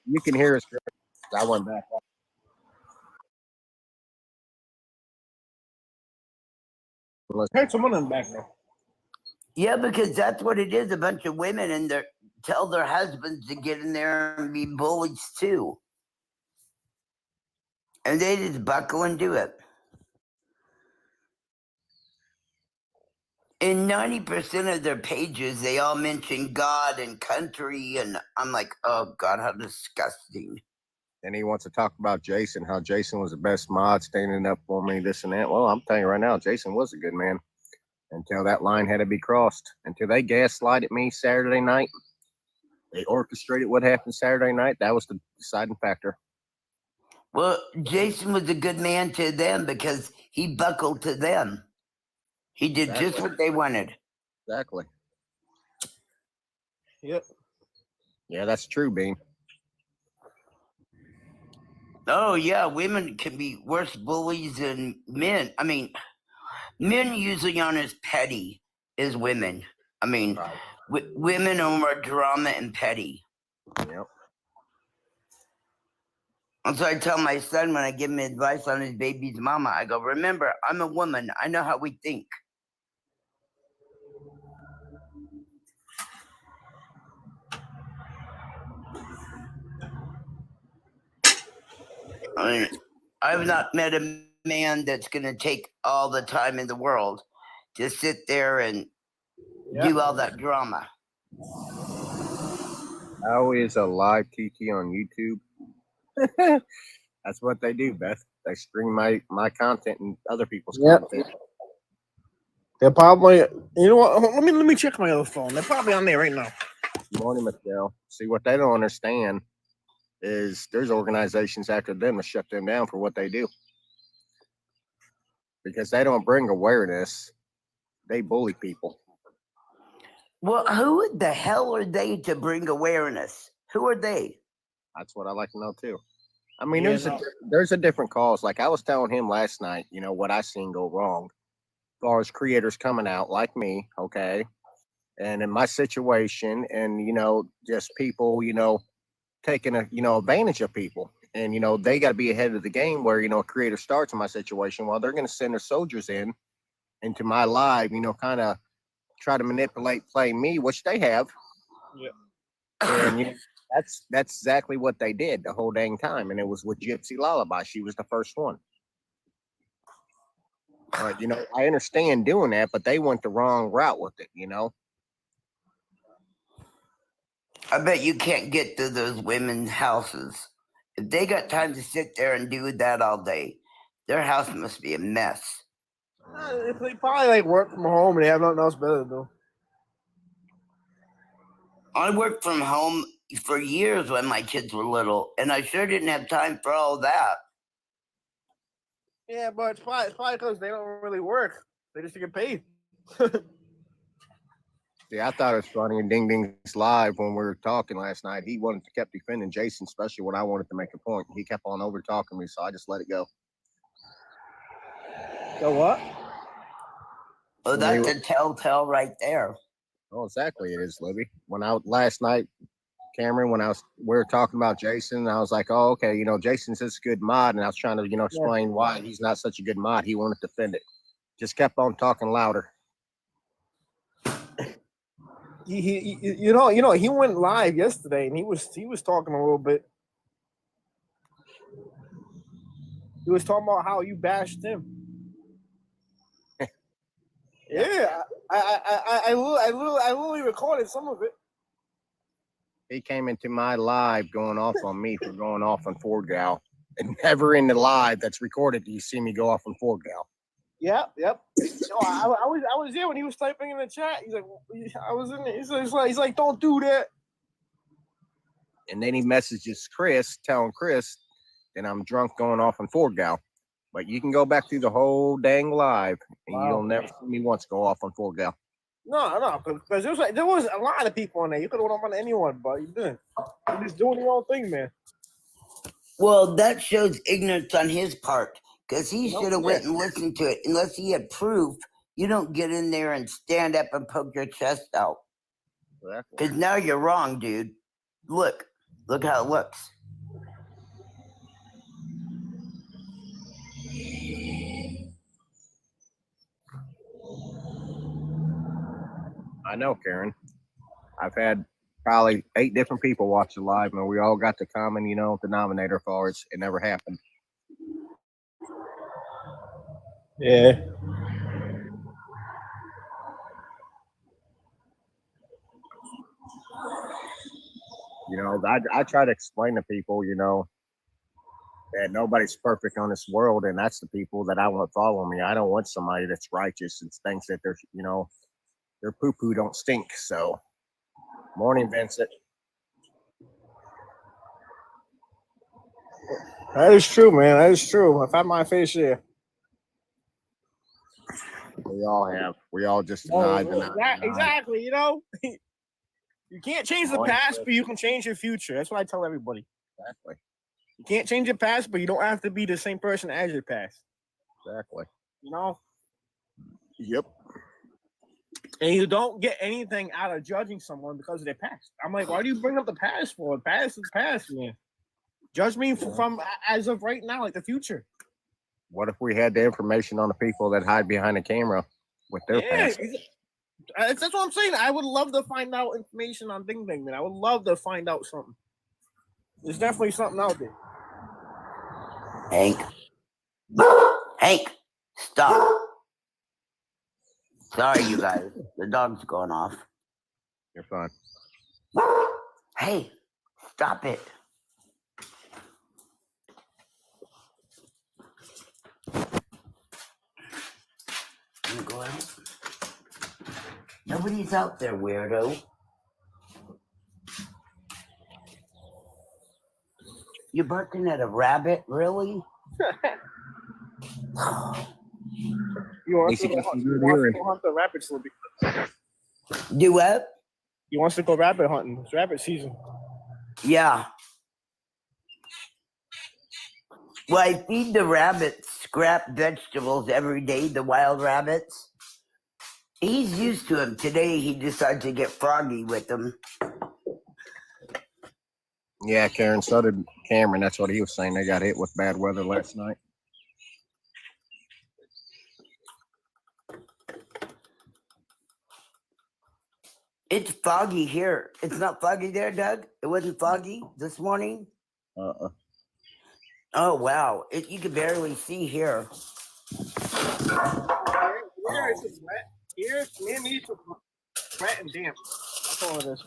You can hear us. I went back. Heard someone in the background. Yeah, because that's what it is. A bunch of women and they tell their husbands to get in there and be bullies too. And they just buckle and do it. In 90% of their pages, they all mention God and country. And I'm like, oh, God, how disgusting. And he wants to talk about Jason, how Jason was the best mod, standing up for me, this and that. Well, I'm telling you right now, Jason was a good man until that line had to be crossed. Until they gaslighted me Saturday night, they orchestrated what happened Saturday night. That was the deciding factor. Well, Jason was a good man to them because he buckled to them. He did just what they wanted. Exactly. Yep. Yeah, that's true, Bean. Oh, yeah, women can be worse bullies than men. I mean, men usually aren't as petty as women. I mean, women are more drama and petty. Yep. And so I tell my son when I give him advice on his baby's mama, I go, remember, I'm a woman. I know how we think. I mean, I've not met a man that's going to take all the time in the world to sit there and do all that drama. Always a live TT on YouTube. That's what they do, Beth. They stream my content and other people's content. They're probably, you know what? Let me check my other phone. They're probably on there right now. Good morning, Michelle. See, what they don't understand is there's organizations after them to shut them down for what they do. Because they don't bring awareness, they bully people. Well, who the hell are they to bring awareness? Who are they? That's what I like to know too. I mean, there's a different cause. Like I was telling him last night, you know, what I seen go wrong. As far as creators coming out like me, okay, and in my situation, and you know, just people, you know, taking advantage of people, and you know, they got to be ahead of the game. Where you know, a creator starts in my situation, well, they're going to send their soldiers into my live, you know, kind of try to manipulate, play me, which they have. Yeah. And you know, that's exactly what they did the whole dang time, and it was with Gypsy Lullaby. She was the first one. But you know, I understand doing that, but they went the wrong route with it. You know. I bet you can't get to those women's houses. If they got time to sit there and do that all day, their house must be a mess. They probably like work from home and they have nothing else better to do. I worked from home for years when my kids were little, and I sure didn't have time for all that. Yeah, but it's probably because they don't really work. They just get paid. See, I thought it was funny in Ding Ding's live when we were talking last night. He wanted to kept defending Jason, especially when I wanted to make a point. He kept on over talking me, so I just let it go. So what? Oh, that's a telltale right there. Oh, exactly, it is, Libby. When I last night, Cameron, when we were talking about Jason, I was like, oh, okay, you know, Jason's this good mod, and I was trying to, you know, explain why he's not such a good mod. He wanted to defend it. Just kept on talking louder. You know, he went live yesterday, and he was talking a little bit. He was talking about how you bashed him. Yeah, I literally recorded some of it. He came into my live going off on me for going off on Ford Gal. And never in the live that's recorded do you see me go off on Ford Gal. Yep. So I was there when he was typing in the chat. He's like, I was in it. He's like, don't do that. And then he messages Chris, telling Chris that I'm drunk going off on Ford Gal. But you can go back through the whole dang live, and you'll never see me once go off on Ford Gal. No, because there was a lot of people on there. You could have went on anyone, but you didn't. You're just doing your own thing, man. Well, that shows ignorance on his part, because he should have went and listened to it. Unless he had proof, you don't get in there and stand up and poke your chest out. Because now you're wrong, dude. Look how it looks. I know, Karen. I've had probably 8 different people watch the live, and we all got the common, denominator for it. It never happened. Yeah. I try to explain to people, that nobody's perfect on this world, and that's the people that I want to follow me. I don't want somebody that's righteous and thinks that their poo poo don't stink. So, morning, Vincent. That is true, man. That is true. I've had my face here. We all have. We all just Oh, deny. exactly. You can't change the past, but you can change your future. That's what I tell everybody. Exactly. You can't change your past, but you don't have to be the same person as your past. Exactly. Yep. And you don't get anything out of judging someone because of their past. I'm like, why do you bring up the past for? Past is past, man. Judge me from as of right now, like the future. What if we had the information on the people that hide behind the camera with their past? That's what I'm saying. I would love to find out information on Ding Ding, man. I would love to find out something. There's definitely something out there. Hank, stop. Sorry, you guys. The dog's going off. You're fine. Hey, stop it. You go out. Nobody's out there, weirdo. You're barking at a rabbit, really? You want to go hunt the rabbit, Slippy? Do what? He wants to go rabbit hunting. It's rabbit season. Yeah. Well, I feed the rabbits scrap vegetables every day, the wild rabbits. He's used to them. Today, he decided to get froggy with them. Yeah, Karen, so did Cameron. That's what he was saying. They got hit with bad weather last night. It's foggy here. It's not foggy there, Doug? It wasn't foggy this morning? Uh-uh. Oh, wow. You can barely see here. Here it's just wet. Here, me, it's wet and damp. That's all it is.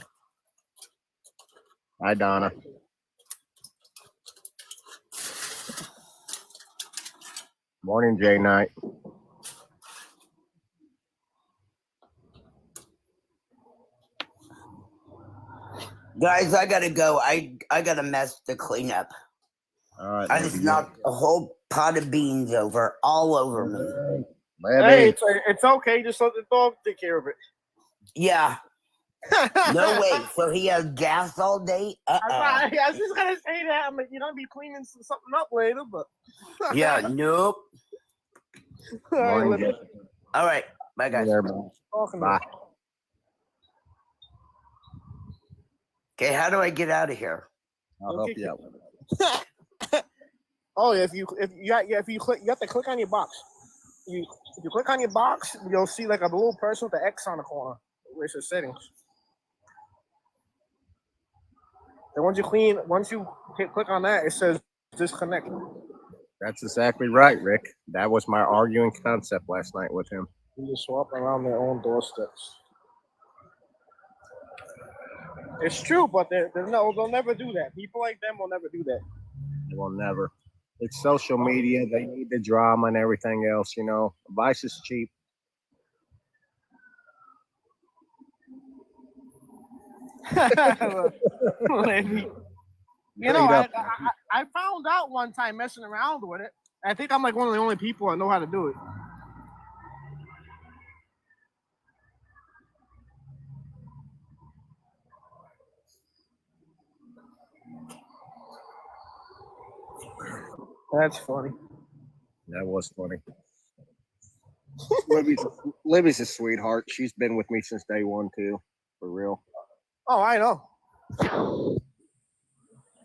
Hi, Donna. Morning, Jay Knight. Guys, I gotta go. I got a mess to clean up. All right. I just knocked a whole pot of beans all over me. Hey, it's okay. Just let the dog take care of it. Yeah. No way. So he has gas all day? I was just gonna say that. I'm like, you're gonna be cleaning something up later, but yeah, nope. All right. Bye, guys. Bye. Okay, how do I get out of here? I'll help you out. Oh, if you click, you have to click on your box. If you click on your box, you'll see like a little person with the X on the corner, where it says settings. And once you click on that, it says disconnect. That's exactly right, Rick. That was my arguing concept last night with him. You just swap around their own doorsteps. It's true, but they'll never do that. People like them will never do that. They will never. It's social media. They need the drama and everything else. Vice is cheap. I found out one time messing around with it. I think I'm like one of the only people that know how to do it. That's funny. That was funny. Libby's a sweetheart. She's been with me since day one, too. For real. Oh, I know.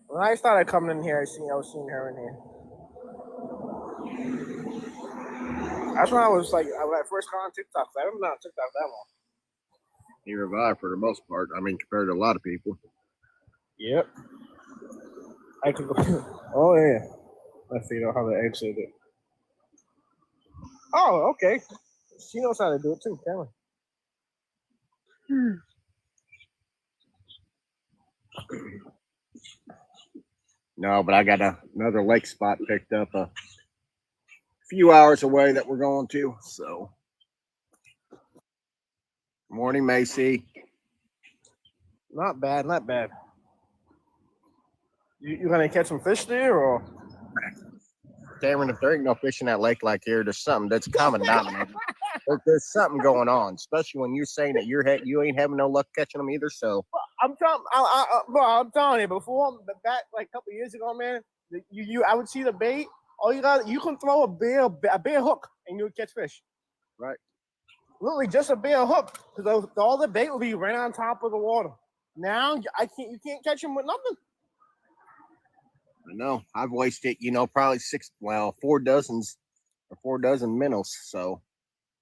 When I started coming in here, I was seeing her in here. That's when I was like, when I first got on TikTok. I haven't been on TikTok that long. He revived for the most part. I mean, compared to a lot of people. Yep. I could go. Oh yeah. Let's see how to exit it. Oh, okay. She knows how to do it too, Cameron. No, but I got another lake spot picked up a few hours away that we're going to. So, morning, Macy. Not bad, not bad. You gonna catch some fish there, or? Cameron, if there ain't no fish in that lake like here, there's something that's common denominator. There's something going on, especially when you're saying that you ain't having no luck catching them either. So I'm telling you, before back like a couple years ago, man, I would see the bait. All you can throw a bare hook and you would catch fish. Right. Literally just a bare hook, because all the bait will be right on top of the water. Now you can't catch them with nothing. I know I've wasted, probably 4 dozen minnows. So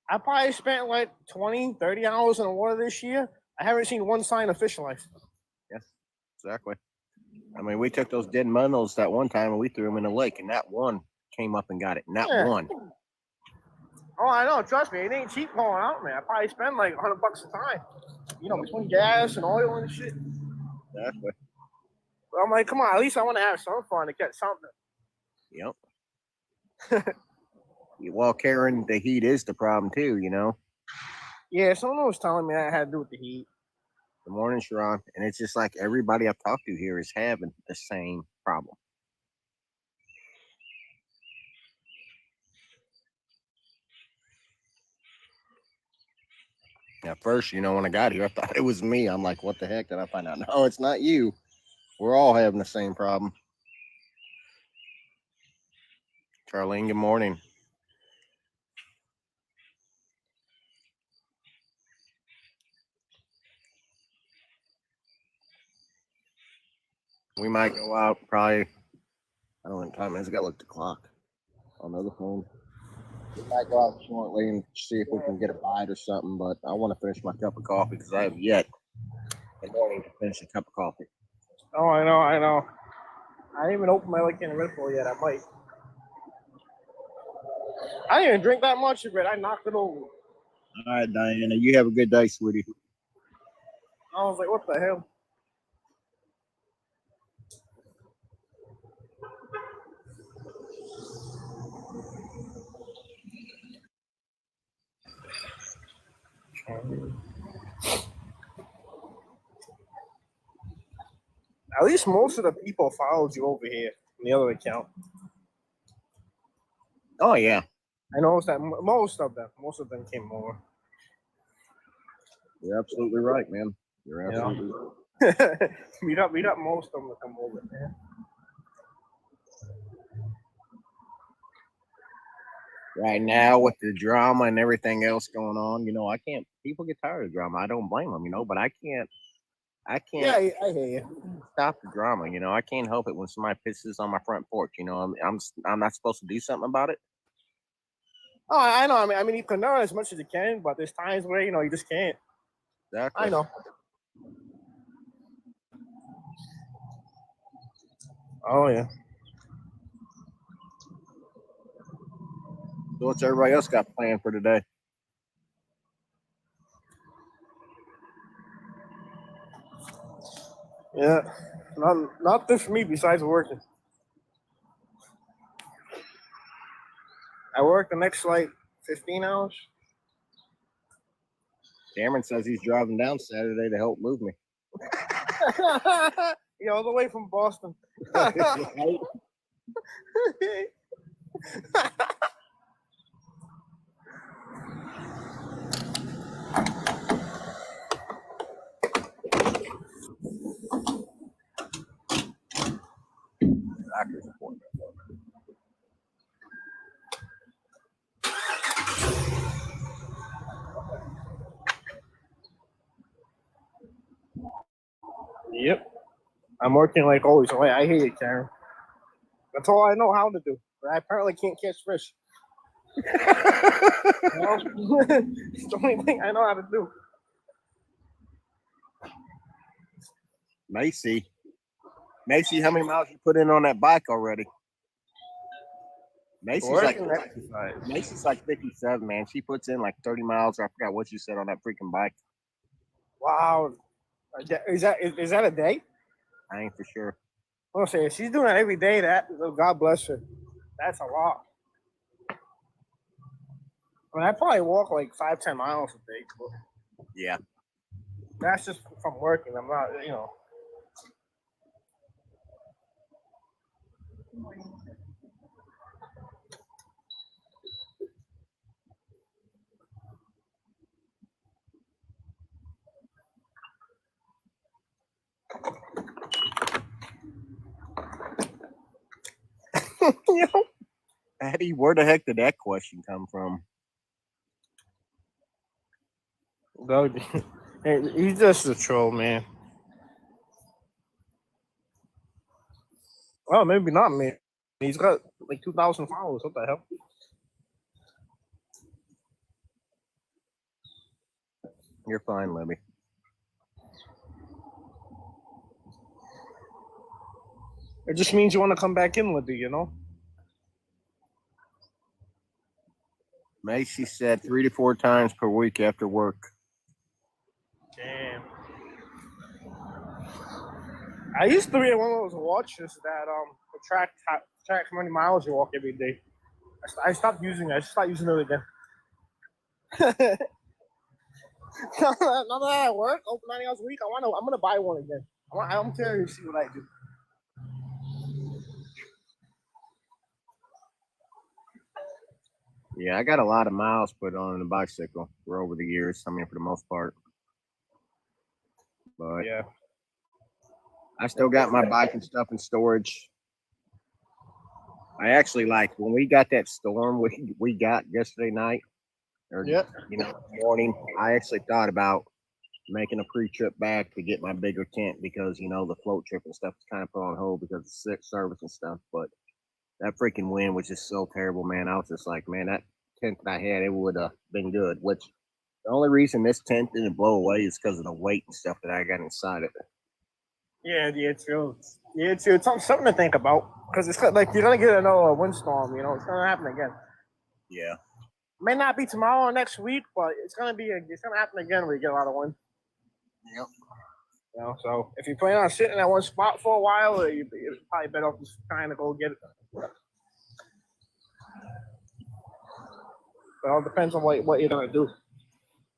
I probably spent like 20, 30 hours in the water this year. I haven't seen one sign of fish life. yes, exactly. I mean, we took those dead minnows that one time and we threw them in the lake, and that one came up and got it. Not one. Oh, I know. Trust me, it ain't cheap going out, man. I probably spend like $100 a time. Between gas and oil and shit. Exactly. But I'm like, come on, at least I want to have some fun to catch something. Yep. Well, Karen, the heat is the problem too, Yeah, someone was telling me that had to do with the heat. Good morning, Sharon. And it's just like everybody I've talked to here is having the same problem. At first, when I got here, I thought it was me. I'm like, what the heck did I find out? No, it's not you. We're all having the same problem. Charlene, good morning. We might go out probably, I don't know what time it is. I got to look at the clock on the other phone. We might go out shortly and see if we can get a bite or something, but I want to finish my cup of coffee because I have yet in the morning to finish a cup of coffee. Oh, I know. I didn't even open my can of Red Bull yet. I might. I didn't even drink that much of it. I knocked it over. All right, Diana. You have a good day, sweetie. I was like, what the hell? At least most of the people followed you over here in the other account. Oh, yeah. I noticed that most of them came over. You're absolutely right, man. You're absolutely right. meet up most of them to come over, man. Right now, with the drama and everything else going on, people get tired of drama. I don't blame them, but I can't. Yeah, I hear you. Stop the drama. I can't help it when somebody pisses on my front porch. I'm not supposed to do something about it. Oh, I know. I mean, you can know as much as you can, but there's times where you just can't. Exactly. I know. Oh yeah. So what's everybody else got planned for today? Yeah, nothing for me besides working. I work the next 15 hours. Cameron says he's driving down Saturday to help move me. All the way from Boston. Yep. I'm working like always. Oh, I hear you, Karen. That's all I know how to do. But I apparently can't catch fish. It's the only thing I know how to do. Macy, how many miles you put in on that bike already? Macy's Working like exercise. Macy's like 57, man. She puts in like 30 miles. I forgot what you said on that freaking bike. Wow. Is that a day? I ain't for sure. I'm gonna say if she's doing that every day. That God bless her. That's a lot. I mean, I probably walk like 5-10 miles a day. But Yeah. that's just from working. I'm not, you know. You know? Eddie, where the heck did that question come from? He's just a troll, man. Well, maybe not, man. He's got like 2,000 followers. What the hell? You're fine, Libby. It just means you want to come back in with it, you know? Macy said 3 to 4 times per week after work. Damn. I used to be one of those watches that track how many miles you walk every day. I stopped using it. I just stopped using it again. Now that I work, open 90 hours a week, I'm gonna buy one again. I'm curious to see what I do. Yeah, I got a lot of miles put on the bicycle for over the years. I mean, for the most part. But Yeah. I still got my bike and stuff in storage. I actually like when we got that storm we got yesterday night, or morning. I actually thought about making a pre-trip back to get my bigger tent because the float trip and stuff is kind of put on hold because of sick service and stuff. But that freaking wind was just so terrible, man. I was just like, man, that tent that I had, it would have been good. Which the only reason this tent didn't blow away is because of the weight and stuff that I got inside it. Yeah, true. Yeah, true. It's something to think about because it's like you're gonna get another windstorm. It's gonna happen again. Yeah. May not be tomorrow or next week, but it's gonna happen again when you get a lot of wind. Yep. So if you plan on sitting at one spot for a while, you're probably better off just trying to go get it. It all depends on what you're gonna do.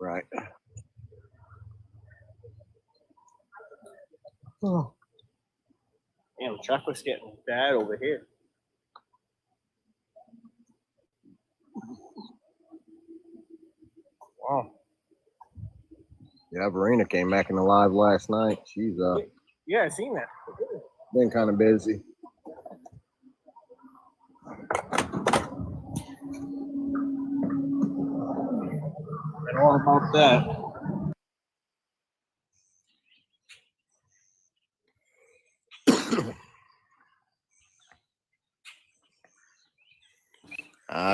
Right. Oh. Damn, traffic's getting bad over here. Wow. Yeah, Verena came back in the live last night. She's Yeah, I seen that. been kind of busy. And all about that.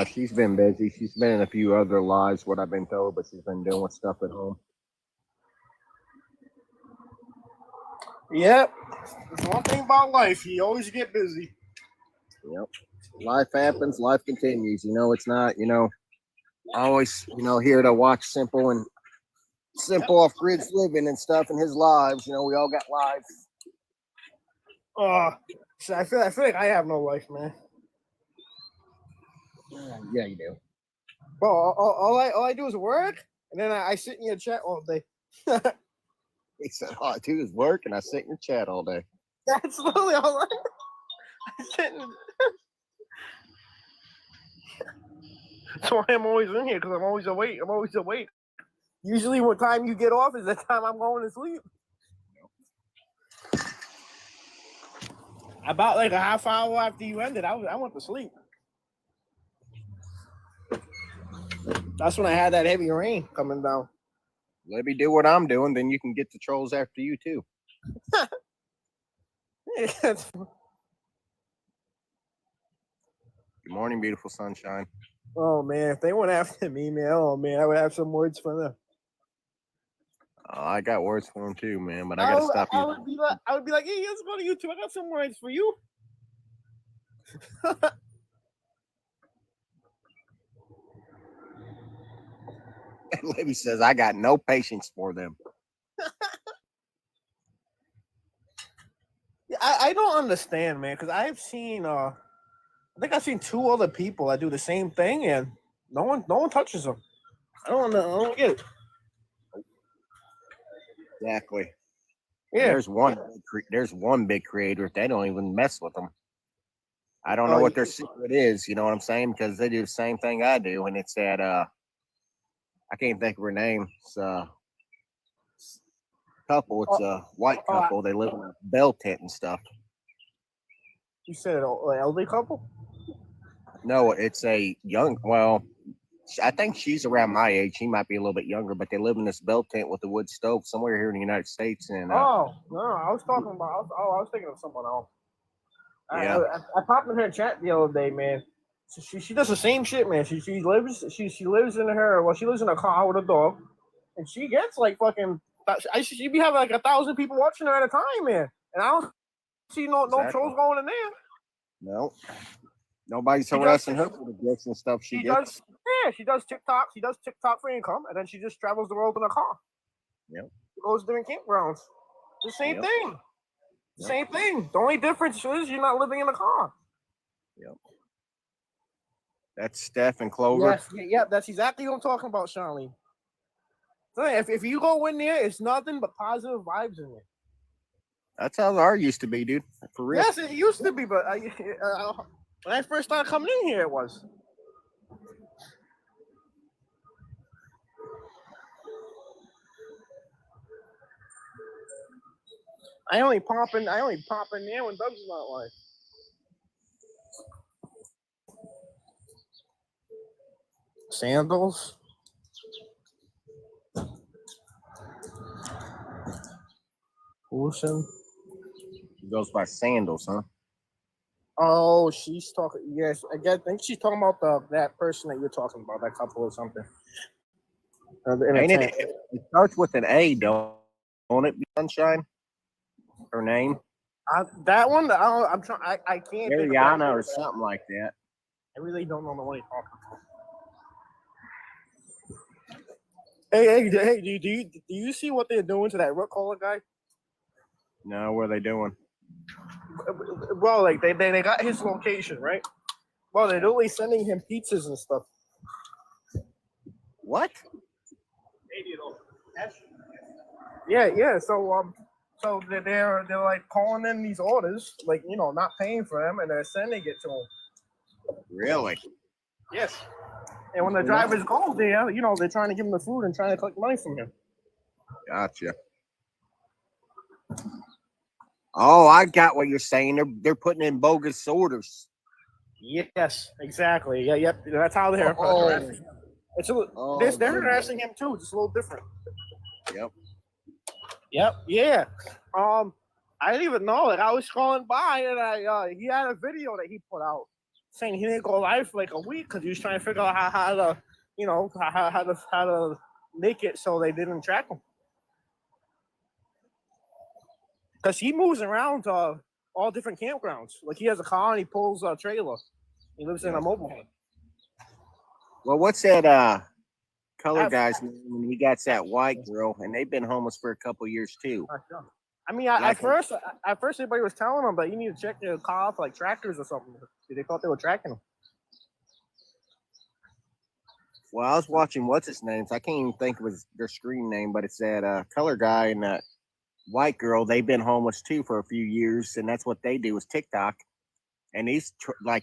She's been busy. She's been in a few other lives, what I've been told, but she's been doing stuff at home. Yep. There's one thing about life, you always get busy. Yep. Life happens, life continues. It's not, always, here to watch Simple off Grid's living and stuff in his lives. We all got lives. So I feel like I have no life, man. Yeah, you do. Bro, all I do is work, and then I sit in your chat all day. He said, all I do is work, and I sit in your chat all day. That's literally all I sit in. That's why I'm always in here, because I'm always awake. Usually what time you get off is the time I'm going to sleep. About like a half hour after you ended, I went to sleep. That's when I had that heavy rain coming down. Let me do what I'm doing, then you can get the trolls after you too. Good morning, beautiful sunshine. Oh man, if they went after me, man, I would have some words for them. I got words for him too, man, but I I got to would, stop I you. would be like, hey, let's go to YouTube. I got some words for you. Libby says I got no patience for them. Yeah, I don't understand, man, because I've seen I think I've seen two other people that do the same thing, and no one touches them. I don't get it. Exactly. Yeah. There's one big creator. They don't even mess with them. I don't know Oh, what their secret is. You know what I'm saying? Because they do the same thing I do, and it's that I can't think of her name. It's couple. It's a white couple. They live in a bell tent and stuff. You said an elderly couple? No, it's a young. Well, I think she's around my age. She might be a little bit younger, but they live in this bell tent with a wood stove somewhere here in the United States. And Oh no, I was talking about. I was thinking of someone else. Yeah. I popped in her chat the other day, man. So she does the same shit, man. She lives in her she lives in a car with a dog, and she gets like fucking. She be having like 1,000 people watching her at a time, man. And I don't see no trolls going in there. No, nobody's harassing her for the gifts and stuff she gets. She does TikTok. She does TikTok for income, and then she just travels the world in a car. Yep. She goes to different campgrounds. The same Yep. thing. Same thing. The only difference is you're not living in a car. Yep. That's Steph and Clover. Yes, yeah, that's exactly what I'm talking about, Charlene. So if you go in there, it's nothing but positive vibes in there. That's how ours used to be, dude. For real. Yes, it used to be, but when I first started coming in here, it was. I only pop in there when Doug's not live. Sandals. Wilson. It goes by Sandals, huh? Oh, she's talking. Yes, I think she's talking about that person that you're talking about, that couple or something. Ain't it? It starts with an A, don't it? Sunshine. Her name. That one. I'm trying. I can't. Ariana or something like that. I really don't know what you're talking about. Hey! Do you see what they're doing to that root caller guy? No, what are they doing? Well, like they got his location, right? Well, they're literally sending him pizzas and stuff. What? Yeah. So they're like calling in these orders, like not paying for them, and they're sending it to him. Really? Yes. And when the drivers go there, they're trying to give him the food and trying to collect money from him. Gotcha. Oh, I got what you're saying. They're putting in bogus orders. Yes, exactly. Yeah, yep. That's how they're harassing him. They're harassing him too, just a little different. Yep. Yeah. I didn't even know. Like I was scrolling by and he had a video that he put out saying he didn't go live for like a week because he was trying to figure out how to make it so they didn't track him. Because he moves around all different campgrounds. Like he has a car and he pulls a trailer. He lives in a mobile home. Well, what's that color guy's name? And he got that white girl, and they've been homeless for a couple years too. I mean, at first, everybody was telling him, but you need to check your car for like trackers or something. They thought they were tracking him. Well, I was watching what's his name. I can't even think of their screen name, but it's that color guy and that white girl. They've been homeless too for a few years, and that's what they do is TikTok. And these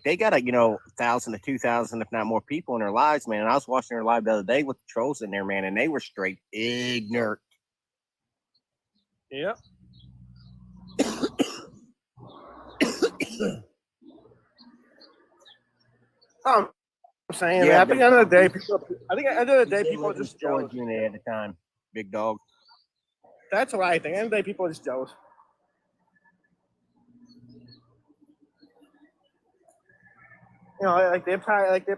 they got 1,000 to 2,000, if not more, people in their lives, man. And I was watching their live the other day with the trolls in there, man, and they were straight ignorant. Yep. I'm saying, man, at the end of the day, people are just jealous. Unit at a time, big dog. That's what I think. At the end of the day, people are just jealous. They're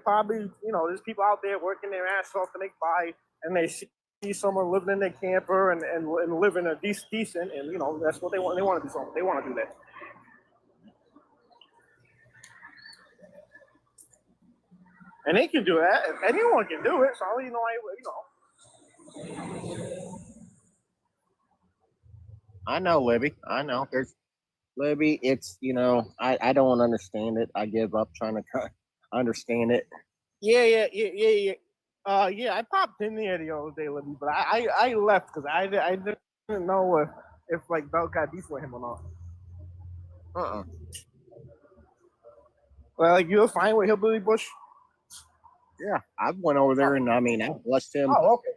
probably, there's people out there working their ass off to make buy, and they see see someone living in their camper and living a decent, and you know that's what they want. They want to do something. They want to do that. And they can do that. Anyone can do it. So you know, I know, Libby. I know. There's Libby. It's I don't understand it. I give up trying to understand it. Yeah. Yeah. I popped in there the other day, Libby, but I left because I didn't know if like Belt got beef with him or not. Well, like you were fine with Hillbilly Bush. Yeah, I went over there and I mean I blessed him. Oh, okay.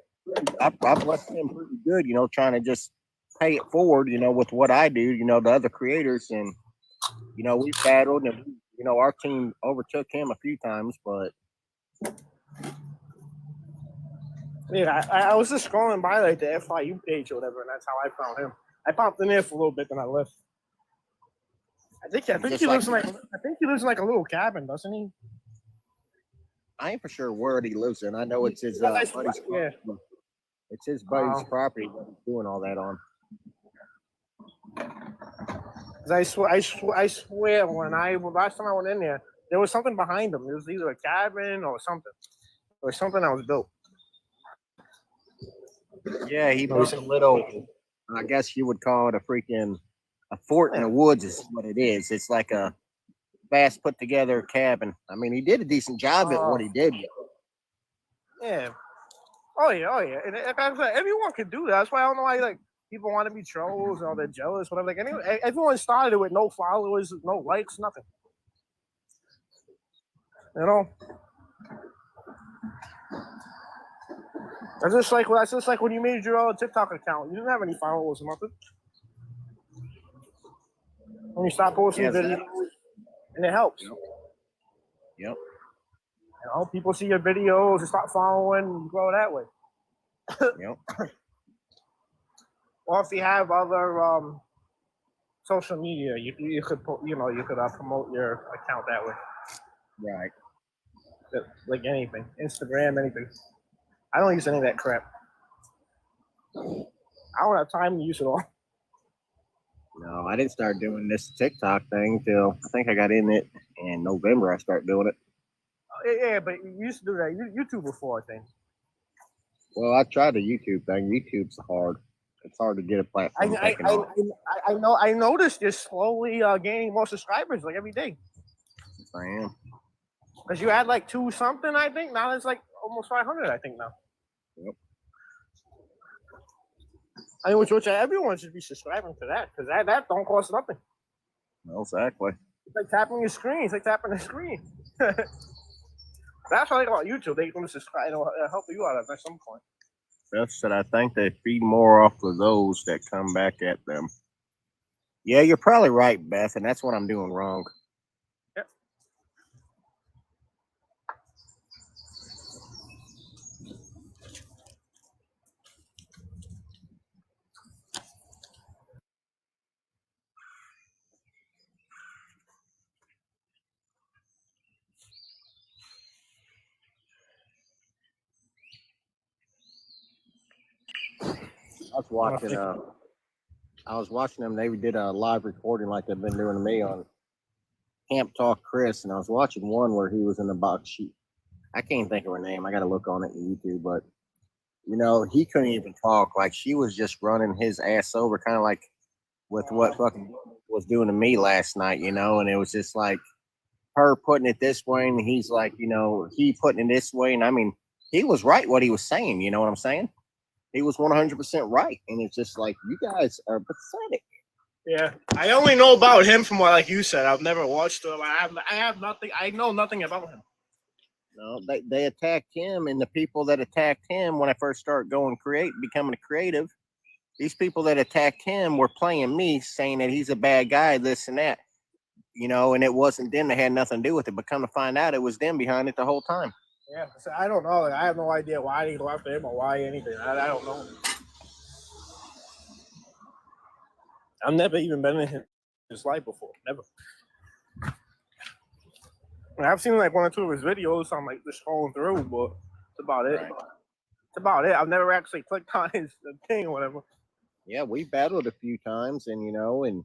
I blessed him pretty good. Trying to just pay it forward. With what I do. The other creators and we battled and our team overtook him a few times, but. Yeah, I was just scrolling by like the FIU page or whatever, and that's how I found him. I popped in there for a little bit, then I left. I think he lives in like a little cabin, doesn't he? I ain't for sure where he lives in. I know it's his buddy's property. It's his buddy's property that he's doing all that on. I swear, last time I went in there was something behind him. It was either a cabin or something that was built. Yeah, he built a little. I guess you would call it a fort in the woods. Is what it is. It's like a fast put together cabin. I mean, he did a decent job at what he did. Yeah. Oh yeah. And everyone can do that. That's why I don't know why like people want to be trolls or they're jealous, whatever. Like everyone started with no followers, no likes, nothing. That's just like when you made your TikTok account. You didn't have any followers or nothing. When you start posting videos, and it helps. Yep. People see your videos and start following and grow that way. Yep. Or if you have other social media, you could promote your account that way. Right. Like anything, Instagram, anything. I don't use any of that crap. I don't have time to use it all. No, I didn't start doing this TikTok thing till I think I got in it in November. I started doing it. Yeah, but you used to do that YouTube before, I think. Well, I tried the YouTube thing. YouTube's hard. It's hard to get a platform. I know. I noticed you're slowly gaining more subscribers like every day. I am. Because you had like 2 something, I think. Now it's like almost 500, I think now. Yep. I mean, which everyone should be subscribing to that because that don't cost nothing. Well, exactly. It's like tapping your screen. It's like tapping the screen. That's what I like about YouTube. They can subscribe. It'll help you out at some point. That's that. I think they feed more off of those that come back at them. Yeah, you're probably right, Beth, and that's what I'm doing wrong. Yep. I was watching them. They did a live recording like they've been doing to me on Camp Talk Chris, and I was watching one where he was in the box. I can't think of her name. I got to look on it in YouTube, but he couldn't even talk. Like she was just running his ass over, kind of like with what fucking was doing to me last night, and it was just like her putting it this way, and he's like, he putting it this way, and I mean, he was right what he was saying. You know what I'm saying? He was 100% right, and it's just like you guys are pathetic. Yeah, I only know about him from what, like you said, I've never watched him. I have nothing. I know nothing about him. No, they attacked him, and the people that attacked him when I first started becoming a creative, these people that attacked him were playing me, saying that he's a bad guy, this and that, and it wasn't them that had nothing to do with it. But come to find out, it was them behind it the whole time. Yeah, so I don't know. Like, I have no idea why they go after him or why anything. I don't know. I've never even been in his life before. Never. I've seen like 1 or 2 of his videos. So I'm like just scrolling through, but that's about it. Right. about it. I've never actually clicked on his thing or whatever. Yeah, we battled a few times, and and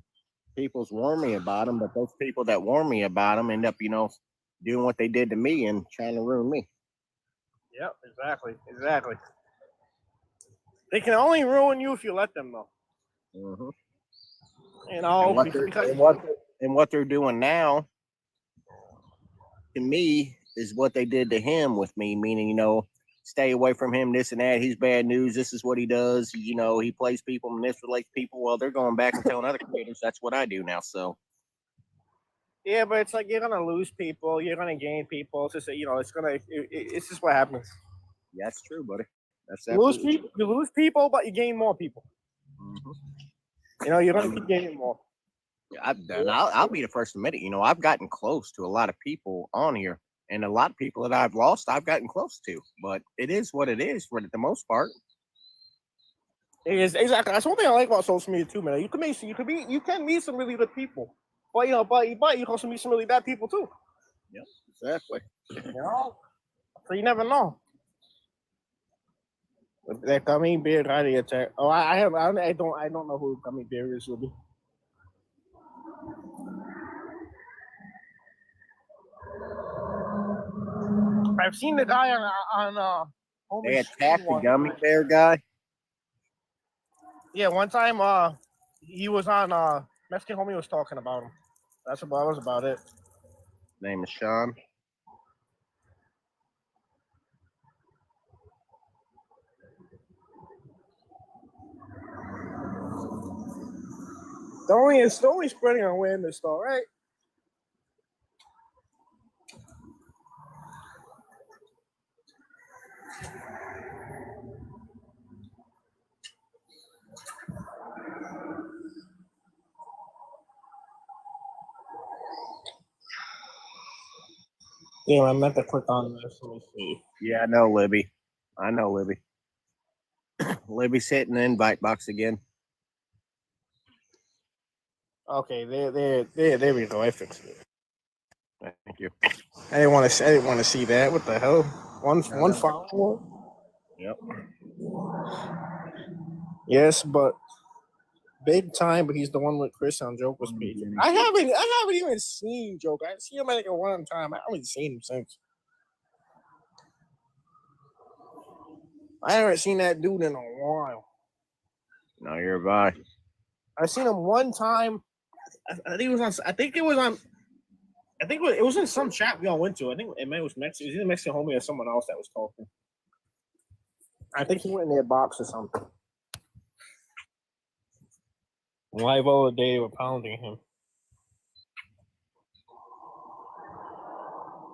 people's warned me about him, but those people that warn me about him end up, doing what they did to me and trying to ruin me. Yep, exactly. They can only ruin you if you let them, though. Mm-hmm. Because And what they're doing now to me is what they did to him with me, meaning, stay away from him, this and that. He's bad news. This is what he does. He plays people, manipulates people. Well, they're going back and telling other creators that's what I do now. So yeah, but it's like you're gonna lose people, you're gonna gain people. It's just it's just what happens. yeah, that's true, buddy. That's You lose people, but you gain more people. Mm-hmm. You're gonna keep gaining more. I'll be the first to admit it. I've gotten close to a lot of people on here, and a lot of people that I've lost, I've gotten close to. But it is what it is for the most part. It is exactly. That's one thing I like about social media too, man. You can meet some really good people, but you can also meet some really bad people too. Yep, exactly. So you never know. That gummy bear guy attack. Oh, I don't know who gummy bear is. Will be. I've seen the guy on They attacked the gummy bear guy. Yeah, one time he was on Mexican homie was talking about him. That was about it. Name is Sean. It's only spreading awareness though, right? Yeah, I meant to click on this. Let me see. Yeah, I know Libby. Libby's hitting the invite box again. Okay, there we go. I fixed it. Thank you. I didn't want to see that. What the hell? One follower. Yep. Yes, but big time. But he's the one with Chris on Joker's page. I haven't even seen Joker. I see him like a one time. I haven't seen him since. I haven't seen that dude in a while. No, you're right. I seen him one time. I think it was on. I think it was in some chat we all went to. I think it was Mexican. It was either Mexican homie or someone else that was talking. I think he went in their box or something. Live all day, they were pounding him.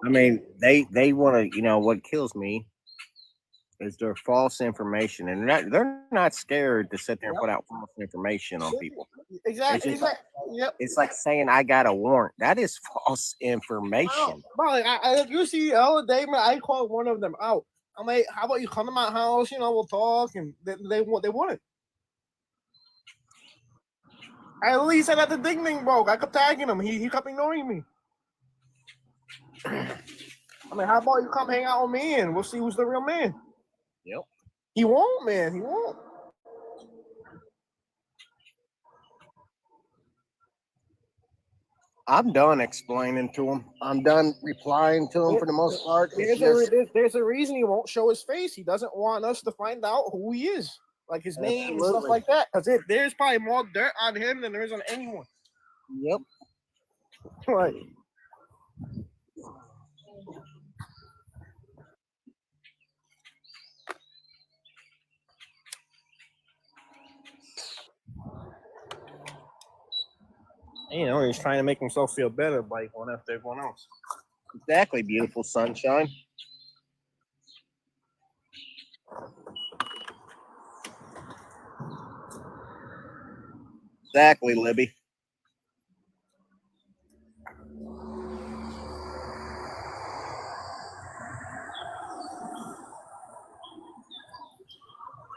I mean, they want to. What kills me is their false information, and they're not scared to sit there and put out false information on people. Exactly. Yep. It's like saying I got a warrant. That is false information. Bro, you see the other day, man, I called one of them out. I'm like, how about you come to my house? We'll talk, and they wanted. I at least said that the ding broke. I kept tagging him. He kept ignoring me. I mean, how about you come hang out with me and we'll see who's the real man? Yep. He won't, man. He won't. I'm done explaining to him. I'm done replying to him for the most part. There's a reason he won't show his face. He doesn't want us to find out who he is, like his name and stuff like that. Because there's probably more dirt on him than there is on anyone. Yep. Right. He's trying to make himself feel better by going after everyone else. Exactly, beautiful sunshine. Exactly, Libby.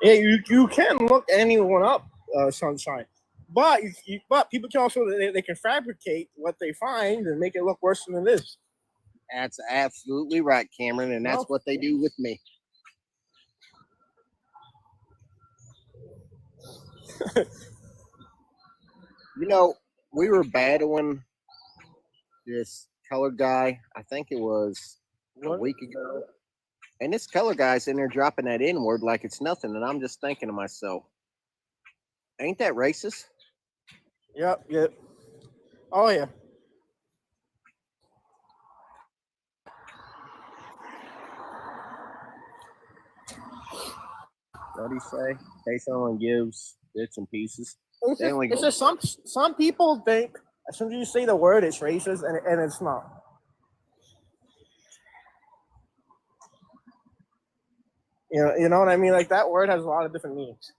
Yeah, you can look anyone up, Sunshine, but but people can also they can fabricate what they find and make it look worse than it is. That's absolutely right, Cameron, and that's what they do with me. You know, we were battling this colored guy. I think it was a What? week ago. And this color guy's in there dropping that N word like it's nothing. And I'm just thinking to myself, ain't that racist? Yep. Yep. Oh yeah. What do you say? Hey, someone gives bits and pieces. It's They just, only it's go, just some people think as soon as you say the word, it's racist, and it's not. You know what I mean? Like that word has a lot of different meanings.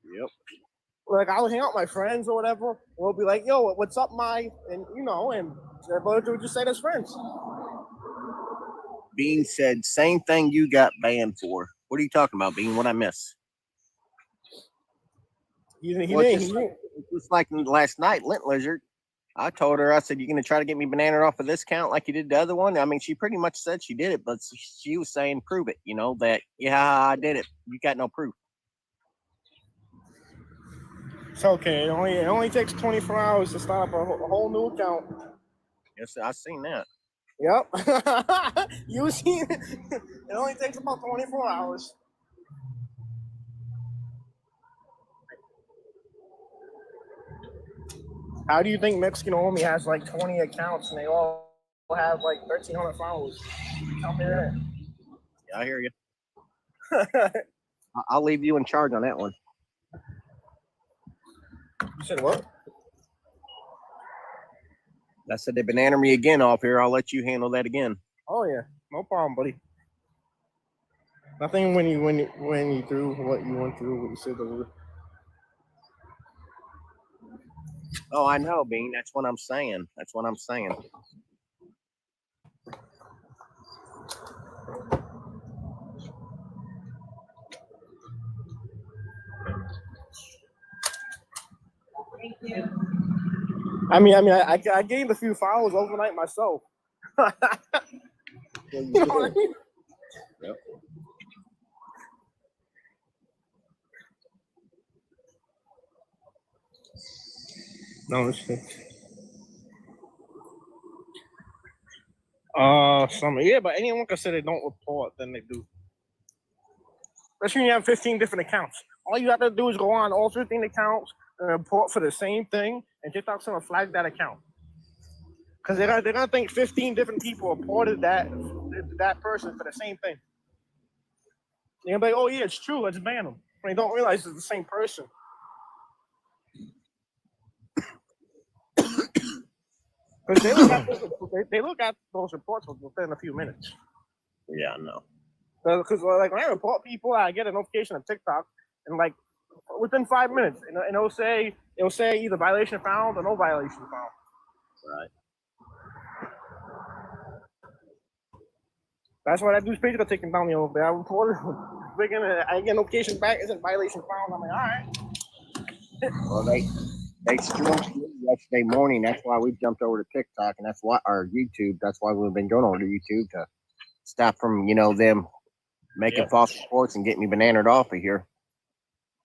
yep. Like I'll hang out with my friends or whatever. We'll be like, "Yo, what's up, my?" And and everybody would just say that's friends. Bean said, same thing you got banned for. What are you talking about, Bean? What I miss? He Well, didn't. He didn't. it's just like last night, Lint Lizard. I told her, I said, you going to try to get me banana off of this count like you did the other one? I mean, she pretty much said she did it, but she was saying, prove it, that, yeah, I did it. You got no proof. It's okay. It only takes 24 hours to start up a whole new account. Yes, I seen that. Yep. You seen it? It only takes about 24 hours. How do you think Mexican Army has like 20 accounts and they all have like 1,300 followers? Tell me that. Yeah, I hear you. I'll leave you in charge on that one. You said what? I said they banana me again off here. I'll let you handle that again. Oh yeah, no problem, buddy. Nothing when you through what you went through, what you said over. Oh, I know, Bean. That's what I'm saying. That's what I'm saying. I gained a few followers overnight myself. You know what I mean? Yep. No, it's but anyone can say they don't report, then they do. Especially when you have 15 different accounts. All you have to do is go on all 15 accounts and report for the same thing, and TikTok's gonna flag that account. Because they're gonna think 15 different people reported that person for the same thing. They're gonna be like, oh yeah, it's true, let's ban them. When they don't realize it's the same person. Because they look at those reports within a few minutes. Yeah, I know. Because like when I report people, I get a notification on TikTok, and like within 5 minutes, and it'll say either violation found or no violation found. Right. That's why that dude's page got taken down the other day. I reported, I get a notification back, isn't violation found. I'm like, all right. Well, they streamed me yesterday morning. That's why we jumped over to TikTok, and that's why our YouTube. That's why we've been going over to YouTube to stop from them making false reports and getting me bananaed off of here.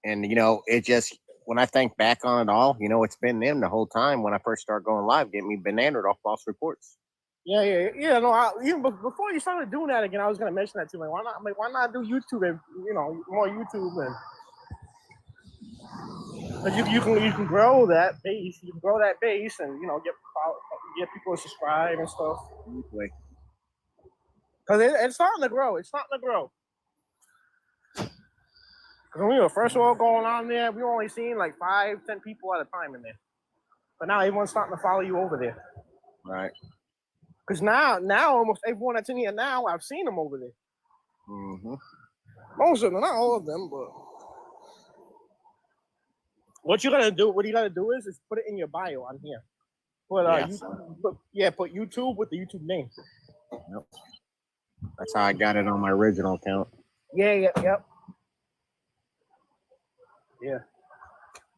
And it just when I think back on it all, it's been them the whole time when I first started going live, getting me bananaed off false reports. Yeah. No, even before you started doing that again, I was gonna mention that too. Like, why not do YouTube and more YouTube and. But you can grow that base. You can grow that base, and get people to subscribe and stuff. Because it's starting to grow. It's starting to grow. Because when we were first all going on there, we were only seeing like 5-10 people at a time in there. But now everyone's starting to follow you over there. Right. Because now almost everyone that's in here now, I've seen them over there. Mm-hmm. Most of them, not all of them, but. What you gotta do is put it in your bio on here. Put put YouTube with the YouTube name. Yep. That's how I got it on my original account. Yep. Yeah,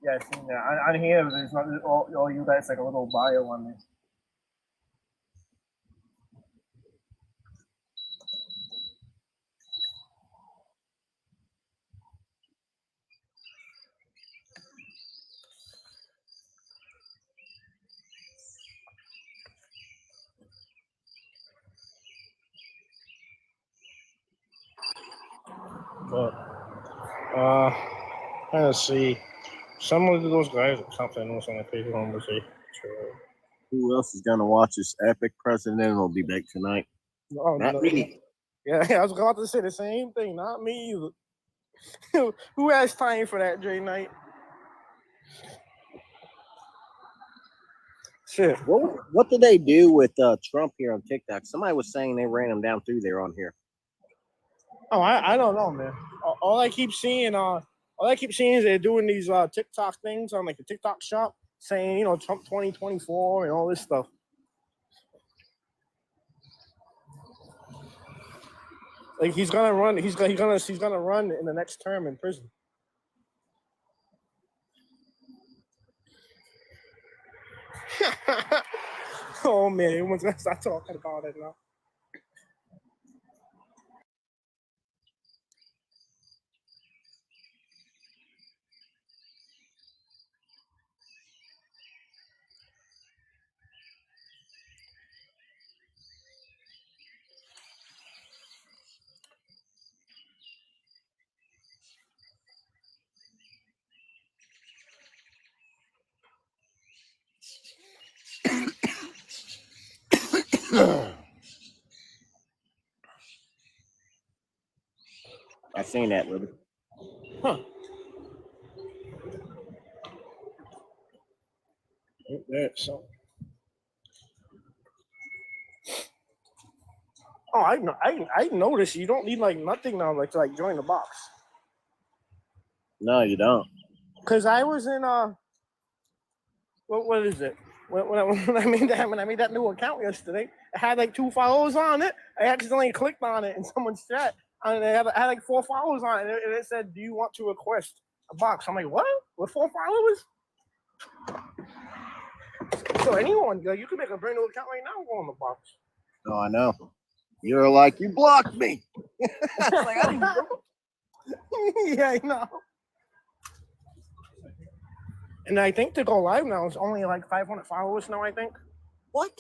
I've seen that. On here, there's not all you guys like a little bio on there. But let's see. Some of those guys or something was on the page. Let's see. Who else is gonna watch this epic presidential debate tonight? Oh, Not no. me. Yeah, I was about to say the same thing. Not me either. Who has time for that, J Knight? Shit. What did they do with Trump here on TikTok? Somebody was saying they ran him down through there on here. Oh, I don't know, man. All I keep seeing is they're doing these TikTok things on like the TikTok shop saying, you know, Trump 2024 and all this stuff. Like he's gonna run in the next term in prison. Oh man, everyone's gonna start talking about it now. I seen that, Libby. Huh. Yeah, so. Oh, I noticed you don't need like nothing now, like to like join the box. No, you don't. Cause I was in what is it? When I made that new account yesterday, it had like 2 followers on it. I accidentally clicked on it in someone's chat, and it had like 4 followers on it, and it said, "Do you want to request a box?" I'm like, "What? With 4 followers?" So anyone, you can make a brand new account right now and go on the box. Oh, I know. You're like, you blocked me. Like, I didn't Yeah, I know. And I think to go live now is only like 500 followers now, I think. What?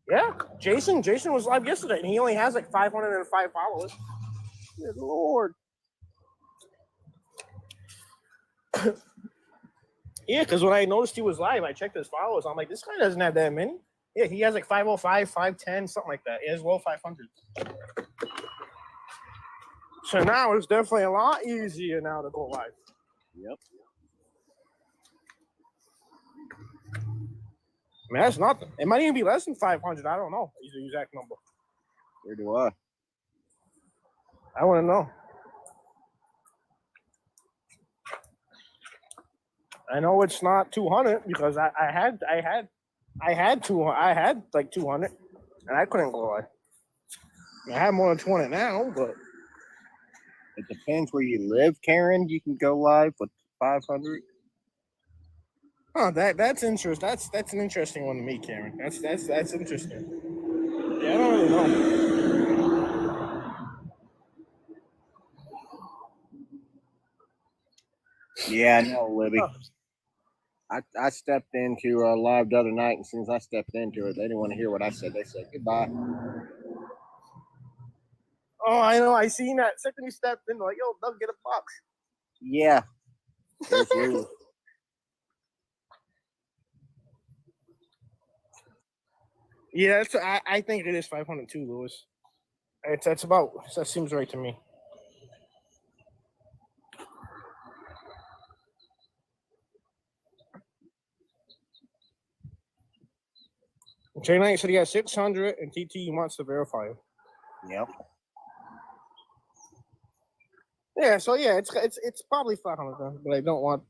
Yeah. Jason was live yesterday, and he only has like 505 followers. Good Lord. Yeah, because when I noticed he was live, I checked his followers. I'm like, this guy doesn't have that many. Yeah, he has like 505, 510, something like that. He has well 500. So now it's definitely a lot easier now to go live. Yep. I mean, that's nothing. It might even be less than 500. I don't know. Is the exact number. Where do I? I want to know. I know it's not 200 because I had like 200 and I couldn't go live. I have more than 200 now, but It depends where you live, Karen. You can go live with 500. oh, that's interesting. That's an interesting one to me, Karen. That's interesting. Yeah, I don't really know. Yeah, I know, Libby. Oh. I stepped into a live the other night, and as soon as I stepped into it, they didn't want to hear what I said. They said goodbye. Oh, I know. I seen that. Second he stepped in, like, yo, Doug, get a box. Yeah. There's Lou. Yeah, I think it is 502, Lewis. That seems right to me. Jay Knight said he has 600, and TT wants to verify it. Yep. Yeah, so yeah, it's probably 500, but I don't want.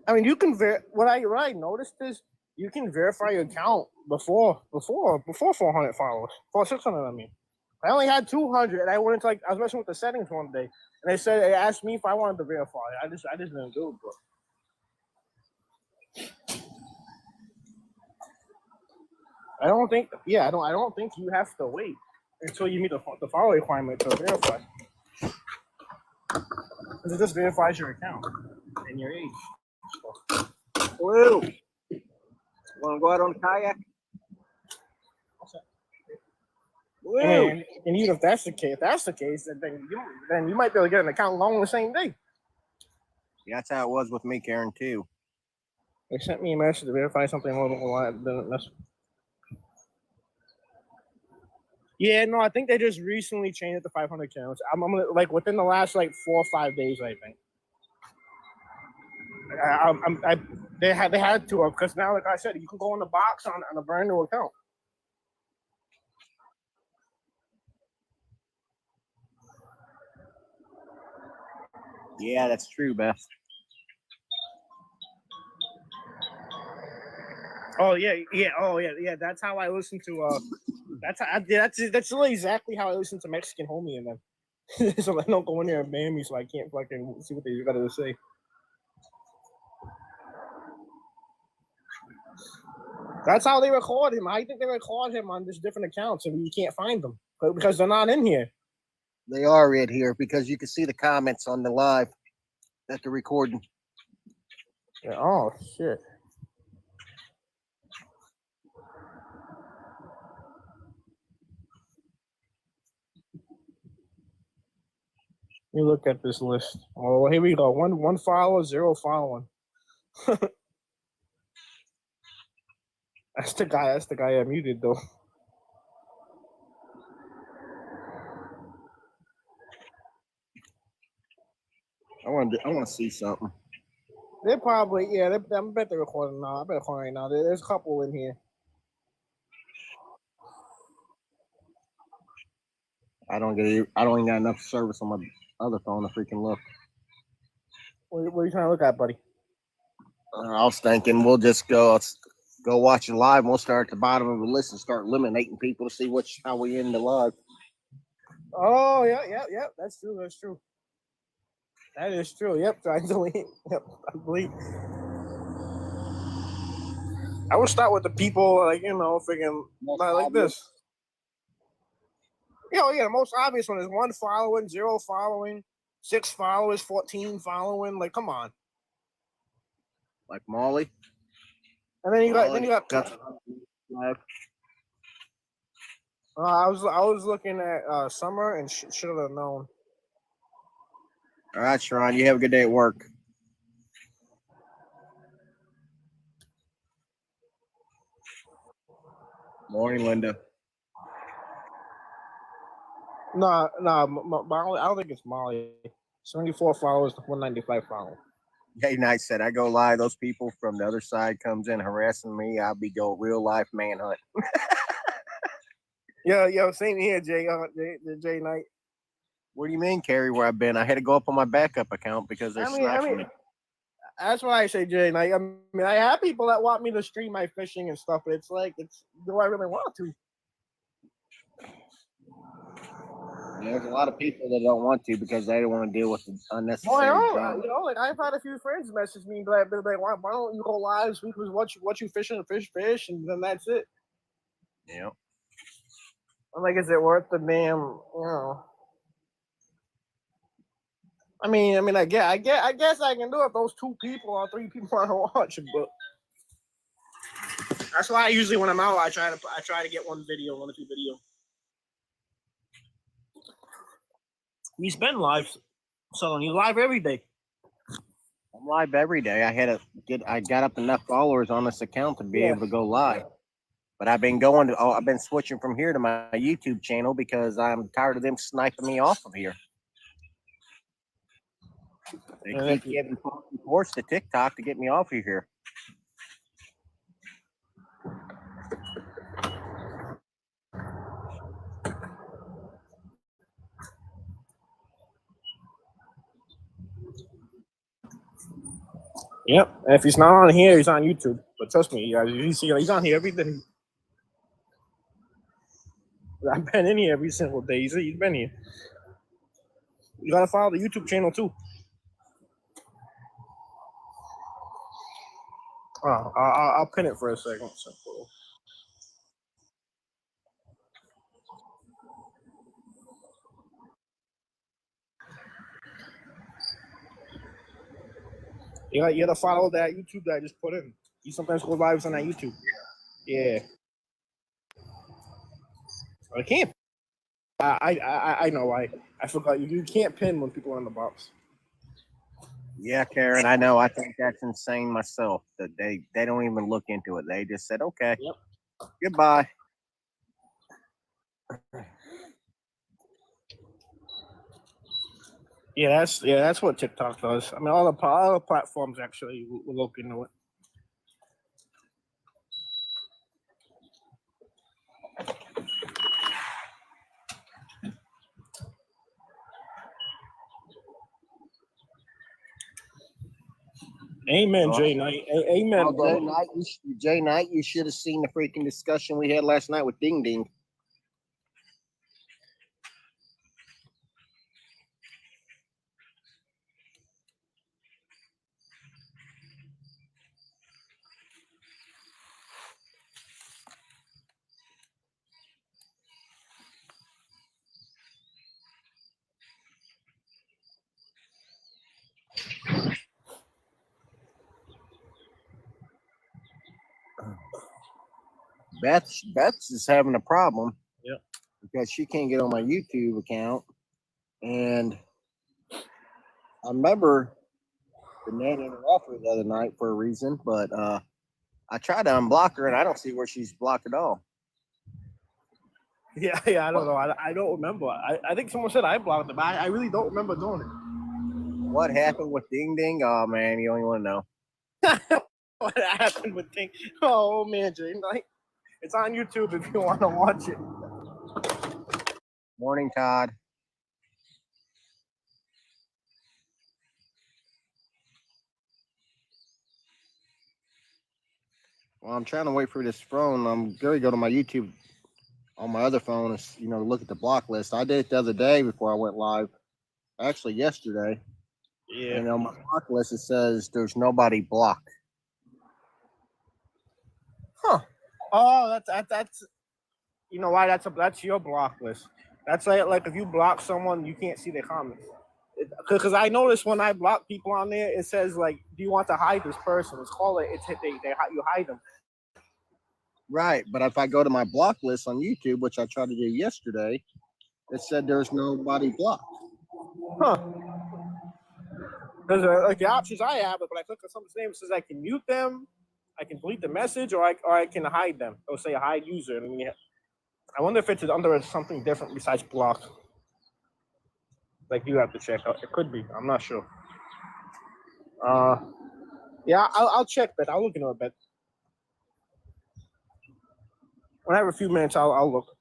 I mean, you can what I noticed is you can verify your account before 400 followers, 600. I mean, I only had 200, and I went into I was messing with the settings one day, and they asked me if I wanted to verify. I just didn't do it, bro. I don't think you have to wait until you meet the follow requirement to verify. Because it just verifies your account and your age. Lou, want to go out on a kayak? And even if that's the case, then you might be able to get an account loan the same day. Yeah, that's how it was with me, Karen, too. They sent me a message to verify something Yeah, no, I think they just recently changed it to 500 accounts. I'm like within the last like 4 or 5 days, I think. They had to, because now, like I said, you can go in the box on a brand new account. Yeah, that's true, Beth. Oh yeah. That's how I listen to. That's literally exactly how I listen to Mexican Homie and them. So I don't go in there and ban me, so I can't fucking see what they got to say. That's how they record him. I think they record him on just different accounts, and you can't find them because they're not in here. They are in here because you can see the comments on the live that they're recording. Yeah, oh shit. Let me look at this list. Oh, here we go. One follower, 0 following. That's the guy I muted though. I want to see something. They're probably I bet they're recording now. I bet they're recording right now. There's a couple in here. I don't even got enough service on my other phone to freaking look. What are you trying to look at, buddy? I was thinking we'll just go watch it live. And we'll start at the bottom of the list and start eliminating people to see how we end the live. Oh yeah. That's true. That is true. Yep, I delete. Yep, I delete. I would start with the people freaking like this. Yeah, the most obvious one is 1 following, 0 following, 6 followers, 14 following. Like, come on. Like Molly. And then you got. I was looking at Summer and should have known. All right, Sharon, you have a good day at work. Morning, Linda. No, Molly. I don't think it's Molly. 74 followers, 195 followers. Hey, Knight said, I go live. Those people from the other side comes in harassing me. I'll be go real life manhunt. Yo, same here, Jay Knight. What do you mean, Carrie? Where I've been? I had to go up on my backup account because they're sniping me. That's why I say, Jay Knight. I mean, I have people that want me to stream my fishing and stuff, but it's like, do I really want to? Yeah, there's a lot of people that don't want to because they don't want to deal with the unnecessary. Like I've had a few friends message me, like, why don't you go live this week? What you fishing, fish, and then that's it. Yeah. I'm like, is it worth the damn? I mean, I guess I can do it if those 2 people or 3 people want to watch it, but that's why usually when I'm out, I try to get 1 or 2 videos. He's been live, so he's live every day. I'm live every day. I got up enough followers on this account to be able to go live. But I've been switching from here to my YouTube channel because I'm tired of them sniping me off of here. They keep getting forced to TikTok to get me off of here. Yep. And if he's not on here, he's on YouTube. But trust me, guys, you see, he's on here every day. I've been in here every single day. He's been here. You gotta follow the YouTube channel too. I'll pin it for a second. You gotta follow that YouTube that I just put in. He sometimes goes live on that YouTube. Yeah. I can't I know. I forgot. You can't pin when people are in the box. Yeah, Karen, I know. I think that's insane myself. That they don't even look into it. They just said, okay, Yep. goodbye. Yeah, that's what TikTok does. I mean, all the platforms actually will look into it. Amen, Jay Knight. Amen, Well, brother. Jay Knight, you should have seen the freaking discussion we had last night with Ding Ding. Beth's is having a problem. Yep. Because she can't get on my YouTube account. And I remember the man interrupted her the other night for a reason, but I tried to unblock her and I don't see where she's blocked at all. Yeah, I don't know. I don't remember. I think someone said I blocked it, but I really don't remember doing it. What happened with Ding Ding? Oh man, you don't even want to know. What happened with Ding? Oh man, Jay Knight. It's on YouTube if you want to watch it. Morning, Todd. Well, I'm trying to wait for this phone. I'm going to go to my YouTube on my other phone and look at the block list. I did it the other day before I went live. Actually, yesterday. Yeah. And on my block list, it says there's nobody blocked. Huh. Oh, that's you know why that's your block list. That's like if you block someone, you can't see their comments. Because I noticed when I block people on there, it says like, "Do you want to hide this person?" It's called it. It's you hide them. Right, but if I go to my block list on YouTube, which I tried to do yesterday, it said there's nobody blocked. Huh. Because like the options I have, but when I click on someone's name, it says I can mute them, I can delete the message, or I can hide them. It'll say hide user. And I wonder if it's under something different besides block. Like you have to check out. It could be. I'm not sure. Yeah, I'll check that. I'll look into it, bet. When I have a few minutes, I'll look.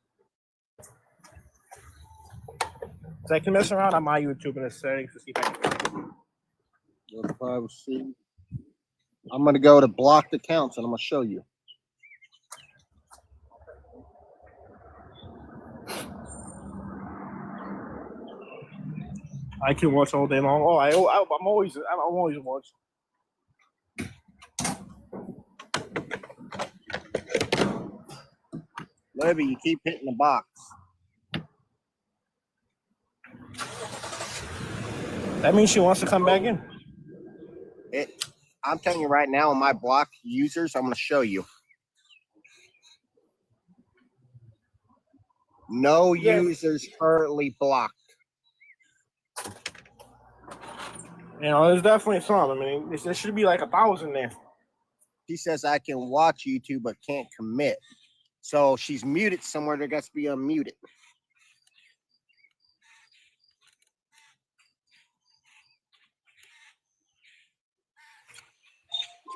So I can mess around on my YouTube in the settings to see if I can. Privacy. I'm going to go to blocked accounts and I'm going to show you. I can watch all day long. Oh, I'm always watching. Libby, you keep hitting the box. That means she wants to come back in. I'm telling you right now, on my blocked users, I'm going to show you. No users currently blocked. There's definitely some. I mean, there should be like 1,000 there. She says I can watch YouTube but can't commit. So she's muted somewhere. There got to be unmuted.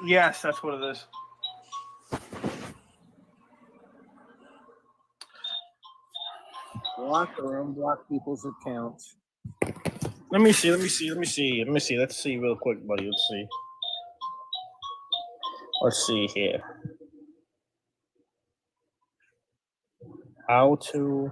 Yes, that's what it is. Block or unblock people's accounts. Let me see. Let's see real quick, buddy. Let's see here. How to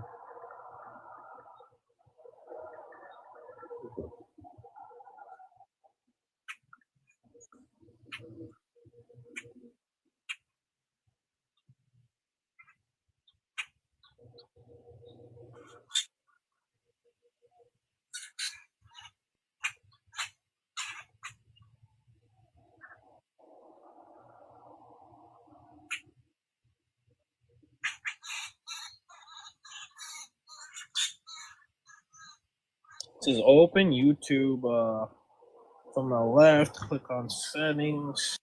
It says open YouTube from the left. Click on settings.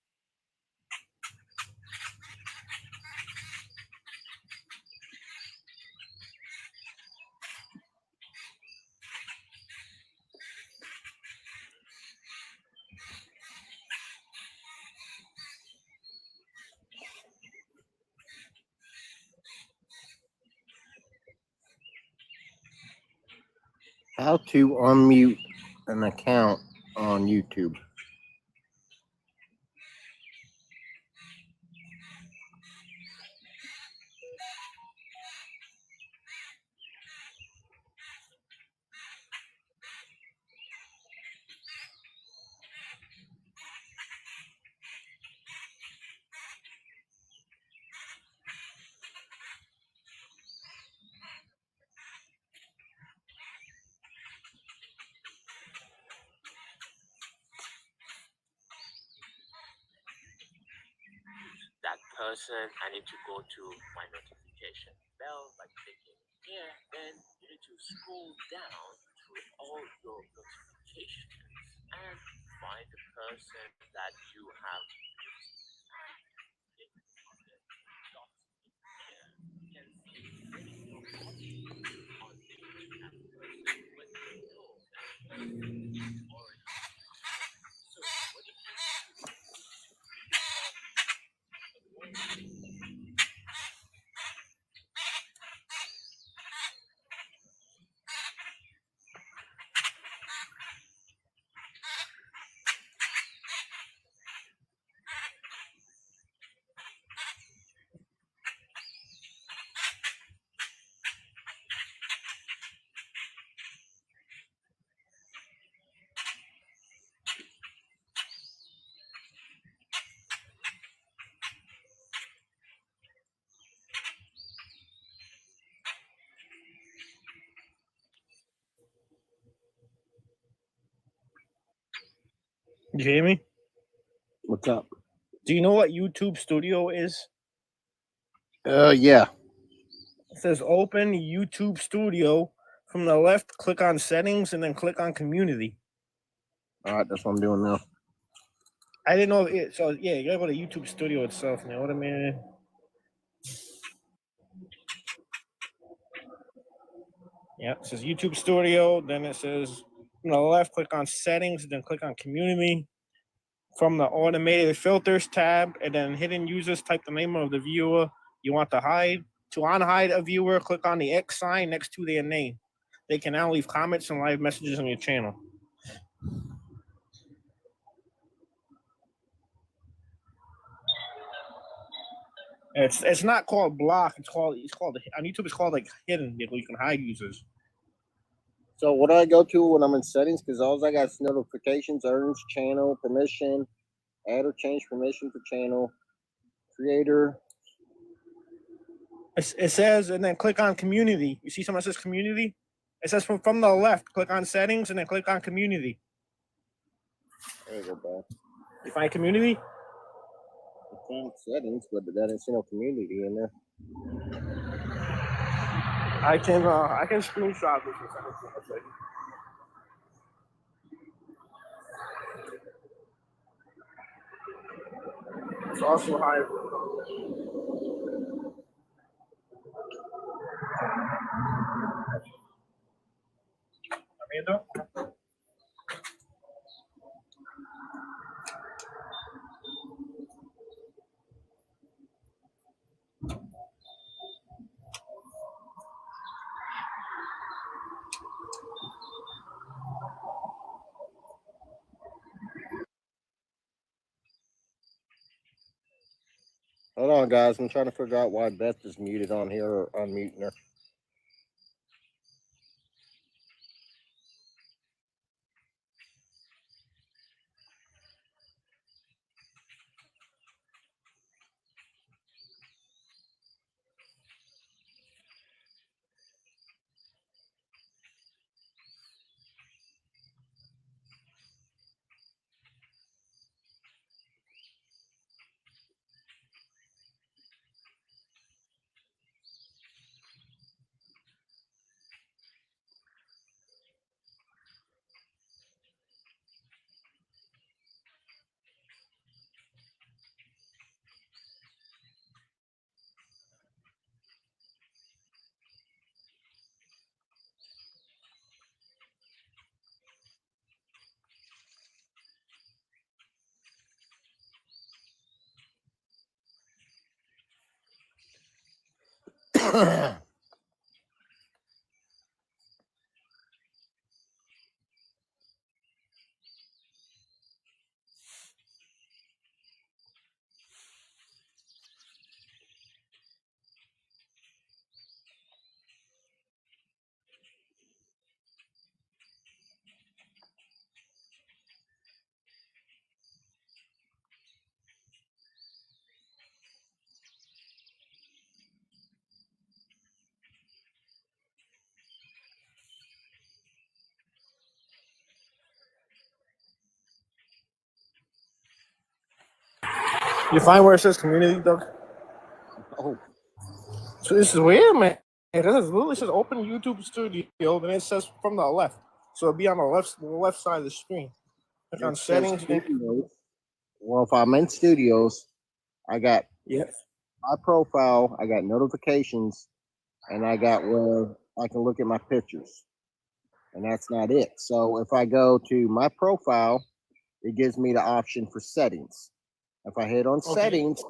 How to unmute an account on YouTube. That person, I need to go to my notification bell by clicking here. Then you need to scroll down through all your notifications and find the person that you have used. And click on the dot here. You can see many more options on names that person, but you know that person is already used. So what you can do You hear me? What's up? Do you know what YouTube Studio is? Yeah. It says open YouTube Studio. From the left, click on settings and then click on community. All right, that's what I'm doing now. I didn't know it. So yeah, you gotta go to YouTube Studio itself now. What a minute. Yeah, it says YouTube Studio. Then it says from the left, click on settings, then click on community. From the automated filters tab, and then hidden users, type the name of the viewer you want to hide. To unhide a viewer, click on the X sign next to their name. They can now leave comments and live messages on your channel. It's not called block. It's called on YouTube. It's called like hidden. You can hide users. So what do I go to when I'm in settings? Because all I got is notifications, earns, channel, permission, add or change permission for channel, creator. It says, and then click on community. You see something that says community? It says from the left, click on settings and then click on community. There you go, bro. You find community? I found settings, but that didn't see no community in there. I can screenshot this and send it to you. Like, it's also high. Amanda? Hold on, guys. I'm trying to figure out why Beth is muted on here or unmuting her. You find where it says community, Doug? Oh, So this is weird, man. It is literally says open YouTube studio, then it says from the left. So it'll be on the left side of the screen. Click on it says settings. studios. Well, if I'm in studios, I got Yeah. my profile, I got notifications, and I got where I can look at my pictures. And that's not it. So if I go to my profile, it gives me the option for settings. If I hit on Okay. settings,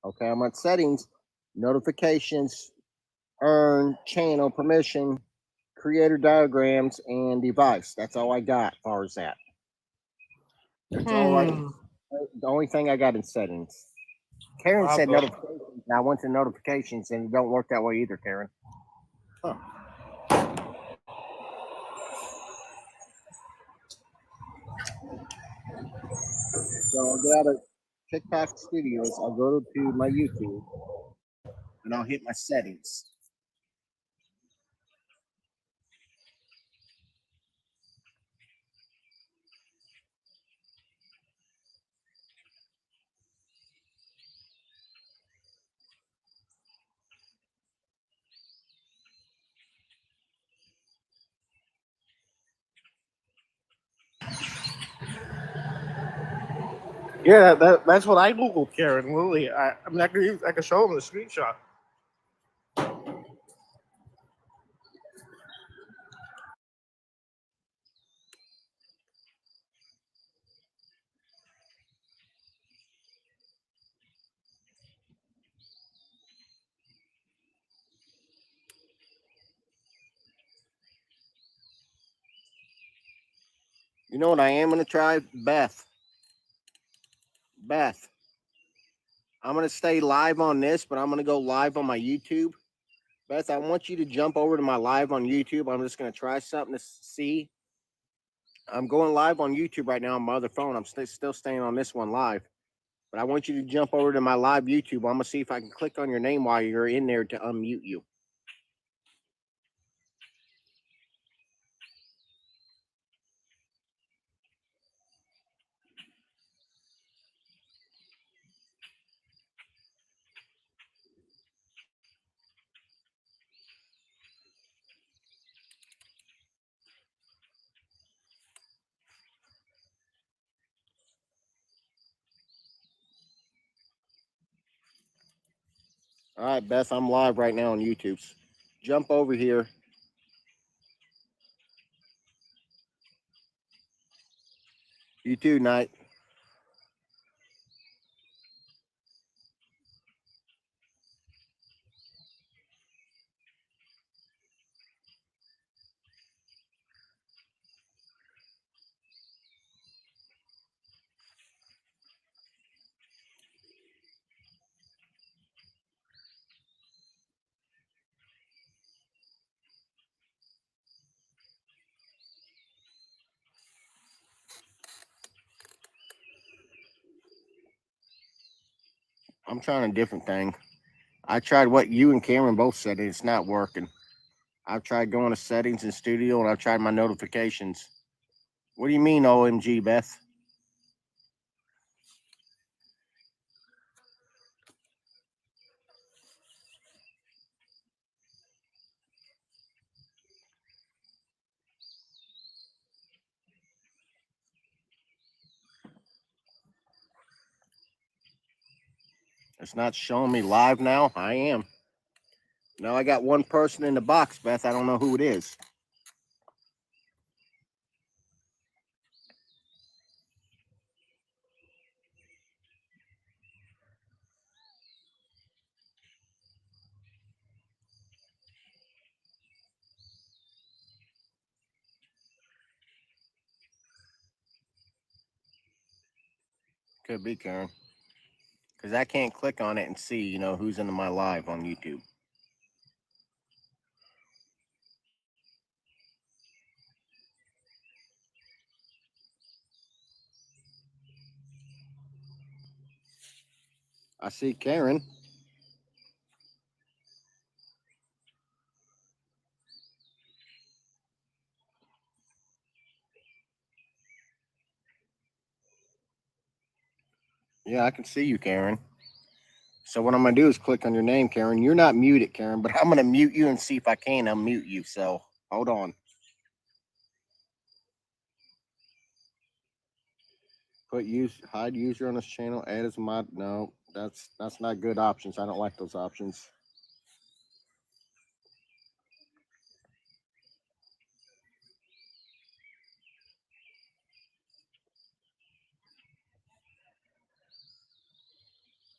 okay, I'm on settings, notifications, earn, channel, permission, creator diagrams, and device. That's all I got as far as that. That's all I, the only thing I got in settings. Karen said notifications. And I went to notifications and it don't work that way either, Karen. Huh. So I'll get out of TikTok Studios. I'll go to my YouTube and I'll hit my settings. Yeah, that's what I googled, Karen. Literally, I mean, I could show them the screenshot. You know what I am gonna try? Beth. Beth. I'm gonna stay live on this, but I'm gonna go live on my YouTube. Beth, I want you to jump over to my live on YouTube. I'm just gonna try something to see. I'm going live on YouTube right now on my other phone. I'm still staying on this one live. But I want you to jump over to my live YouTube. I'm gonna see if I can click on your name while you're in there to unmute you. All right, Beth, I'm live right now on YouTube. Jump over here. You too, Night. I'm trying a different thing. I tried what you and Cameron both said, and it's not working. I've tried going to settings in studio, and I've tried my notifications. What do you mean, OMG, Beth? It's not showing me live now. I am. Now I got one person in the box, Beth. I don't know who it is. Could be, Karen. Because I can't click on it and see, who's in my live on YouTube. I see Karen. Yeah, I can see you, Karen. So what I'm going to do is click on your name, Karen. You're not muted, Karen, but I'm going to mute you and see if I can unmute you. So hold on. Hide user on this channel, add as mod. No, that's not good options. I don't like those options.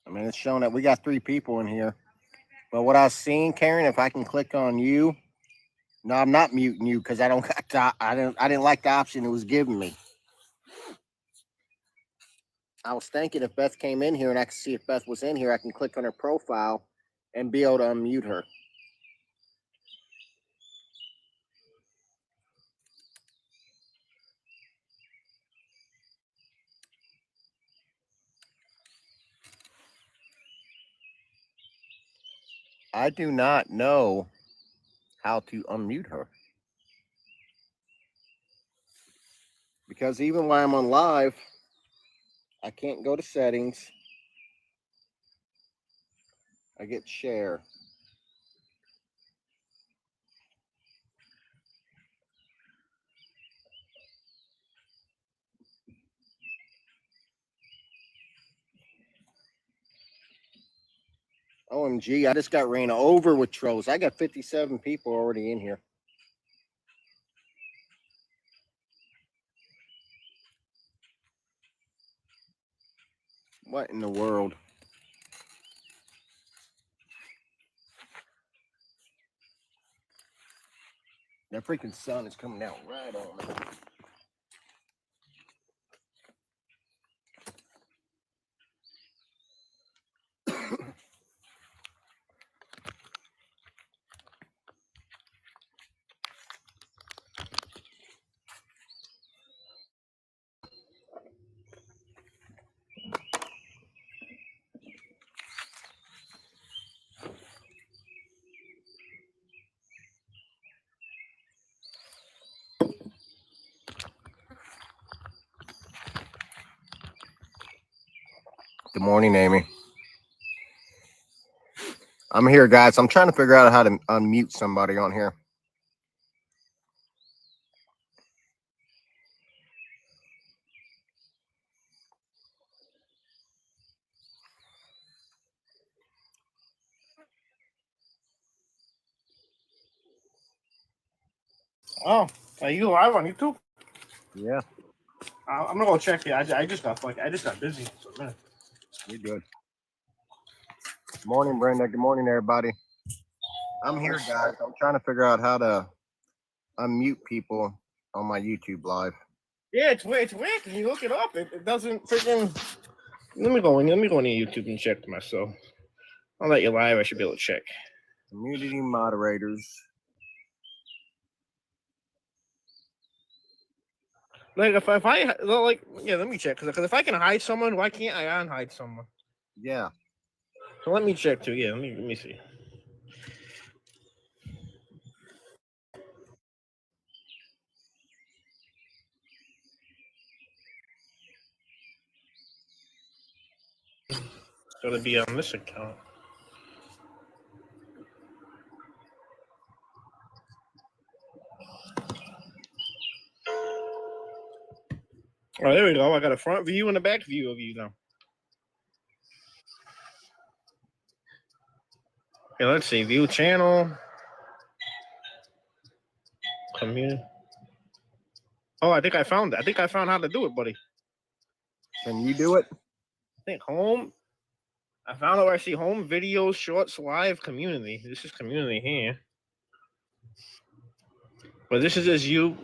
I mean, it's showing that we got 3 people in here. But what I was seeing, Karen, if I can click on you. No, I'm not muting you because I didn't like the option it was giving me. I was thinking if Beth came in here and I could see if Beth was in here, I can click on her profile and be able to unmute her. I do not know how to unmute her. Because even while I'm on live, I can't go to settings. I get share. OMG, I just got ran over with trolls. I got 57 people already in here. What in the world? That freaking sun is coming out right on me. Good morning, Amy. I'm here, guys. I'm trying to figure out how to unmute somebody on here. Oh, are you live on YouTube? Yeah, I'm gonna go check it. I just got busy. So, man. you're good. Good morning, Brenda. Good morning, everybody. I'm here, guys. I'm trying to figure out how to unmute people on my YouTube live. Yeah, it's weird. Can you look it up? It doesn't freaking. Let me go into YouTube and check myself. I'll let you live. I should be able to check. Community moderators. Like if I like, yeah, let me check because if I can hide someone, why can't I unhide someone? Yeah. So let me check too. Yeah, let me see. It's gonna be on this account. Oh, there we go. I got a front view and a back view of you now. Okay, let's see. View channel. Community. Oh, I think I found it. I think I found how to do it, buddy. Can you do it? I think home. I found out where I see home videos, shorts, live, community. This is community here. But this is just you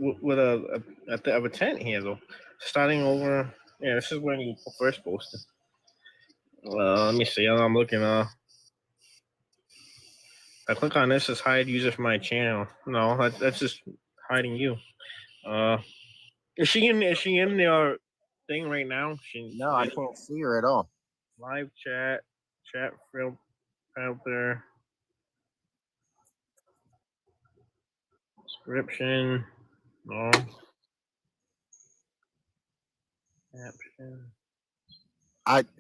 with a tent here, though. Starting over. Yeah, this is when you first posted. Let me see. I'm looking. I click on this. Is hide user from my channel. No, that's just hiding you. Is she in? Is she in the thing right now? No, I can't see her at all. Live chat filter, description. No. Caption.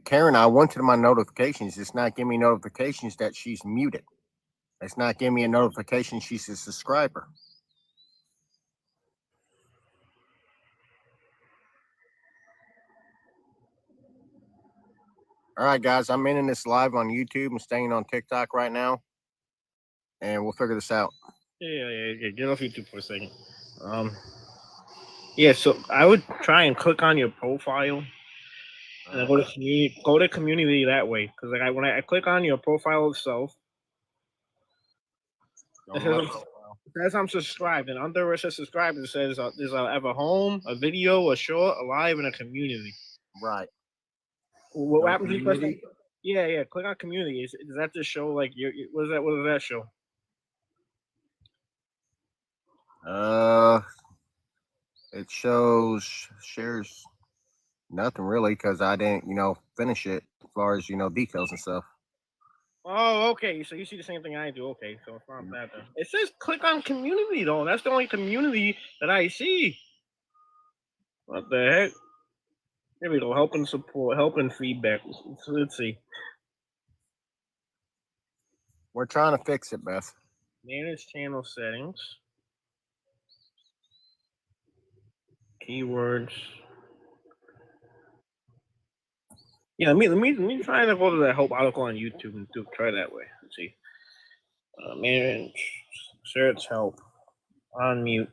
Karen, I went to my notifications. It's not giving me notifications that she's muted. It's not giving me a notification she's a subscriber. All right, guys, I'm ending this live on YouTube and staying on TikTok right now, and we'll figure this out. Yeah. Get off YouTube for a second. Yeah. So I would try and click on your profile, and then go to community. Go to community that way, because like when I click on your profile itself, it says I'm subscribed, and under where it says subscribed, it says there's I have a home, a video, a short, a live, and a community. Right. What happens if you click? Yeah. Click on community. Does that just show like what does that show? It shares nothing really because I didn't, finish it as far as details and stuff. Oh, okay. So you see the same thing I do. Okay, so it's not that then. It says click on community though. That's the only community that I see. What the heck? Here we go. Help and support, help and feedback. Let's see. We're trying to fix it, Beth. Manage channel settings. Keywords. Yeah, let me try to go to that help article on YouTube and try that way. Let's see. Manage search help. Unmute.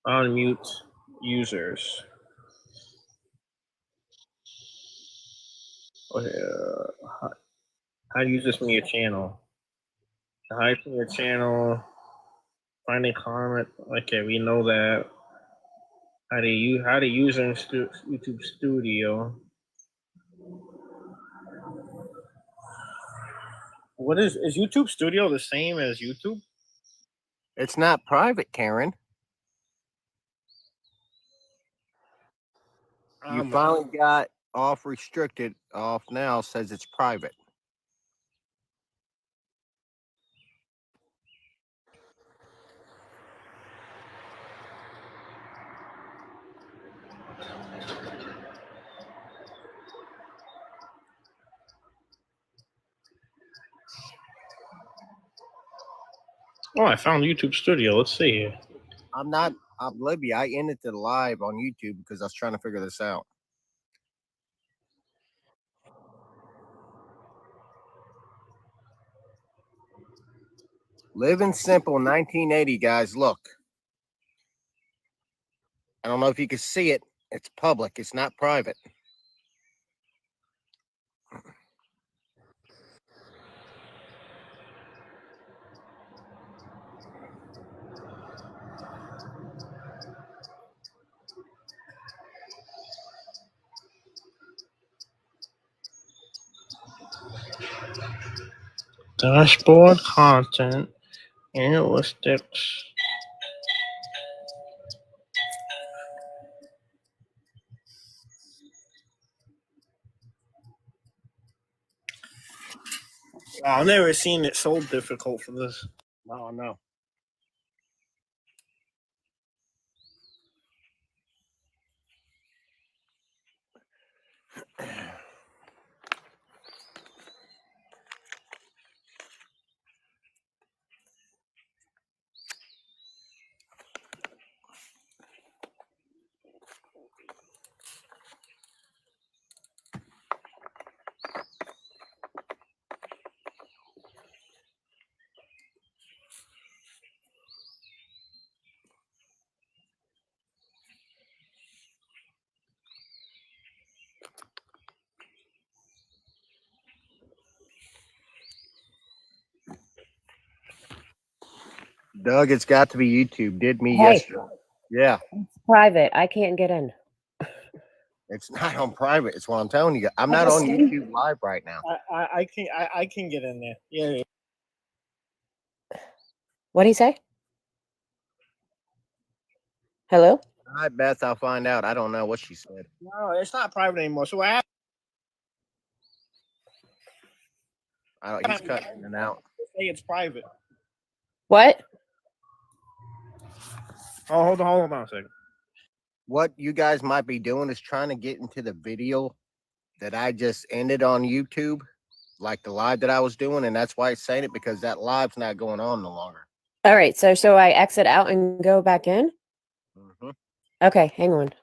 Unmute users. Okay, how to use this from your channel? Hide from your channel. Find a comment. Okay, we know that. How to use in YouTube Studio. What is YouTube Studio the same as YouTube? It's not private, Karen. You finally got off restricted. Off now says it's private. Oh, I found YouTube Studio. Let's see here. Libby, I ended the live on YouTube because I was trying to figure this out. Living Simple 1980, guys. Look. I don't know if you can see it. It's public. It's not private. Dashboard content, analytics. I've never seen it so difficult for this. Oh, no. Doug, it's got to be YouTube. Did me yesterday. Yeah, Private. I can't get in. it's not on private. It's what I'm telling you. I'm I not just on seen- YouTube live right now. I can get in there. Yeah. What'd he say? Hello? All right, Beth, I'll find out. I don't know what she said. No, it's not private anymore. So I He's cutting in and out. say it's private. What? Oh, hold on a second. What you guys might be doing is trying to get into the video that I just ended on YouTube, like the live that I was doing, and that's why it's saying it, because that live's not going on no longer. All right. So I exit out and go back in? Mm-hmm. Okay, hang on.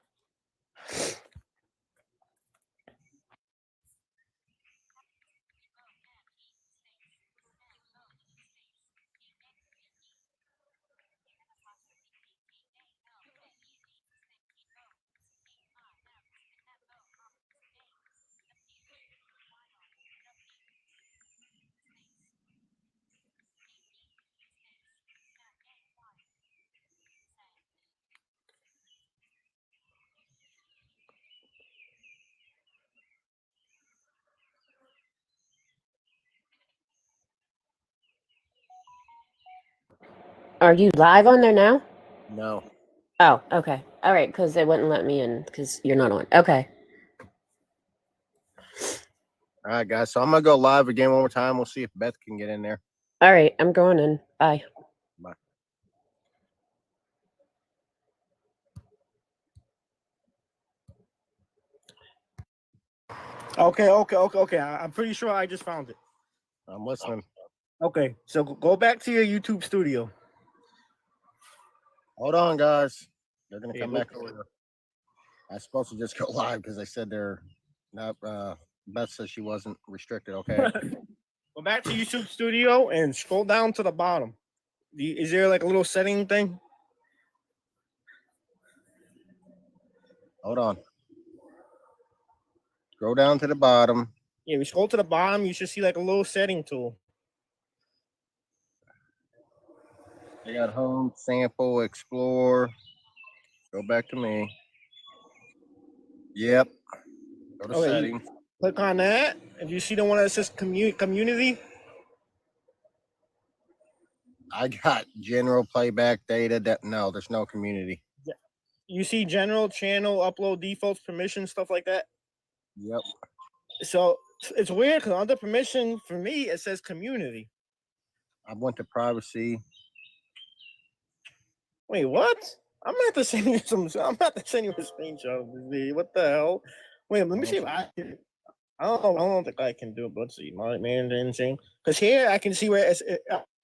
Are you live on there now? No. Oh, okay. All right, because they wouldn't let me in because you're not on. Okay. All right, guys. So I'm gonna go live again one more time. We'll see if Beth can get in there. All right, I'm going in. Bye. Bye. Okay. I'm pretty sure I just found it. I'm listening. Okay, so go back to your YouTube studio. Hold on, guys. They're gonna Yeah, come go- back over. I'm supposed to just go live because they said they're not. Beth said she wasn't restricted. Okay. Go back to YouTube studio and scroll down to the bottom. Is there like a little setting thing? Hold on. Go down to the bottom. Yeah, we scroll to the bottom. You should see like a little setting tool. I got home, sample, explore. Go back to me. Yep. Go to Okay, settings. click on that. If you see the one that says community, I got general playback data. No, there's no community. you see general channel upload defaults, permission, stuff like that. Yep. So it's weird because under permission for me it says community. I went to privacy. Wait, what? I'm gonna have to send you some. I'm gonna have to send you a screenshot of this. What the hell? Wait, let me see if I can. I don't think I can do it. But let's see, managing. Because here I can see where it's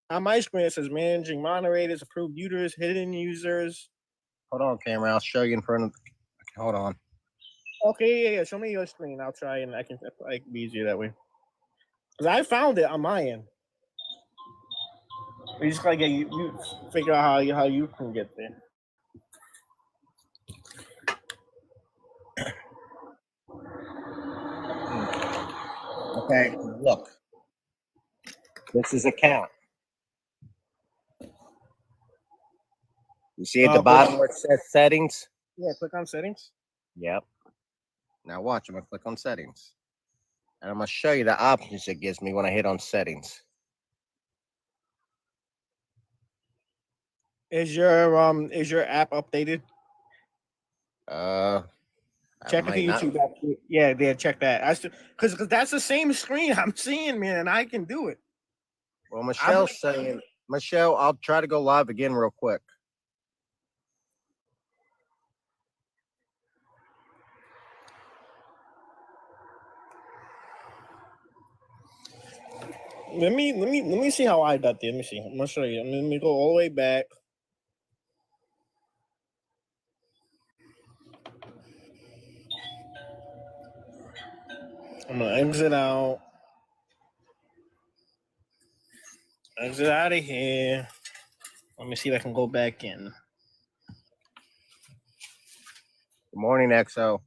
on my screen. It says managing moderators, approved users, hidden users. Hold on, camera. I'll show you in front of. Hold on. Okay, yeah. Show me your screen. I'll try and I can be easier that way. Because I found it on my end. We just gotta get you figure out how you can get there. Okay, look. This is account. You see at the bottom where it says settings? Yeah, click on settings. Yep. Now watch. I'm gonna click on settings, and I'm gonna show you the options it gives me when I hit on settings. Is your app updated? Check if your YouTube app. Yeah, check that. Because that's the same screen I'm seeing, man, and I can do it. Well, Michelle's saying, Michelle, I'll try to go live again real quick. Let me see how I got there. Let me see. I'm gonna show you. Let me go all the way back. I'm gonna exit out. Exit out of here. Let me see if I can go back in. Good morning, XO.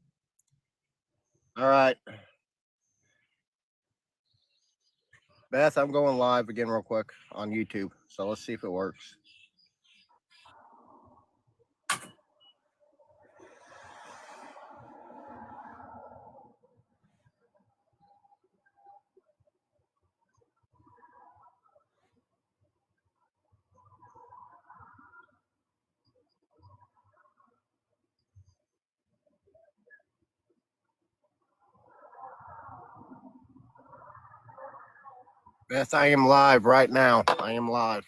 All right. Beth, I'm going live again real quick on YouTube. So let's see if it works. Beth, I am live right now. I am live.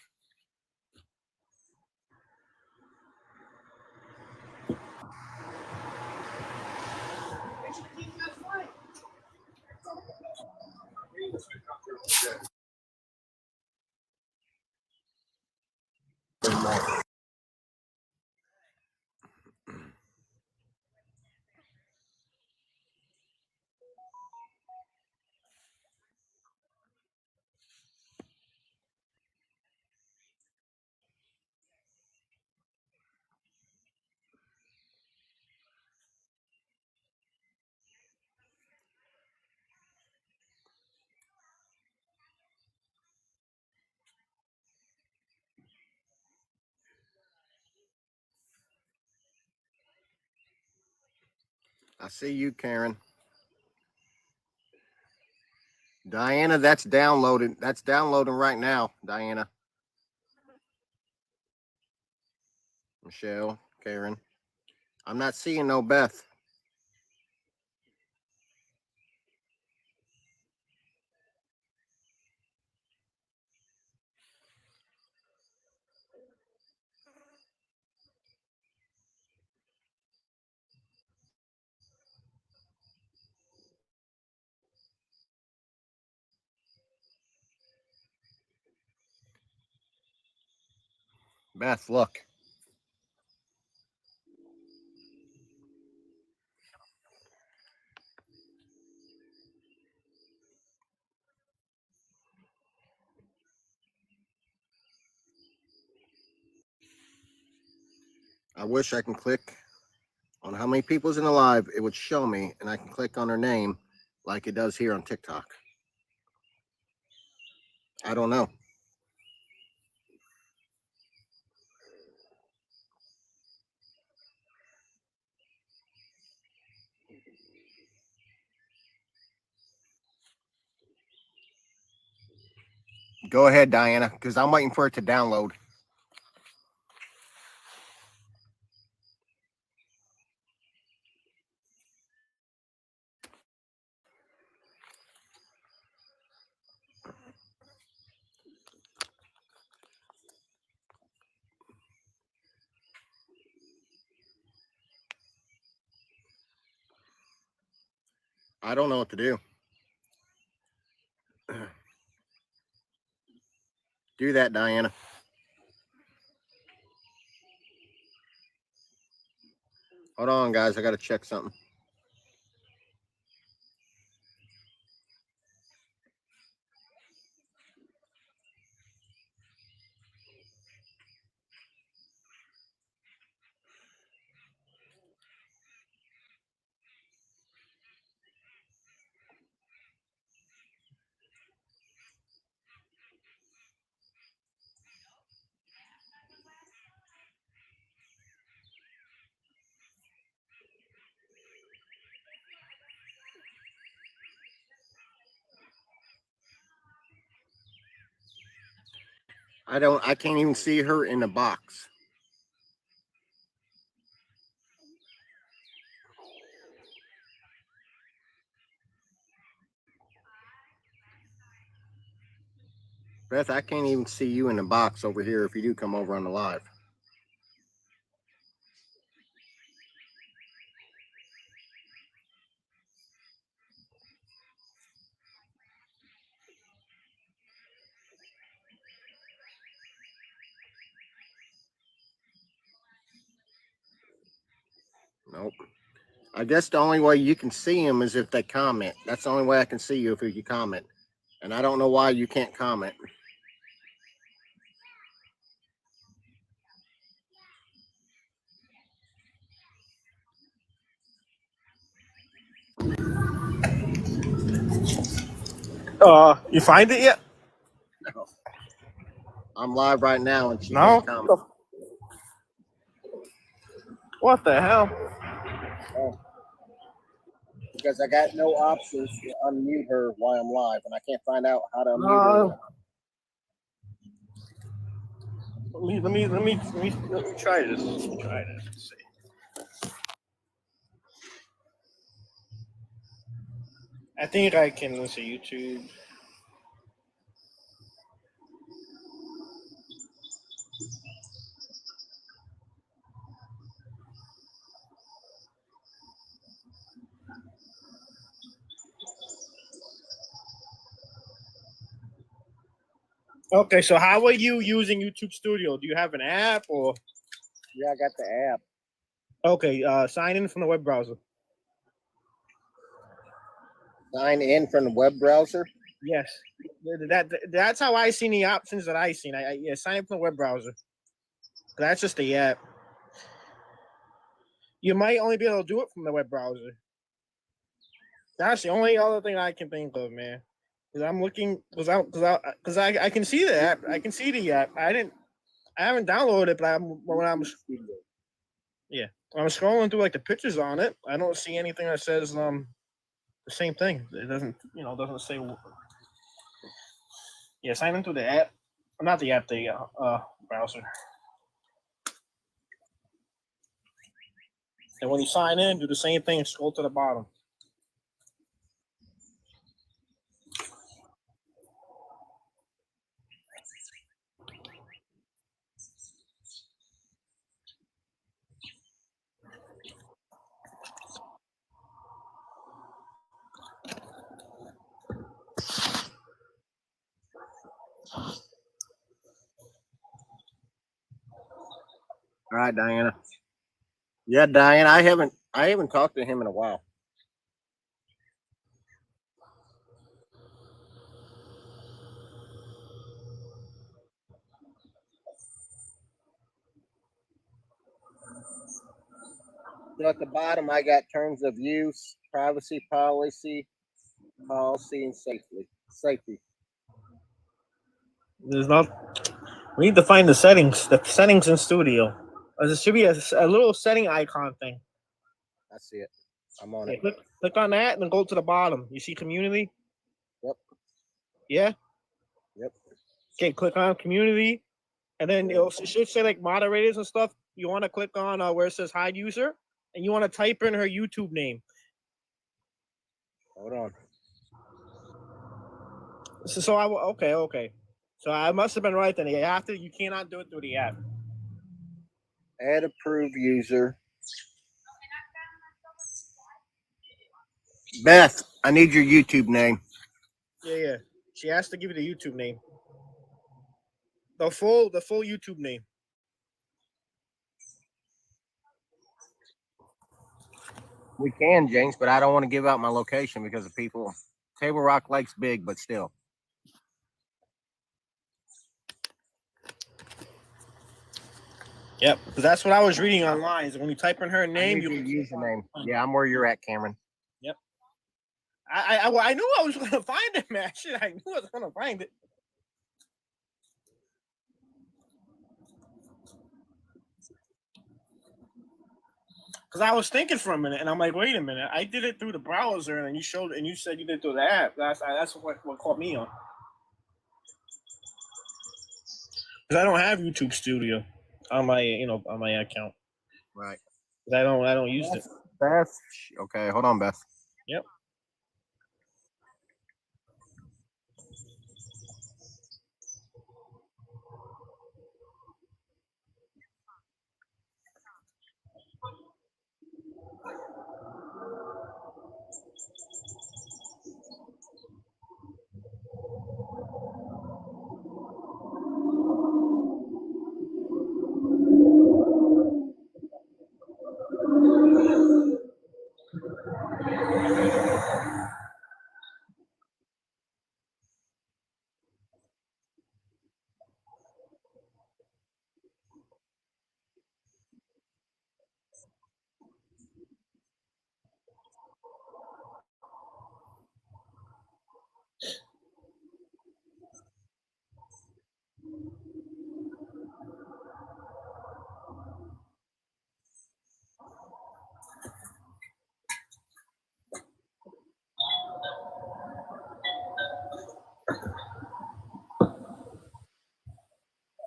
I see you, Karen. Diana, that's downloading. That's downloading right now, Diana. Michelle, Karen. I'm not seeing no Beth. Beth, look. I wish I can click on how many people's in the live. It would show me, and I can click on her name like it does here on TikTok. I don't know. Go ahead, Diana, because I'm waiting for it to download. I don't know what to do. Do that, Diana. Hold on, guys. I got to check something. I can't even see her in the box. Beth, I can't even see you in the box over here if you do come over on the live. Nope. I guess the only way you can see them is if they comment. That's the only way I can see you if you comment. And I don't know why you can't comment. You find it yet? No. I'm live right now and she No. can't comment. What the hell? Oh. Because I got no options to unmute her while I'm live, and I can't find out how to unmute her. Let me try this. Let me try this. Let's see. I think I can. Let's see, YouTube. Okay, so how are you using YouTube Studio? Do you have an app or? Yeah, I got the app. Okay, sign in from the web browser. Sign in from the web browser. Yes, that's how I seen the options that I seen. Yeah, sign in from the web browser. That's just the app. You might only be able to do it from the web browser. That's the only other thing I can think of, man. Because I'm looking, I can see the app. I can see the app. I haven't downloaded it, but when I'm scrolling through like the pictures on it, I don't see anything that says the same thing. It doesn't say. Yeah, sign into the app, not the app, the browser. And when you sign in, do the same thing and scroll to the bottom. All right, Diana. Yeah, Diana. I haven't talked to him in a while. So at the bottom, I got terms of use, privacy policy, and safety. There's not. We need to find the settings. The settings in Studio. There should be a little setting icon thing. I see it. I'm on Yeah, it. click on that and then go to the bottom. You see community? Yep. Yeah. Yep. Okay, click on community, and then it should say like moderators and stuff. You want to click on where it says hide user, and you want to type in her YouTube name. Hold on. So I okay. So I must have been right then. You cannot do it through the app. Add approved user. Beth, I need your YouTube name. Yeah. She has to give you the YouTube name. The full YouTube name. We can, James, but I don't want to give out my location because of people. Table Rock Lake's big, but still. Yep, because that's what I was reading online. Is when you type in her name, you use the name. Yeah, I'm where you're at, Cameron. Yep. I knew I was going to find it, man. Shit, I knew I was going to find it. Because I was thinking for a minute, and I'm like, wait a minute, I did it through the browser, and you said you did it through the app. That's what caught me on. Because I don't have YouTube Studio on my account. Right. Because I don't use it. Beth. Okay, hold on, Beth. Yep.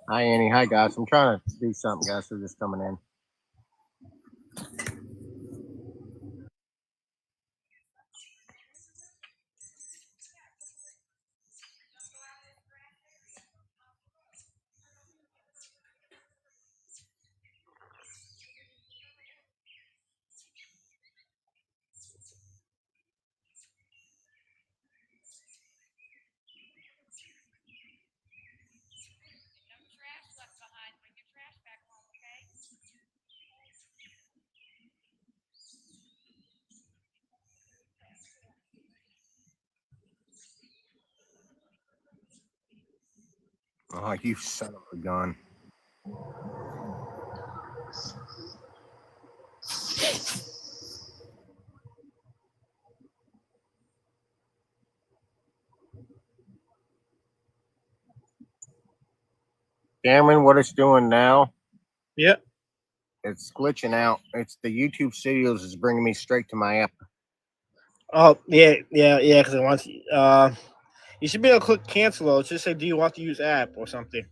Hi, Annie. Hi, guys. I'm trying to do something, guys. They're just coming in. Oh, you son of a gun. Cameron, what it's doing now, Yep. it's glitching out. It's the YouTube Studios is bringing me straight to my app. Oh yeah, because it wants you should be able to click cancel though. It should say do you want to use app or something.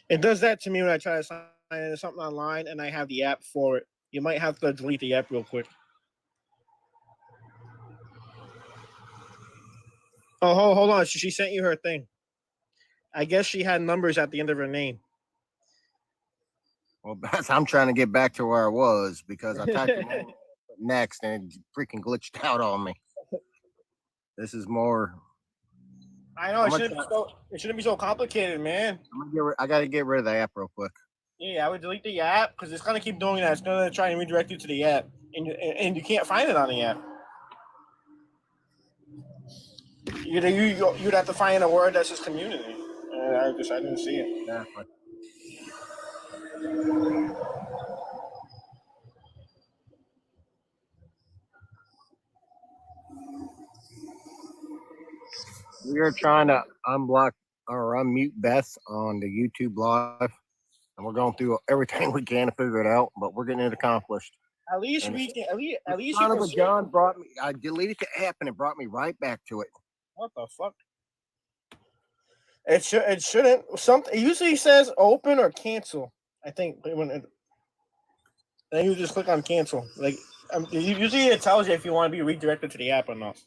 It does that to me when I try to sign into something online and I have the app for it. You might have to delete the app real quick. Oh, hold on. She sent you her thing. I guess she had numbers at the end of her name. Well, I'm trying to get back to where I was because I typed the name next and it freaking glitched out on me. This is more. I know it shouldn't be so complicated, man. I got to get rid of the app real quick. Yeah, I would delete the app because it's gonna keep doing that. It's gonna try and redirect you to the app, and you can't find it on the app. You'd have to find a word that says community. I didn't see it. Exactly. We are trying to unblock or unmute Beth on the YouTube live, and we're going through everything we can to figure it out, but we're getting it accomplished. At least And we can. At least son you of can a see. gun brought me. I deleted the app and it brought me right back to it. What the fuck? It shouldn't. It usually says open or cancel. I think then you just click on cancel. Like usually it tells you if you want to be redirected to the app or not.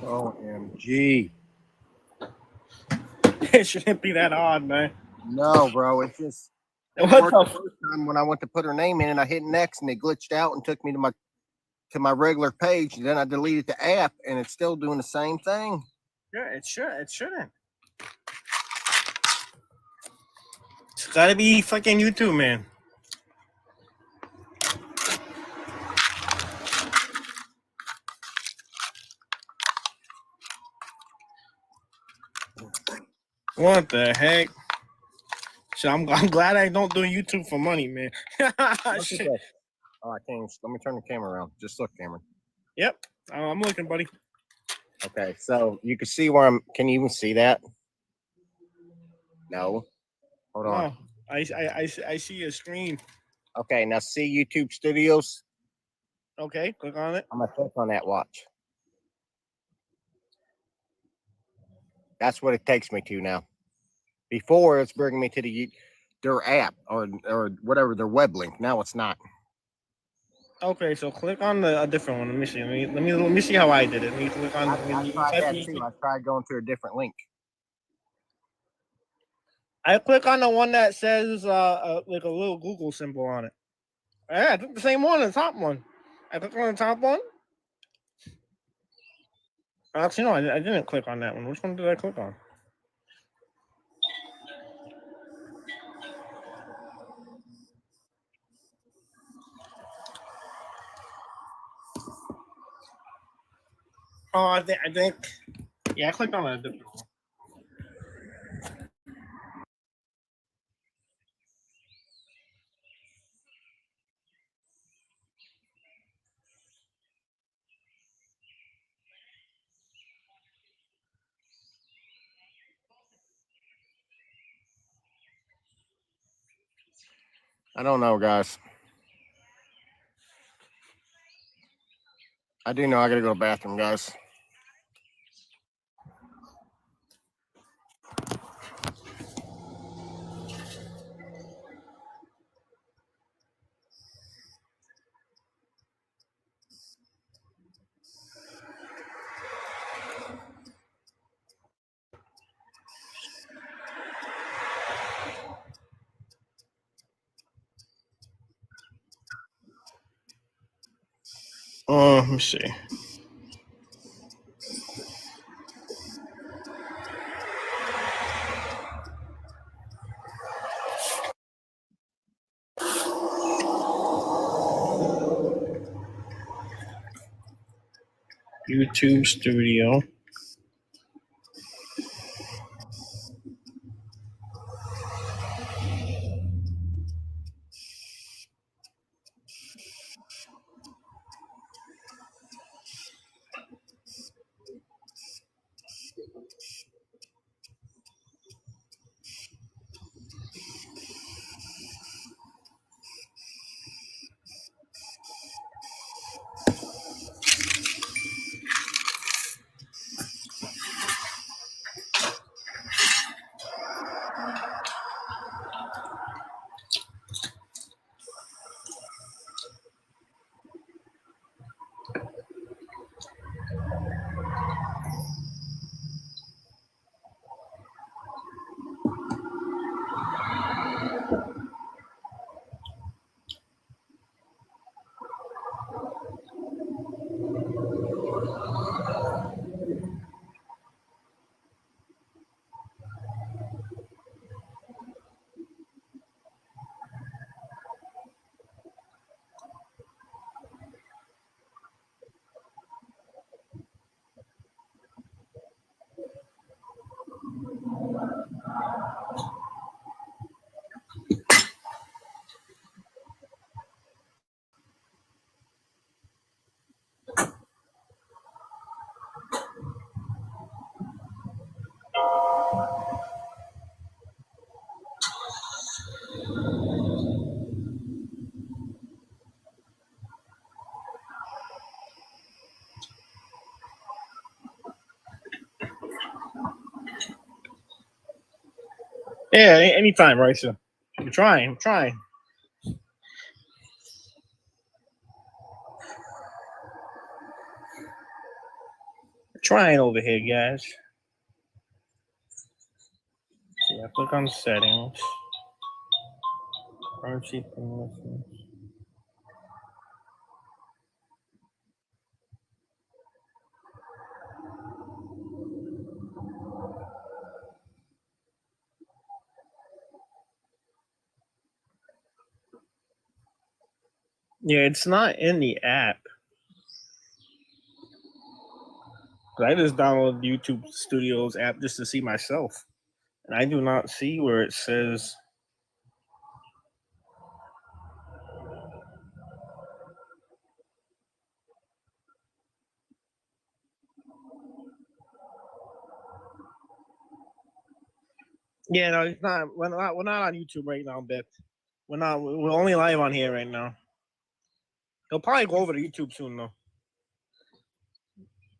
OMG. It shouldn't be that hard, man. No, bro. It's just it What worked the the first time when I went to put her name in and I hit next and it glitched out and took me to my regular page. And then I deleted the app and it's still doing the same thing. Yeah, it shouldn't. It's gotta be fucking YouTube, man. What the heck? So I'm glad I don't do YouTube for money, man. Shit. Oh, I can't. Let me turn the camera around. Just look, Cameron. Yep, I'm looking, buddy. Okay, so you can see where I'm. Can you even see that? No. Hold on. No, I see a screen. Okay, now see YouTube Studios. Okay, click on it. I'm gonna click on that. Watch. That's what it takes me to now. Before it's bringing me to their app or whatever their web link. Now it's not. Okay, so click on a different one. Let me see. Let me see how I did it. Let me click on. I tried that too. I tried going to a different link. I click on the one that says like a little Google symbol on it. Yeah, I took the same one, the top one. I clicked on the top one. Actually, no, I didn't click on that one. Which one did I click on? Oh, I think. Yeah, I clicked on a different one. I don't know, guys. I do know I gotta go to the bathroom, guys. Let me see. YouTube Studio. Yeah, anytime, Raisa. I'm trying. Trying over here, guys. Yeah, click on settings. Currency promotions. Yeah, it's not in the app. I just downloaded YouTube Studios app just to see myself. And I do not see where it says. Yeah, no, it's not. We're not on YouTube right now, Beth. We're not. We're only live on here right now. He'll probably go over to YouTube soon, though.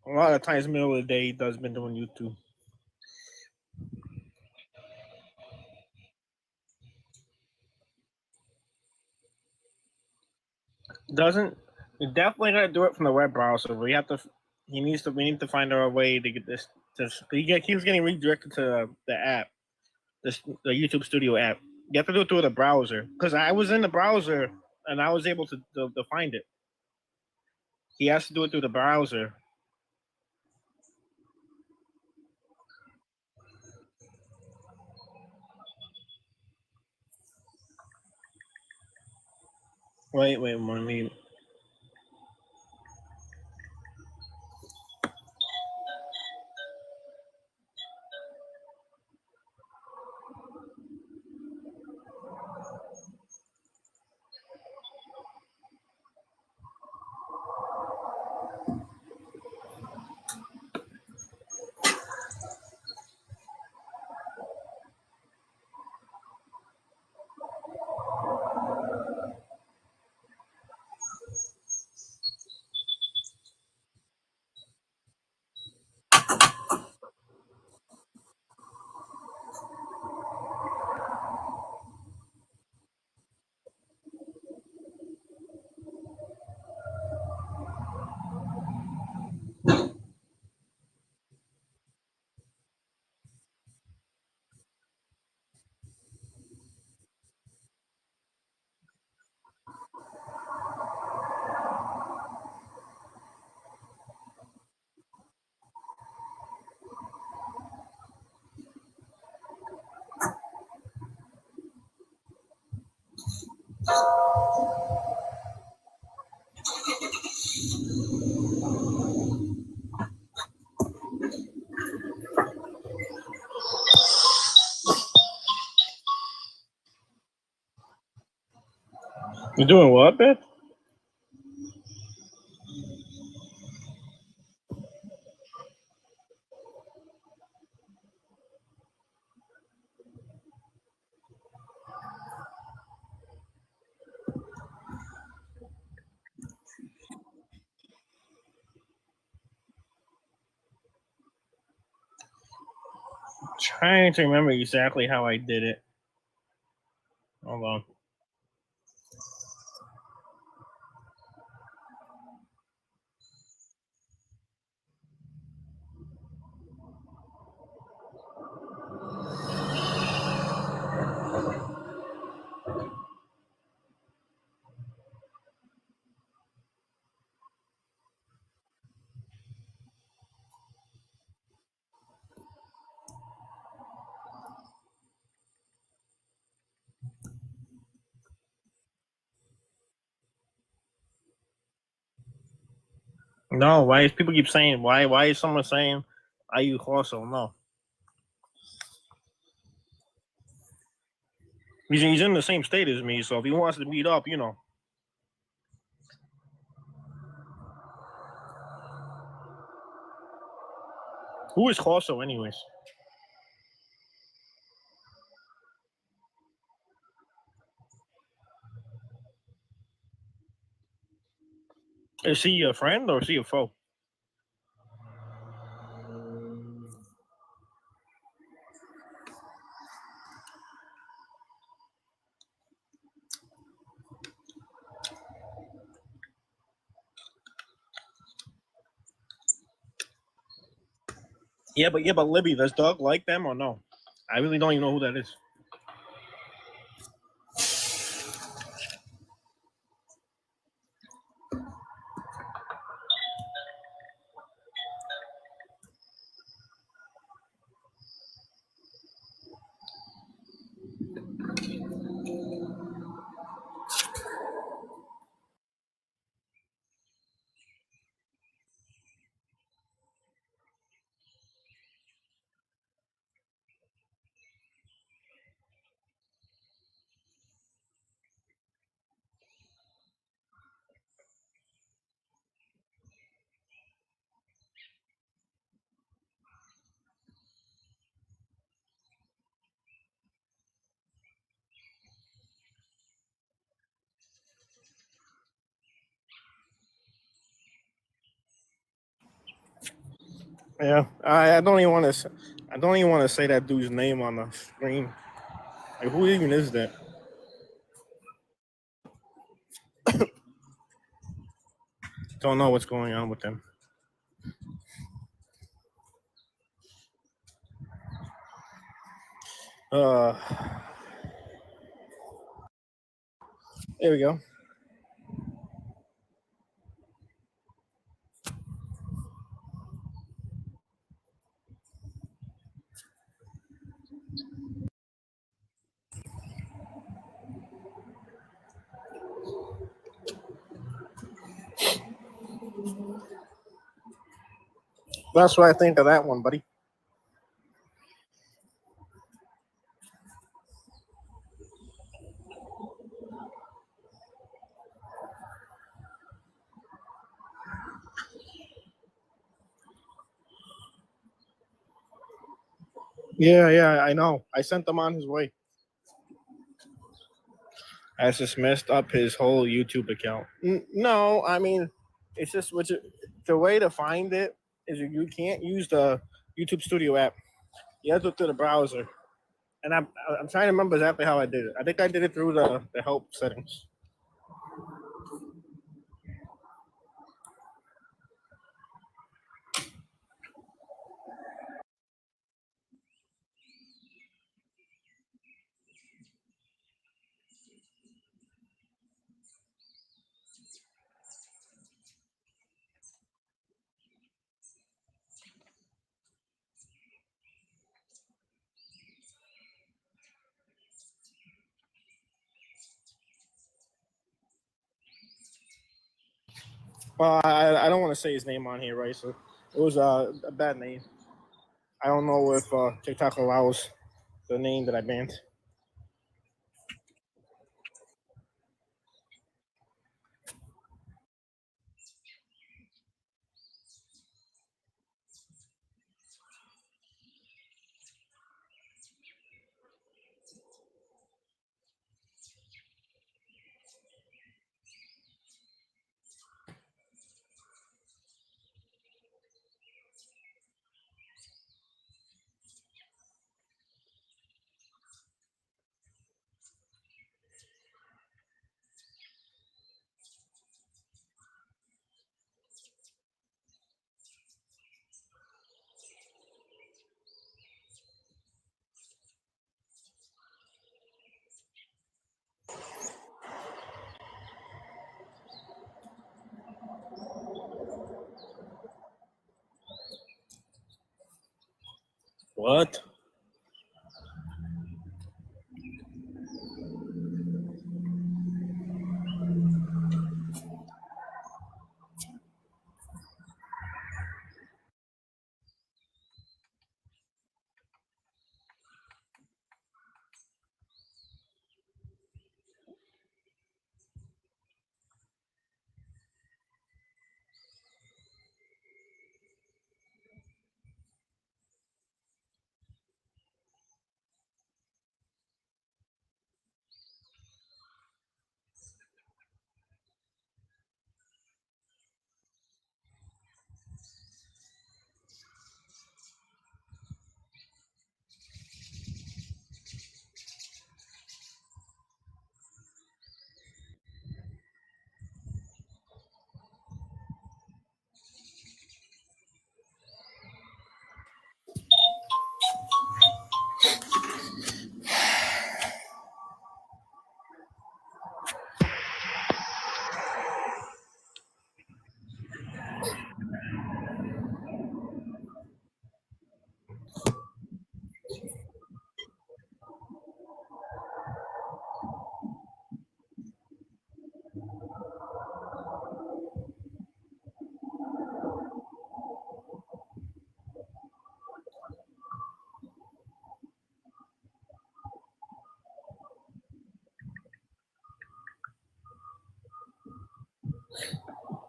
A lot of times, middle of the day, he does been doing YouTube. Doesn't. You definitely gotta do it from the web browser. We have to. We need to find our way to get this. He keeps getting redirected to the app, the YouTube Studio app. You have to do it through the browser. Because I was in the browser and I was able to find it. He has to do it through the browser. Wait, let me. You doing what, Beth? Trying to remember exactly how I did it. Hold on. No, why is people keep saying why is someone saying are you also? No. He's in the same state as me, so if he wants to meet up, Who is Corso anyways? Is he a friend or is he a foe? Yeah, but Libby, does Doug like them or no? I really don't even know who that is. Yeah, I don't even want to. I don't even want to say that dude's name on the screen. Like, who even is that? Don't know what's going on with them. Uh, there we go. That's what I think of that one, buddy. Yeah, I know. I sent him on his way. Has just messed up his whole YouTube account. No, I mean, it's just the way to find it is you can't use the YouTube Studio app. You have to through the browser. And I'm trying to remember exactly how I did it. I think I did it through the help settings. Well, I don't want to say his name on here, right? So it was a bad name. I don't know if TikTok allows the name that I banned. What?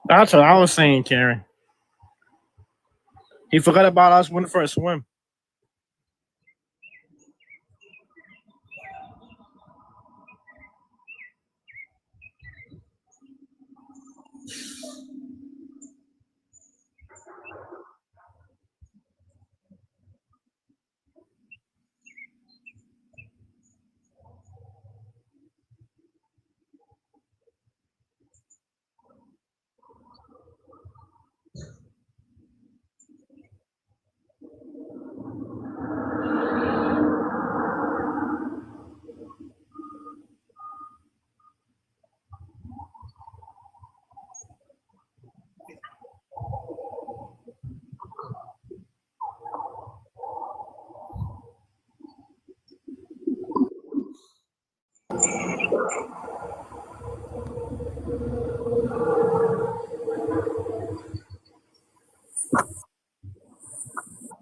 That's what I was saying, Karen. He forgot about us went for a swim.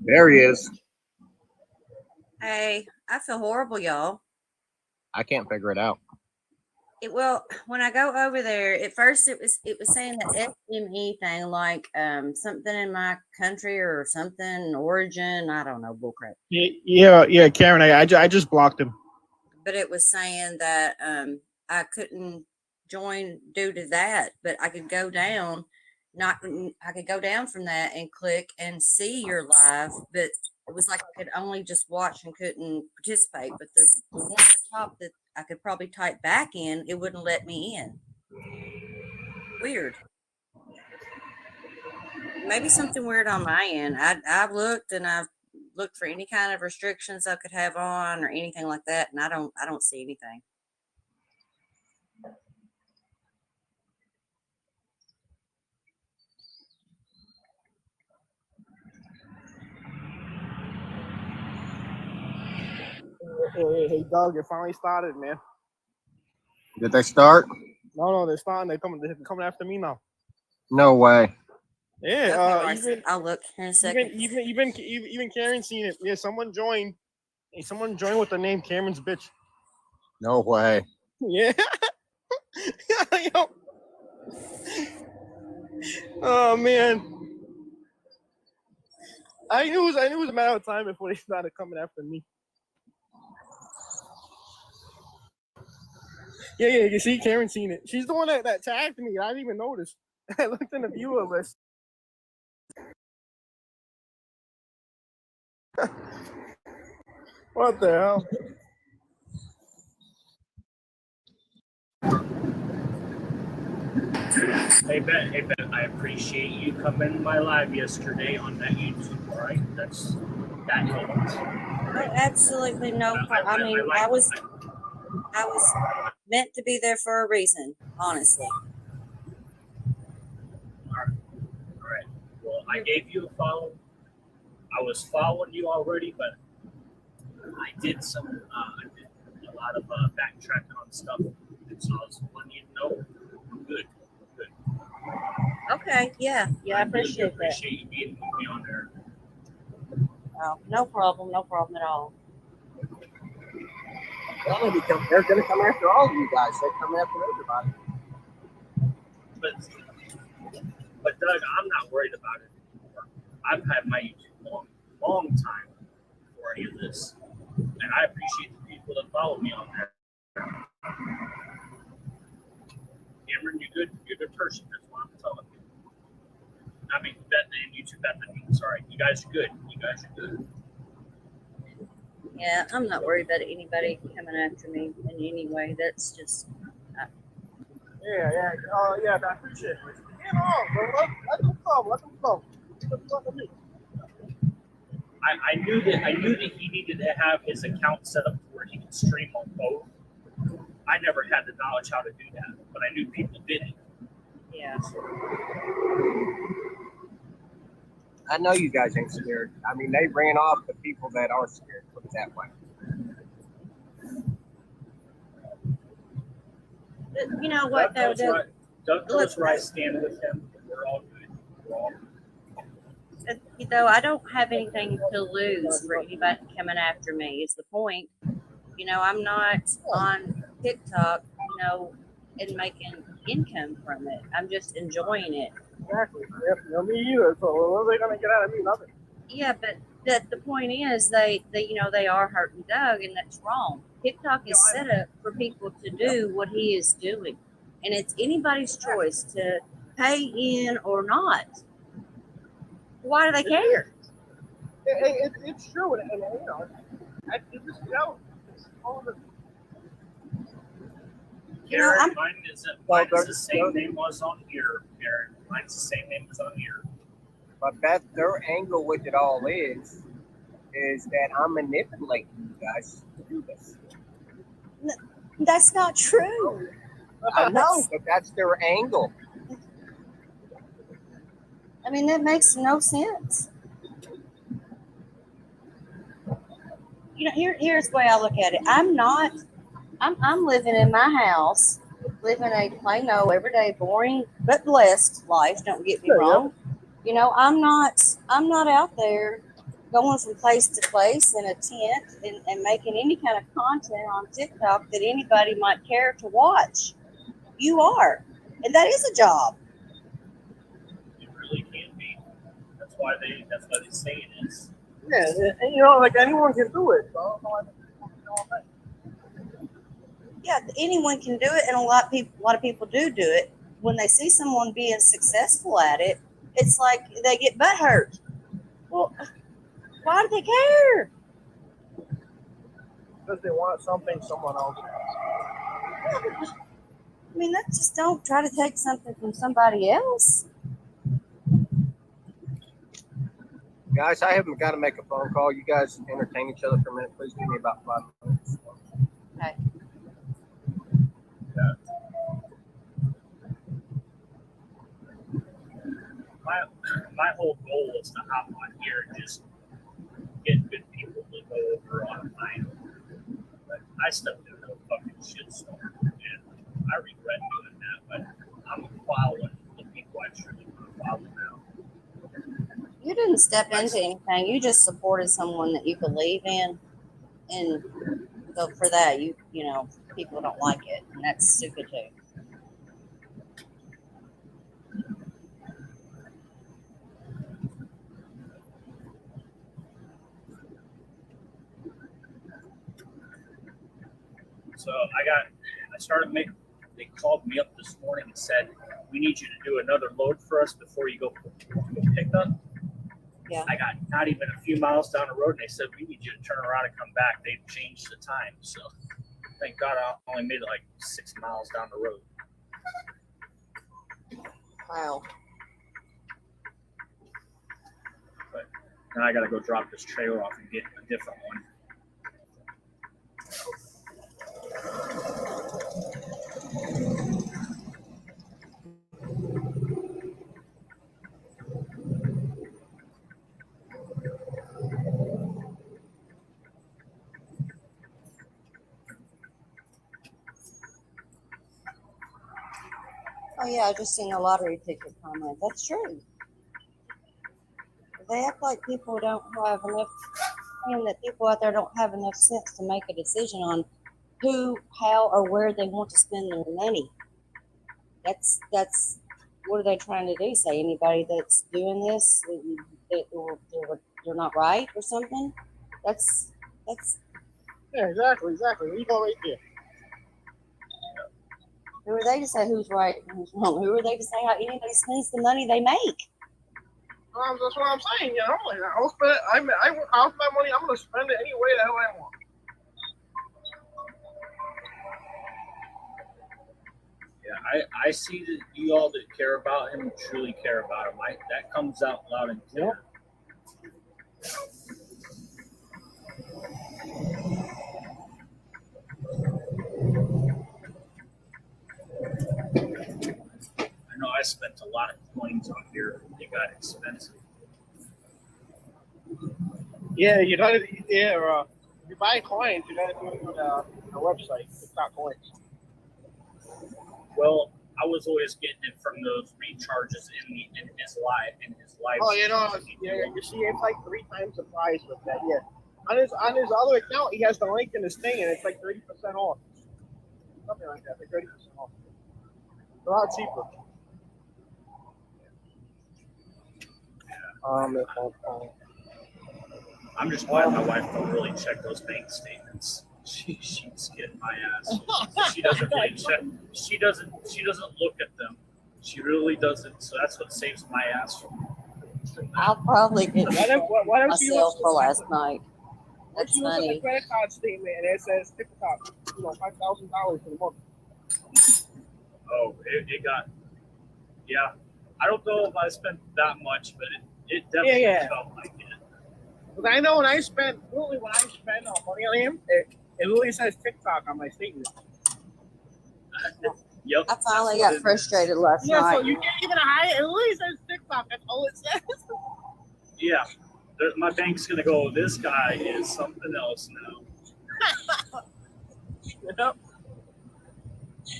There he is. Hey, I feel horrible, y'all. I can't figure it out. Well, when I go over there, at first it was saying that SME thing, like something in my country or something origin. I don't know, bullcrap. Yeah, Karen. I just blocked him. But it was saying that I couldn't join due to that, but I could go down. I could go down from that and click and see your live, but it was like I could only just watch and couldn't participate. But the one at the top that I could probably type back in, it wouldn't let me in. Weird. Maybe something weird on my end. I've looked and I've looked for any kind of restrictions I could have on or anything like that, and I don't see anything. Hey, Doug, it finally started, man. Did they start? No, they're starting. They're coming after me now. No way. Yeah, Okay, Larson, I'll look in a second. even Karen seen it. Yeah, someone joined. Hey, someone joined with the name Cameron's bitch. No way. Yeah. Yo. Oh man. I knew it was a matter of time before they started coming after me. Yeah, you see, Karen seen it. She's the one that tagged me. I didn't even notice. I looked in the viewer list. What the hell? Hey Ben, I appreciate you coming to my live yesterday on that YouTube, all right? That helped. Absolutely no problem. I mean, I was meant to be there for a reason, honestly. All right. Well, I gave you a follow. I was following you already, but I did I did a lot of backtracking on stuff, and so I was letting you know. Good. Okay, yeah, I appreciate that. Appreciate you being with me on there. Oh, no problem at all. They're gonna come after all of you guys. They come after everybody. But Doug, I'm not worried about it anymore. I've had my YouTube long time before any of this, and I appreciate the people that follow me on there. Cameron, you're a good person. That's what I'm telling you. I mean, Bethany, sorry. You guys are good. Yeah, I'm not worried about anybody coming after me in any way. That's just. Yeah. Yeah, I appreciate it. Get on, bro. Let them come. Let them me. I knew that he needed to have his account set up where he could stream on both. I never had the knowledge how to do that, but I knew people did it. Yeah. I know you guys ain't scared. I mean, they ran off the people that are scared. Put it that way. You know what, though? Doug knows where I stand with him. We're all good. You know, I don't have anything to lose for anybody coming after me, is the point. You know, I'm not on TikTok, and making income from it. I'm just enjoying it. Exactly. Yeah, me either. So what are they gonna get out of me? Nothing. Yeah, but the point is they are hurting Doug, and that's wrong. TikTok is set up for people to do what he is doing, and it's anybody's choice to pay in or not. Why do they care? It's true, and Karen, mine is the same name was on here. Karen, mine's the same name as on here. But Beth, their angle with it all is that I'm manipulating you guys to do this. That's not true. I know, but that's their angle. I mean, that makes no sense. Here's the way I look at it. I'm living in my house, living a plain old, everyday, boring but blessed life. Don't get me wrong. I'm not out there going from place to place in a tent and making any kind of content on TikTok that anybody might care to watch. You are, and that is a job. It really can be. That's why they say it is. Yeah, and like anyone can do it. So Yeah, anyone can do it, and a lot of people do it. When they see someone being successful at it, it's like they get butthurt. Well, why do they care? because they want something someone else. I mean, that's just don't try to take something from somebody else. Guys, I haven't got to make a phone call. You guys entertain each other for a minute. Please give me about 5 minutes. Okay. My whole goal is to hop on here and just get good people to go over on mine. But I stepped into a fucking shitstorm, and I regret doing that. But I'm following the people I truly didn't step into anything. You just supported someone that you believe in, and so for that, you know, people don't like it, and that's stupid too. So I started making. They called me up this morning and said, "We need you to do another load for us before you go pick up." Yeah. I got not even a few miles down the road, and they said, "We need you to turn around and come back." They've changed the time, so thank God I only made it like 6 miles down the road. Wow. But now I got to go drop this trailer off and get a different one. Oh yeah, I just seen a lottery ticket comment. That's true. They act like people don't have enough, and that people out there don't have enough sense to make a decision on who, how, or where they want to spend their money. That's what are they trying to do? Say anybody that's doing this, they're not right or something? That's Yeah, exactly. You go right there. who are they to say who's right and who's wrong? Who are they to say how anybody spends the money they make? That's what I'm saying. You know, like, I'll spend. I work hard for my money. I'm gonna spend it any way the hell I want. Yeah, I see that you all that care about him truly care about him. That comes out loud and clear. I know I spent a lot of coins on here. They got expensive. Yeah, you gotta. Yeah, if you buy coins, you gotta do it on the website. It's not coins. Well, I was always getting it from those recharges in his live. Oh, you know, yeah, you see, it's like 3 times the price with that. Yeah, on his other account, he has the link in his thing, and it's like 30% off, something like that, like 30% off. It's a lot cheaper. I'm just glad my wife don't really check those bank statements. She's getting my ass. She doesn't really check. She doesn't look at them. She really doesn't. So that's what saves my ass. I'll probably get Why don't you myself look for last night. What That's you look at the funny. credit card statement and it says TikTok, you know, $5,000 for the month. Oh, it got. Yeah, I don't know if I spent that much, but it definitely felt like it. Because I know when I spend money on him, it literally says TikTok on my statement. Yep. I finally got frustrated last Yeah, night. so you can't even hide it. It literally says TikTok. That's all it says. Yeah. My bank's gonna go. This guy is something else now. Yep.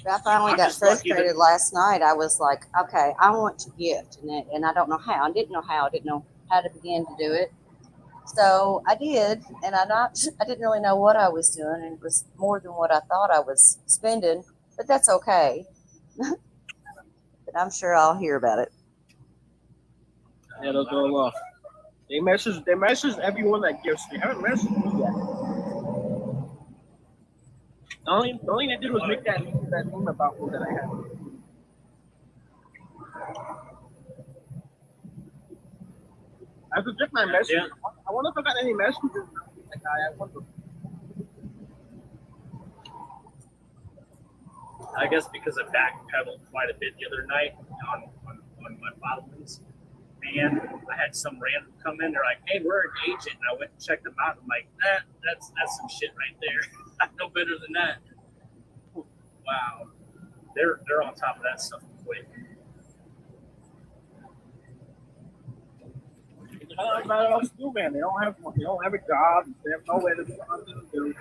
I finally I'm got just lucky frustrated that- last night. I was like, okay, I want to gift, and I don't know how. I didn't know how. I didn't know how to begin to do it. So I did, and I didn't really know what I was doing, and it was more than what I thought I was spending. But that's okay. But I'm sure I'll hear about it. Yeah, they'll go off. They message everyone that gifts. They haven't messaged me yet. The only thing they did was make that meme about me that I had. I have to check my messages. Yeah. I wonder if I got any messages. Like, I wonder. I guess because I backpedaled quite a bit the other night on my followings. And I had some random come in. They're like, "Hey, we're an agent," and I went and checked them out. I'm like, that's some shit right there. I'm no better than that. Wow, they're on top of that stuff quick. How about else do, man? They don't have a job. They have nowhere to do.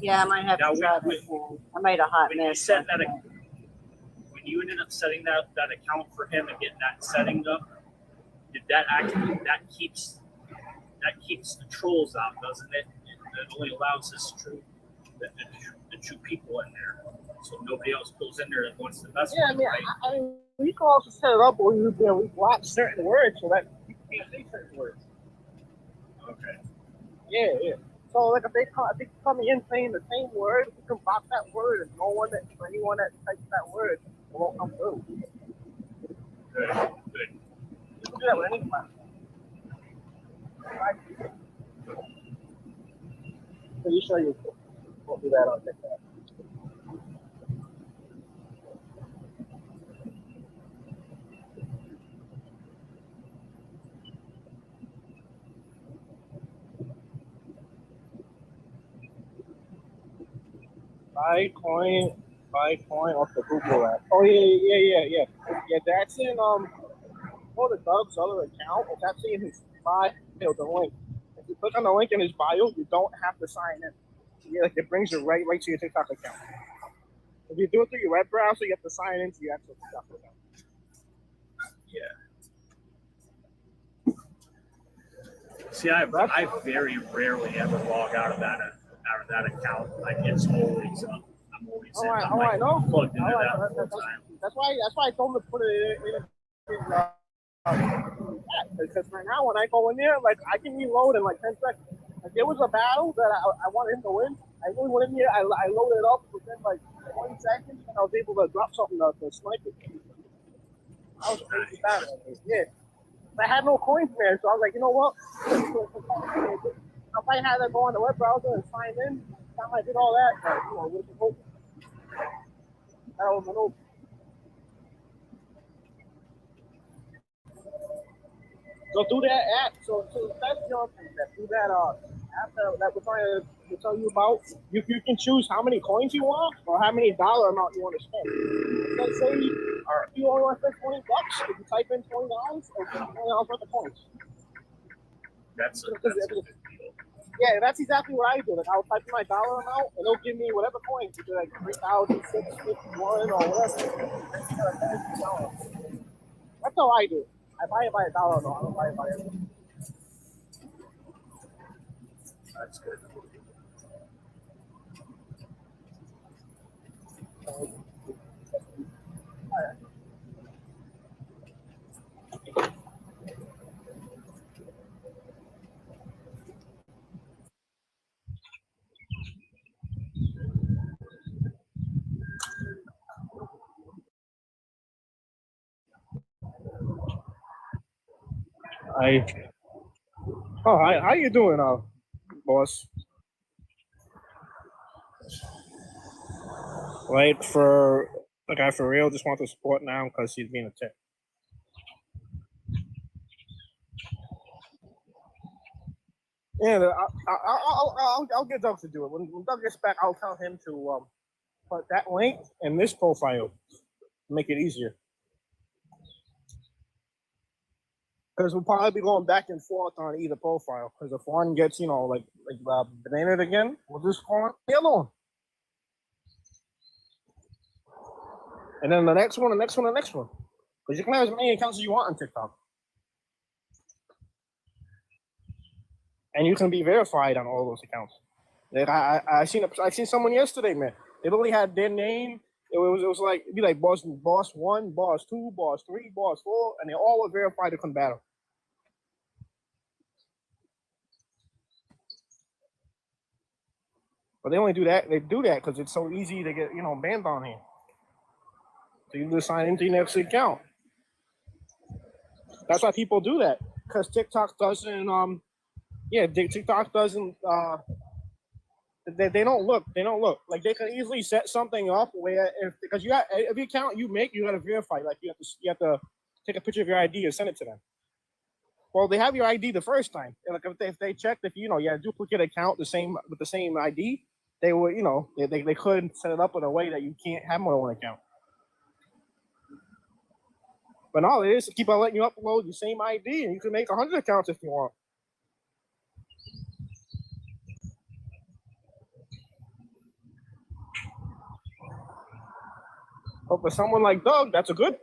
Yeah, I might have Now, to try we- this one. I made a hot When you mess. set that, when you ended up setting that account for him and getting that setting up, that keeps the trolls out, doesn't it? It only allows the true people in there, so nobody else goes in there and wants to mess Yeah, I with mean, them, right? I mean, we can also set it up where we block certain words so that you can't say certain words. Okay. Yeah. So like if they come in saying the same word, we can block that word, and anyone that types that word won't come through. Good. You can do that with any platform. Right? Pretty sure you won't do that on TikTok. Buy coin off the Google app. Oh yeah. Yeah, that's in the Doug's other account. It's actually in his bio, the link. If you click on the link in his bio, you don't have to sign in. Yeah, like it brings you right to your TikTok account. If you do it through your web browser, you have to sign into your actual TikTok account. Yeah. See, I very rarely ever log out of that account. Like it's always up. I'm always in. I'm I know. Plugged into that all the time. That's why I told him to put it in because right now when I go in there, like I can reload in like 10 seconds. Like there was a battle that I wanted him to win. I really went in here. I loaded it up within like 20 seconds, and I was able to drop something to snipe it. I was crazy battle. Yeah. I had no coins there, so I was like, you know what? If I had to go on the web browser and sign in, time I did all that, but with the hope. That was an open. So do that app. So that's your thing. Do that app that we're trying to tell you about. You can choose how many coins you want or how many dollar amount you want to spend. Let's say you only want to spend $20. If you type in $20 or $20 worth of coins. That's a good deal. Yeah, that's exactly what I do. Like I'll type in my dollar amount and it'll give me whatever coins, either like 3,651 or whatever. That's how I do it. I buy it by a dollar though. I don't buy it by everything. That's good. Hi, how you doing, boss? Right, for the guy for real, just want to support now because he's being attacked. Yeah, I'll get Doug to do it. When Doug gets back, I'll tell him to put that link in this profile to make it easier. Because we'll probably be going back and forth on either profile. Because if one gets, like bananaed again, we'll just go on the other one. And then the next one. Because you can have as many accounts as you want on TikTok. And you can be verified on all those accounts. Like I seen someone yesterday, man. They literally had their name. It was like it'd be like boss 1, boss 2, boss 3, boss 4, and they all were verified to come battle. But they only do that. They do that because it's so easy to get banned on here. So you just sign into your next account. That's why people do that, because TikTok doesn't. TikTok doesn't. They don't look. Like they can easily set something up where because you got every account you make, you got to verify. Like you have to take a picture of your ID and send it to them. Well, they have your ID the first time. Like if they checked if you had a duplicate account with the same ID, they would they couldn't set it up in a way that you can't have more than one account. But all it is keep on letting you upload the same ID, and you can make 100 accounts if you want. But for someone like Doug, that's a good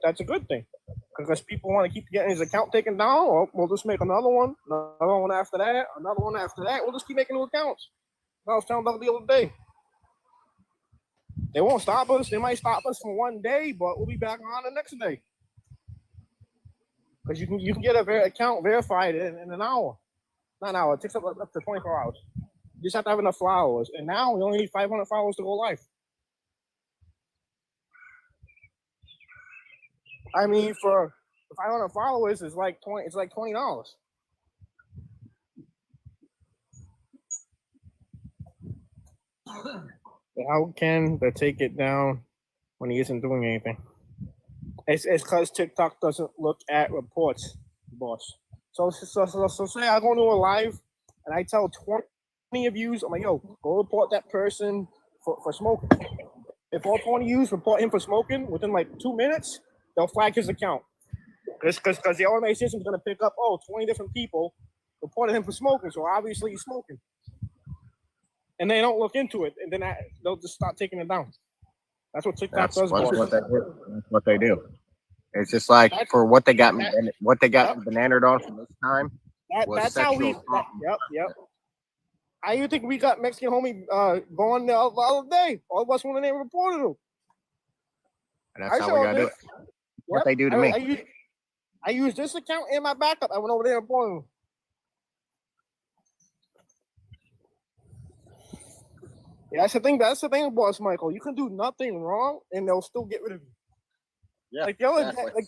thing. because people want to keep getting his account taken down. Or we'll just make another one after that, another one after that. We'll just keep making new accounts. I was telling them the other day. They won't stop us. They might stop us for one day, but we'll be back on the next day. Because you can get a account verified in an hour. Not an hour. It takes up to 24 hours. You just have to have enough followers. And now you only need 500 followers to go live. I mean, for 500 followers, it's like $20. How can they take it down when he isn't doing anything? It's because TikTok doesn't look at reports, boss. So say I go to a live and I tell 20 of you, I'm like, yo, go report that person for smoking. If all 20 of you report him for smoking within like 2 minutes, they'll flag his account. Because the automated system is going to pick up, 20 different people reported him for smoking, so obviously he's smoking. And they don't look into it, and then they'll just start taking it down. That's what TikTok does. That's what they do. It's just like for what they got me bananaed on from this time. That's how we. Yep. I even think we got Mexican homie going the other day. All of us when they reported him. And that's how we gotta do it. What they do to me. I used this account and my backup. I went over there and reported him. Yeah, that's the thing, boss Michael. You can do nothing wrong, and they'll still get rid of you. Yeah, exactly.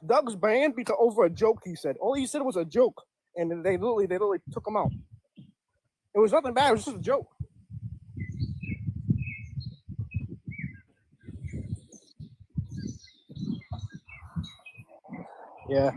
Doug's banned because over a joke. He said all he said was a joke, and they literally took him out. It was nothing bad. It was just a joke. Yeah.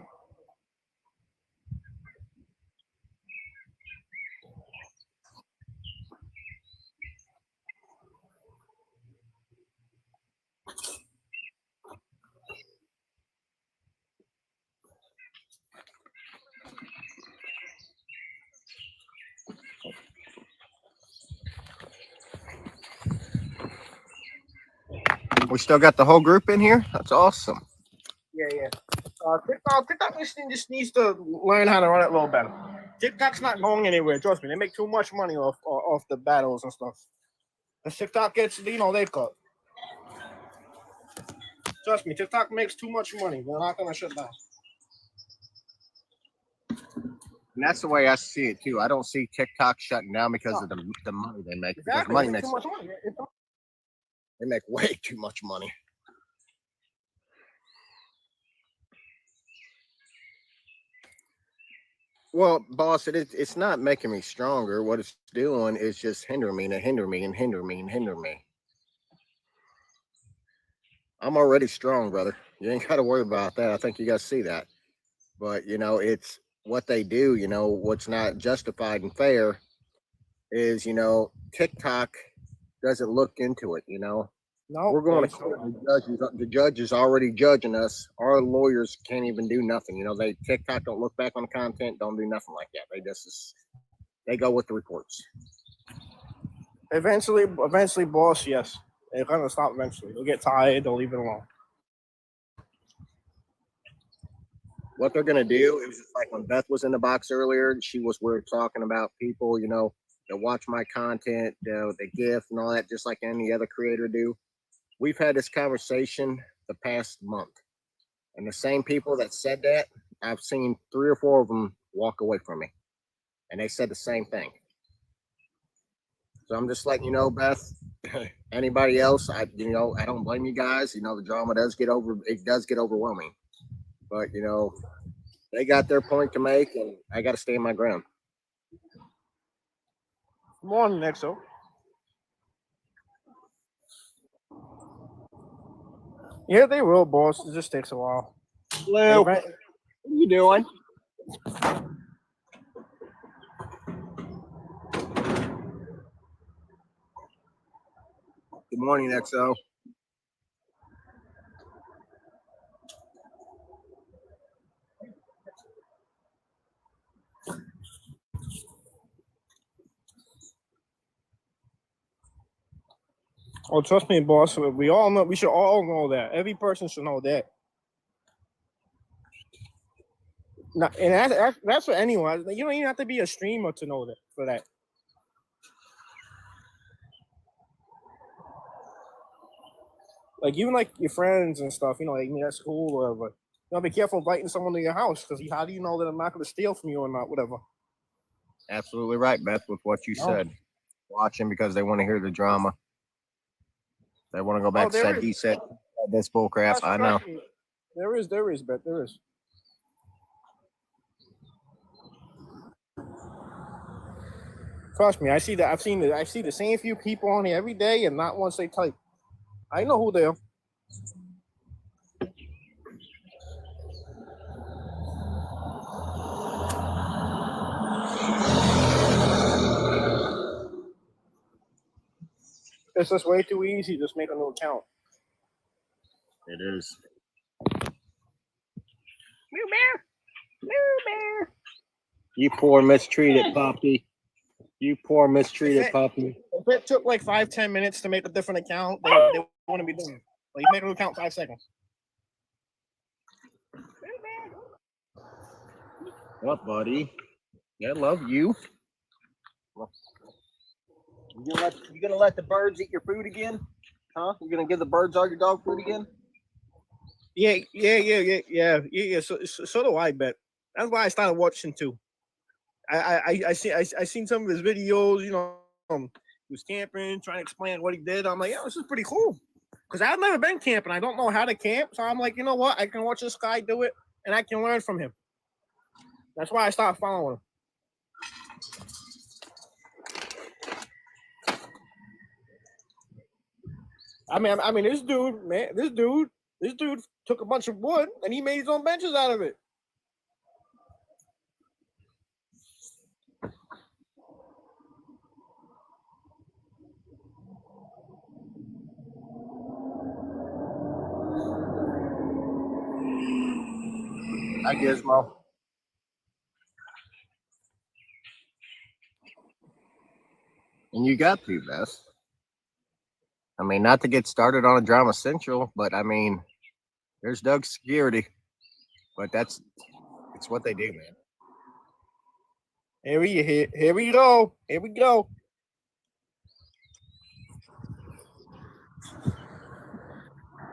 We still got the whole group in here. That's awesome. Yeah. TikTok just needs to learn how to run it a little better. TikTok's not going anywhere. Trust me, they make too much money off the battles and stuff. The TikTok gets, they cut. Trust me, TikTok makes too much money. They're not gonna shut down. And that's the way I see it too. I don't see TikTok shutting down because of the money they make. Exactly. Because money makes too much money. They make way too much money. Well, boss, it's not making me stronger. What it's doing is just hinder me. I'm already strong, brother. You ain't got to worry about that. I think you guys see that. But, it's what they do, what's not justified and fair is, TikTok doesn't look into it, No, we're going to court. The judge is already judging us. Our lawyers can't even do nothing. TikTok don't look back on the content, don't do nothing like that. They go with the reports. Eventually, boss, yes. They're gonna stop eventually. They'll get tired, they'll leave it alone. What they're gonna do, it was just like when Beth was in the box earlier, we're talking about people, that watch my content, the gift and all that, just like any other creator do. We've had this conversation the past month, and the same people that said that, I've seen 3 or 4 of them walk away from me, and they said the same thing. So I'm just letting you know, Beth. Anybody else, I don't blame you guys. The drama does get overwhelming, but they got their point to make, and I got to stand my ground. Good morning, Nexo. Yeah, they will, boss. It just takes a while. Hello. What are you doing? Good morning, XO. Oh, trust me, boss. We all know. We should all know that. Every person should know that. No, and that's for anyone. You don't even have to be a streamer to know that for that. Like even like your friends and stuff, you know, like me at school or whatever. You know, be careful inviting someone to your house because how do you know that I'm not going to steal from you or not? Whatever. Absolutely right, Beth, with what you said. Watching because they want to hear the drama. They want to go back to said he said this bull crap. I know. There is, Beth. There is. Trust me, I see that. I see the same few people on here every day, and not once they type. I know who they are. It's just way too easy. Just make a new account. It is. Bear. You poor mistreated puppy. You poor mistreated puppy. If it took like 5-10 minutes to make a different account, they want to be doing it. Like, you make a new account 5 seconds. What, buddy? Yeah, love you. You gonna let the birds eat your food again? Huh? You gonna give the birds all your dog food again? Yeah. So do I, bet. That's why I started watching too. I seen some of his videos. You know, he was camping, trying to explain what he did. I'm like, yeah, this is pretty cool. Because I've never been camping. I don't know how to camp. So I'm like, you know what? I can watch this guy do it, and I can learn from him. That's why I started following him. I mean, this dude took a bunch of wood and he made his own benches out of it. Hi, Gizmo. And you got to, Bess. I mean, not to get started on a Drama Central, but I mean, there's Doug Security. But it's what they do, man. Here we go. Here we go.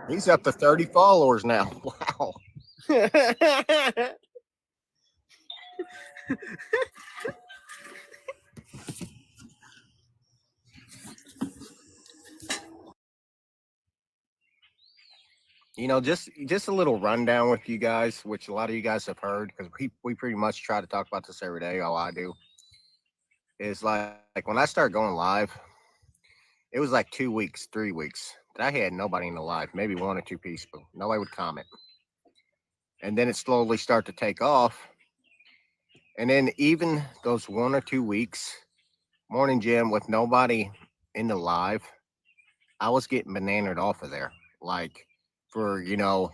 He's up to 30 followers now. Wow. You know, just a little rundown with you guys, which a lot of you guys have heard, because we pretty much try to talk about this every day. All I do is like when I start going live, it was like 2 weeks, 3 weeks that I had nobody in the live, maybe 1 or 2 people. Nobody would comment. And then it slowly started to take off. And then even those 1 or 2 weeks, Morning Jim, with nobody in the live, I was getting bananaed off of there. Like for, you know,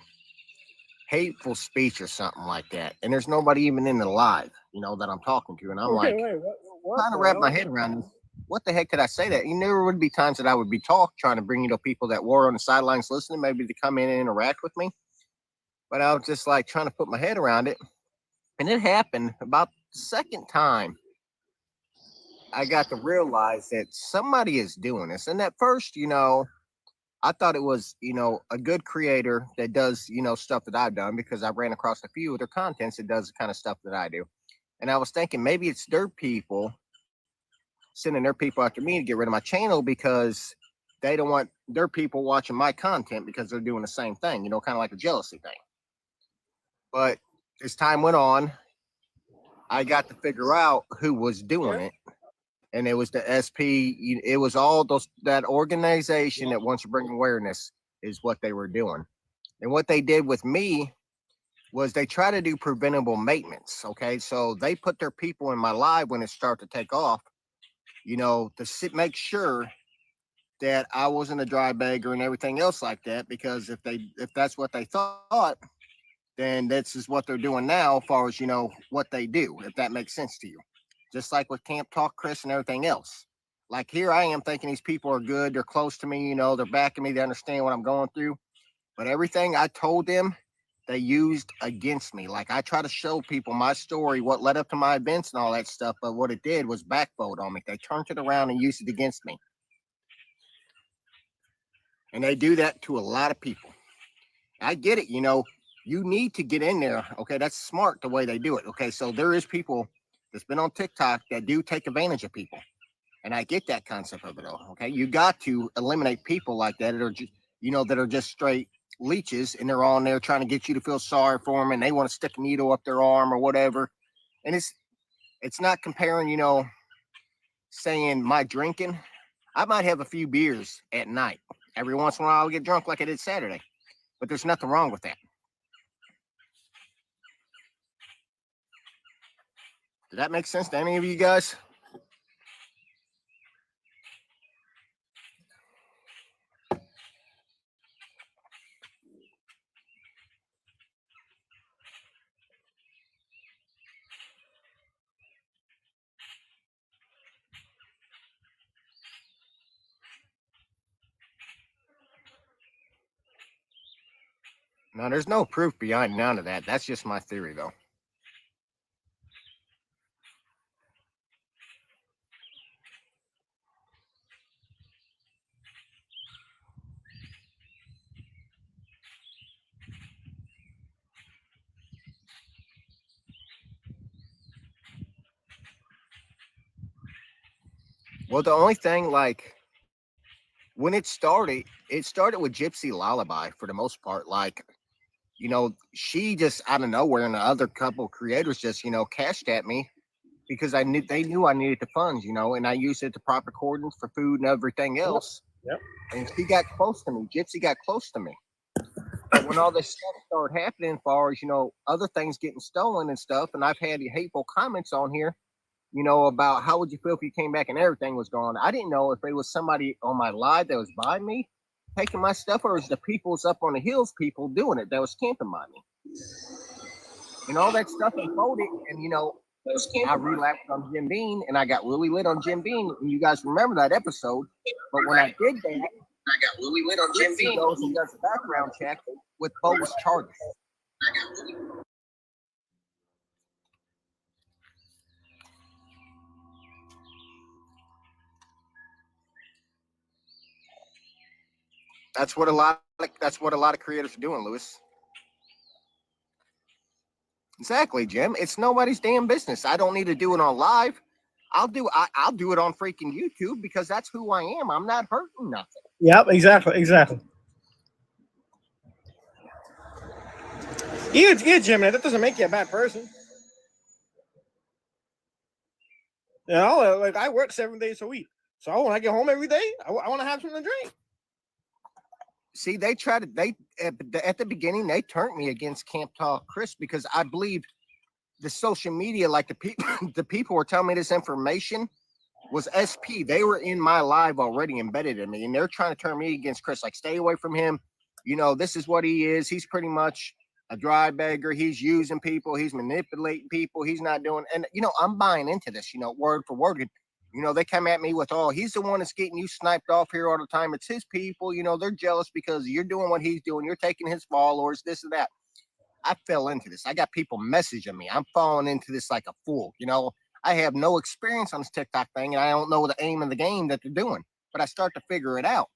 hateful speech or something like that. And there's nobody even in the live, you know, that I'm talking to. And I'm like, trying to wrap my head around this. What the heck did I say that? You know, there would be times that I would be trying to bring, you know, people that were on the sidelines listening, maybe to come in and interact with me. But I was just like trying to put my head around it. And it happened about the second time I got to realize that somebody is doing this. And at first, you know, I thought it was, you know, a good creator that does, you know, stuff that I've done, because I ran across a few of their contents that does the kind of stuff that I do. And I was thinking maybe it's their people sending their people after me to get rid of my channel because they don't want their people watching my content because they're doing the same thing, you know, kind of like a jealousy thing. But as time went on, I got to figure out who was doing it. And it was the SP. It was all that organization that wants to bring awareness is what they were doing. And what they did with me was they try to do preventable maintenance. Okay. So they put their people in my live when it started to take off, you know, to make sure that I wasn't a dry beggar and everything else like that. Because if that's what they thought, then this is what they're doing now as far as, you know, what they do, if that makes sense to you. Just like with Camp Talk Chris and everything else. Like here I am thinking these people are good. They're close to me, you know, they're backing me. They understand what I'm going through. But everything I told them, they used against me. Like I try to show people my story, what led up to my events and all that stuff, but what it did was backvote on me. They turned it around and used it against me. And they do that to a lot of people. I get it, you need to get in there. Okay, that's smart the way they do it. Okay, so there is people that's been on TikTok that do take advantage of people. And I get that concept of it all. Okay, you got to eliminate people like that that are just, that are just straight leeches, and they're on there trying to get you to feel sorry for them, and they want to stick a needle up their arm or whatever. And it's not comparing, saying my drinking. I might have a few beers at night. Every once in a while, I'll get drunk like I did Saturday, but there's nothing wrong with that. Did that make sense to any of you guys? No, there's no proof behind none of that. That's just my theory, though. Well, the only thing, like, when it started with Gypsy Lullaby for the most part. Like, she just out of nowhere, and the other couple creators just, cashed at me because they knew I needed the funds, and I used it to prop recordings for food and everything else. Yep. And she got close to me. Gypsy got close to me. But when all this stuff started happening, as far as, other things getting stolen and stuff, and I've had hateful comments on here, about how would you feel if you came back and everything was gone. I didn't know if it was somebody on my live that was by me taking my stuff, or it was the people's up on the hills people doing it that was camping by me. And all that stuff unfolded, and I relapsed on Jim Beam, and I got really lit on Jim Beam, and you guys remember that episode. But when I did that, I got really lit on Jim Beam. Goes and does a background check with bogus charges. That's what a lot of creators are doing, Lewis. Exactly, Jim. It's nobody's damn business. I don't need to do it on live. I'll do it on freaking YouTube because that's who I am. I'm not hurting nothing. Yep, exactly. Yeah, Jim, man, that doesn't make you a bad person. Like I work 7 days a week. So when I get home every day, I want to have something to drink. See, at the beginning, they turned me against Camp Talk Chris because I believe the social media, like the people were telling me this information was SP. They were in my live already embedded in me, and they're trying to turn me against Chris. Like, stay away from him. This is what he is. He's pretty much a dry beggar. He's using people. He's manipulating people. He's not doing. And I'm buying into this. Word for word. They come at me with, oh, he's the one that's getting you sniped off here all the time. It's his people. They're jealous because you're doing what he's doing. You're taking his followers, this and that. I fell into this. I got people messaging me. I'm falling into this like a fool. I have no experience on this TikTok thing, and I don't know the aim of the game that they're doing. But I start to figure it out.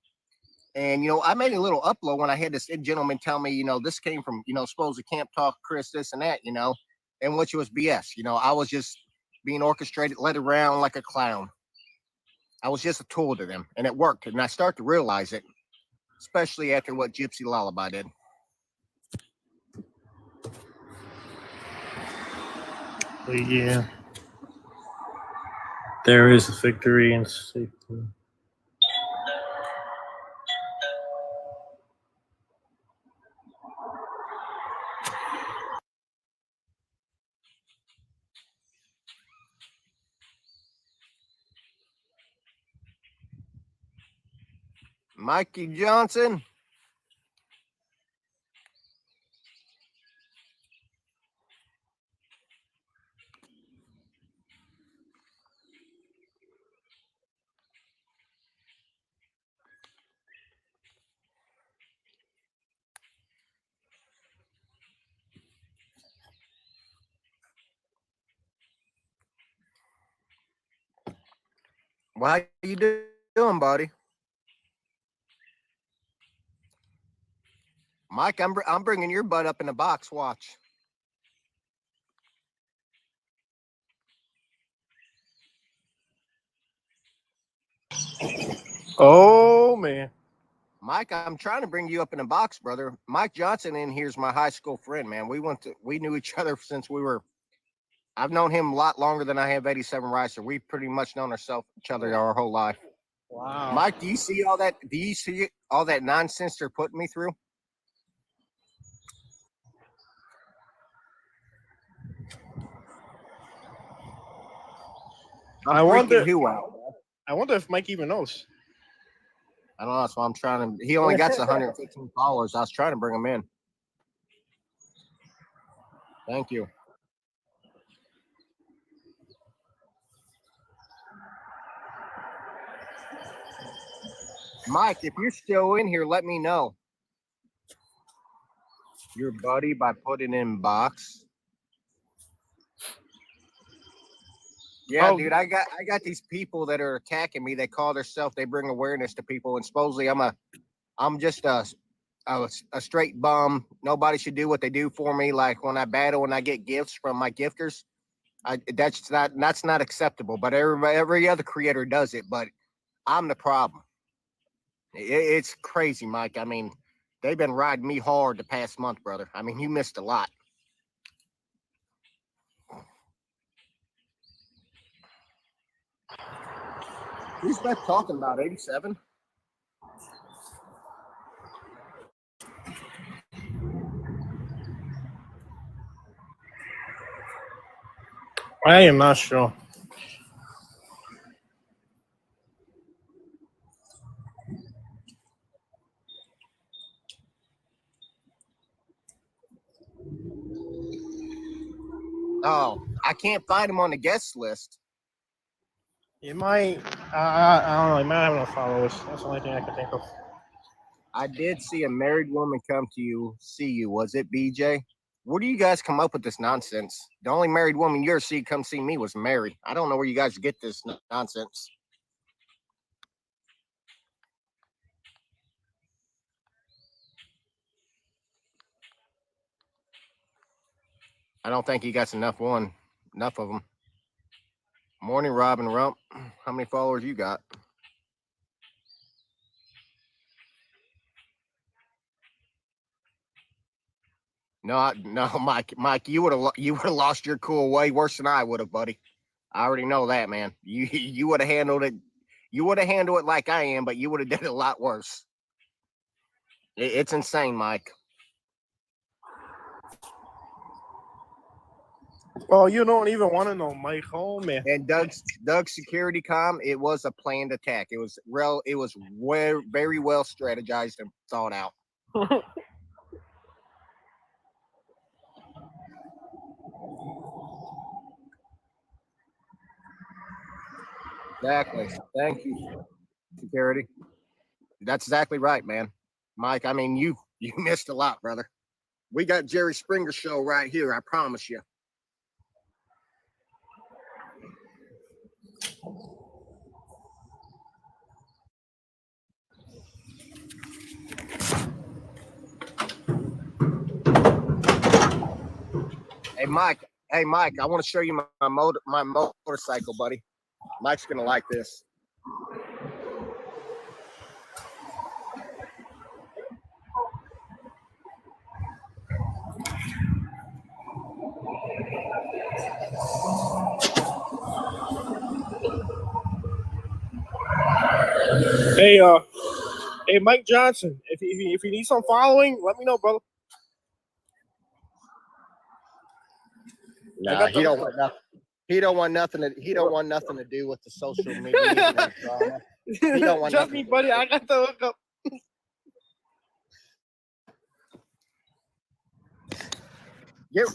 And, I made a little upload when I had this gentleman tell me, this came from, supposed to Camp Talk Chris, this and that, and which was BS. I was just being orchestrated, led around like a clown. I was just a tool to them, and it worked. And I start to realize it, especially after what Gypsy Lullaby did. Yeah. There is victory and safety. Mikey Johnson. Well, how you doing, buddy? Mike, I'm bringing your butt up in the box. Watch. Oh man. Mike, I'm trying to bring you up in the box, brother. Mike Johnson in here's my high school friend, man. We knew each other since we were. I've known him a lot longer than I have 87 Ricer. We've pretty much known each other our whole life. Wow. Mike, do you see all that? Do you see all that nonsense they're putting me through? I wonder who out. I wonder if Mike even knows. I don't know. That's why I'm trying to. He only got 115 followers. I was trying to bring him in. Thank you. Mike, if you're still in here, let me know. Your buddy by putting in box. Yeah, dude, I got these people that are attacking me. They call themselves. They bring awareness to people, and supposedly I'm just a straight bum. Nobody should do what they do for me. Like when I battle and I get gifts from my gifters, that's not acceptable. But every other creator does it. But I'm the problem. It's crazy, Mike. I mean, they've been riding me hard the past month, brother. I mean, you missed a lot. Who's Beth talking about? 87? I am not sure. Oh, I can't find him on the guest list. He might. I don't know. He might have no followers. That's the only thing I can think of. I did see a married woman come to see you. Was it BJ? Where do you guys come up with this nonsense? The only married woman you ever see come see me was Mary. I don't know where you guys get this nonsense. I don't think he got enough of them. Morning, Robin Rump. How many followers you got? No, Mike, you would have lost your cool way worse than I would have, buddy. I already know that, man. You would have handled it. You would have handled it like I am, but you would have done it a lot worse. It's insane, Mike. Well, you don't even want to know, Mike. Oh man. And Doug's security comm, it was a planned attack. It was very well strategized and thought out. Exactly. Thank you, security. That's exactly right, man. Mike, I mean, you missed a lot, brother. We got Jerry Springer show right here, I promise you. Hey, Mike, I want to show you my motorcycle, buddy. Mike's going to like this. Hey, Mike Johnson. If you need some following, let me know, brother. Nah, he don't want nothing. He don't want nothing to do with the social media. He don't want Trust me, buddy. I got the hookup.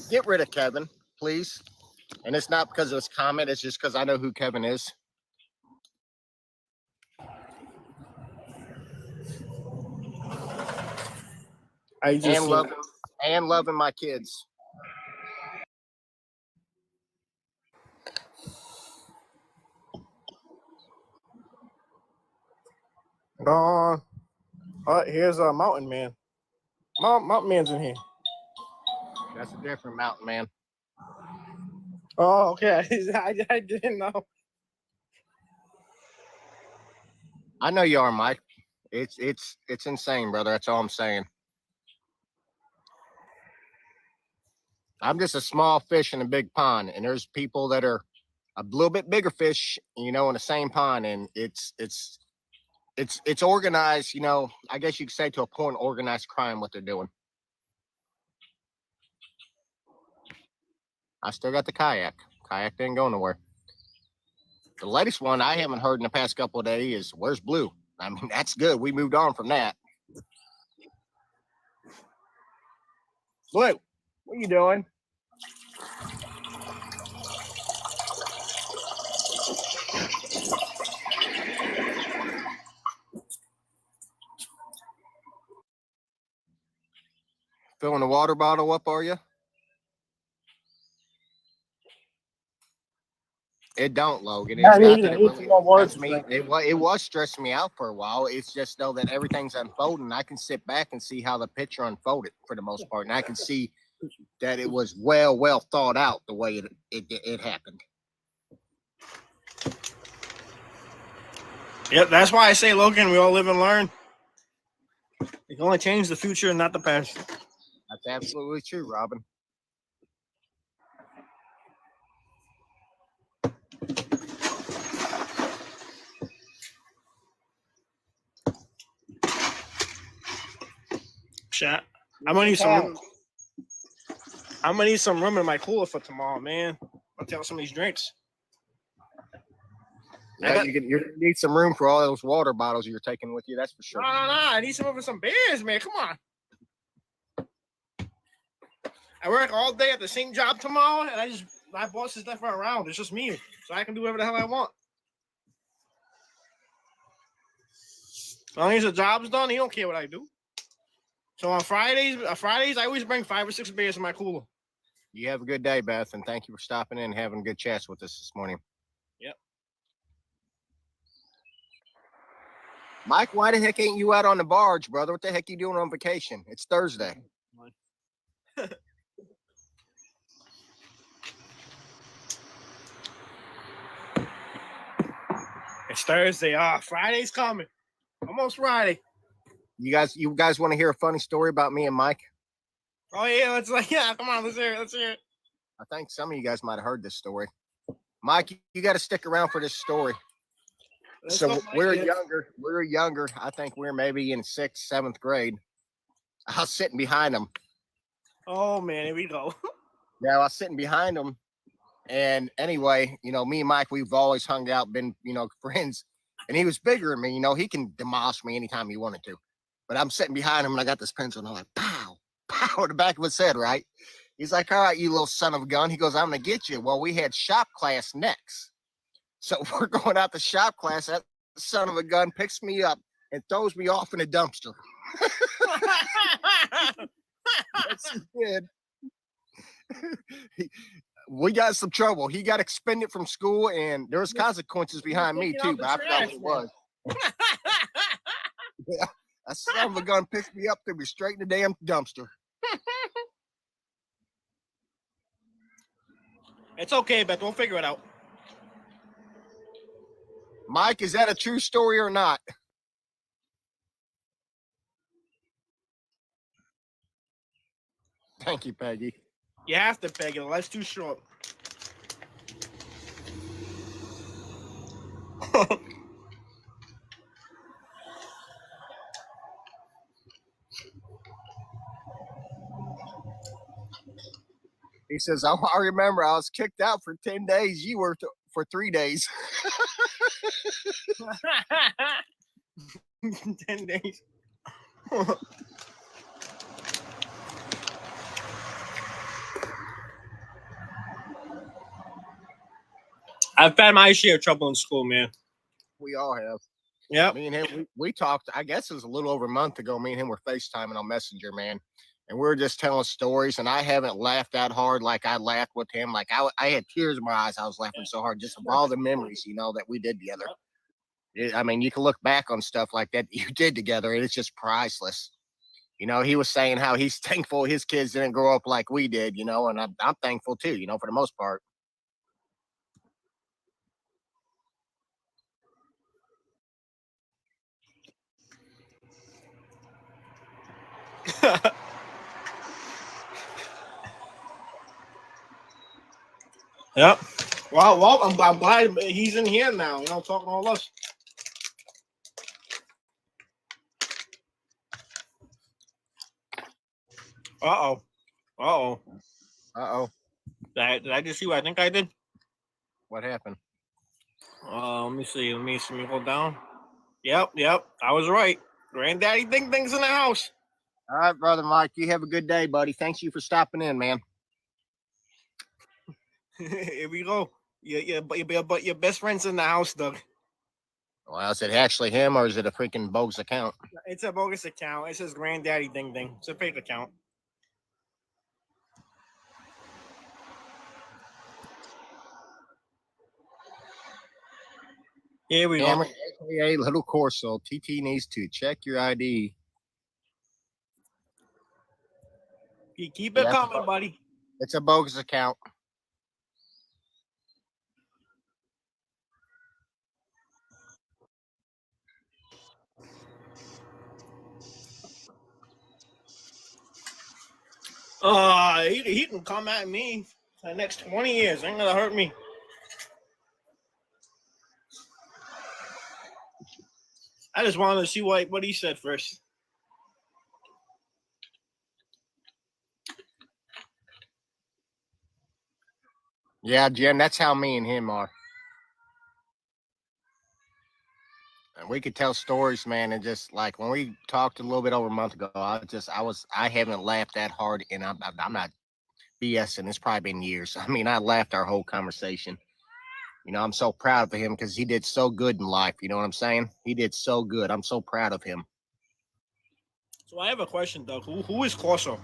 Get rid of Kevin, please. And it's not because of his comment. It's just because I know who Kevin is. And loving my kids. Oh, here's a Mountain Man. Mountain Man's in here. That's a different mountain, man. Oh, okay. I didn't know. I know you are, Mike. It's insane, brother. That's all I'm saying. I'm just a small fish in a big pond, and there's people that are a little bit bigger fish, in the same pond, and it's organized. I guess you could say to a point, organized crime what they're doing. I still got the kayak. Kayak didn't go nowhere. The latest one I haven't heard in the past couple of days is "Where's Blue?" I mean, that's good. We moved on from that. Blue, what are you doing? Filling the water bottle up, are you? It don't, Logan. It's I not need that it some really more water. stressed me. It was stressing me out for a while. It's just though that everything's unfolding. I can sit back and see how the picture unfolded for the most part, and I can see that it was well thought out the way it happened. Yep, that's why I say, Logan, we all live and learn. You can only change the future and not the past. That's absolutely true, Robin. Chat. I'm gonna need some room. I'm gonna need some room in my cooler for tomorrow, man. I'll tell some of these drinks. Yeah, you need some room for all those water bottles you're taking with you. That's for sure. No. I need some room for some beers, man. Come on. I work all day at the same job tomorrow, and my boss is never around. It's just me, so I can do whatever the hell I want. As long as the job's done, he don't care what I do. So on Fridays, I always bring 5 or 6 beers in my cooler. You have a good day, Beth, and thank you for stopping in and having good chats with us this morning. Yep. Mike, why the heck ain't you out on the barge, brother? What the heck you doing on vacation? It's Thursday. It's Thursday. Friday's coming. Almost Friday. You guys want to hear a funny story about me and Mike? Oh yeah, come on, let's hear it. I think some of you guys might have heard this story. Mike, you got to stick around for this story. So we're younger. I think we're maybe in 6th, 7th grade. I was sitting behind him. Oh man, here we go. Yeah, I was sitting behind him. And anyway, me and Mike, we've always hung out, been, friends. And he was bigger than me. He can demolish me anytime he wanted to. But I'm sitting behind him and I got this pencil and I'm like, pow, pow, in the back of his head, right? He's like, all right, you little son of a gun. He goes, I'm going to get you. Well, we had shop class next. So we're going out to shop class. That son of a gun picks me up and throws me off in a dumpster. Yes, he did. We got some trouble. He got expended from school, and there was consequences behind me too, but I forgot what it was. Yeah, that son of a gun picked me up, threw me straight in the damn dumpster. It's okay, Beth. We'll figure it out. Mike, is that a true story or not? Thank you, Peggy. You have to, Peggy. Life's too short. He says, I remember I was kicked out for 10 days. You were for 3 days. 10 days. I've had my share of trouble in school, man. We all have. Yeah. Me and him, we talked, I guess it was a little over a month ago. Me and him were FaceTiming on Messenger, man. And we were just telling stories. And I haven't laughed that hard like I laughed with him. Like I had tears in my eyes. I was laughing so hard just of all the memories, that we did together. I mean, you can look back on stuff like that you did together, and it's just priceless. You know, he was saying how he's thankful his kids didn't grow up like we did, you know, and I'm thankful too, you know, for the most part. Yep. Well, I'm glad he's in here now, you know, talking to all us. Uh-oh. Uh-oh. Uh-oh. Did I just see what I think I did? What happened? Let me see. Let me hold down. Yep. I was right. Granddaddy Ding Ding's in the house. All right, brother Mike. You have a good day, buddy. Thanks you for stopping in, man. Here we go. But your best friend's in the house, Doug. Well, is it actually him or is it a freaking bogus account? It's a bogus account. It says Granddaddy Ding Ding. It's a fake account. Here we go. AKA Little Corso. TT needs to check your ID. You keep it coming, buddy. It's a bogus account. He can come at me for the next 20 years. Ain't gonna hurt me. I just wanted to see what he said first. Yeah, Jen, that's how me and him are. And we could tell stories, man, and just like when we talked a little bit over a month ago, I haven't laughed that hard, and I'm not BSing. It's probably been years. I mean, I laughed our whole conversation. You know, I'm so proud of him because he did so good in life. You know what I'm saying? He did so good. I'm so proud of him. So I have a question, Doug. Who is Corso?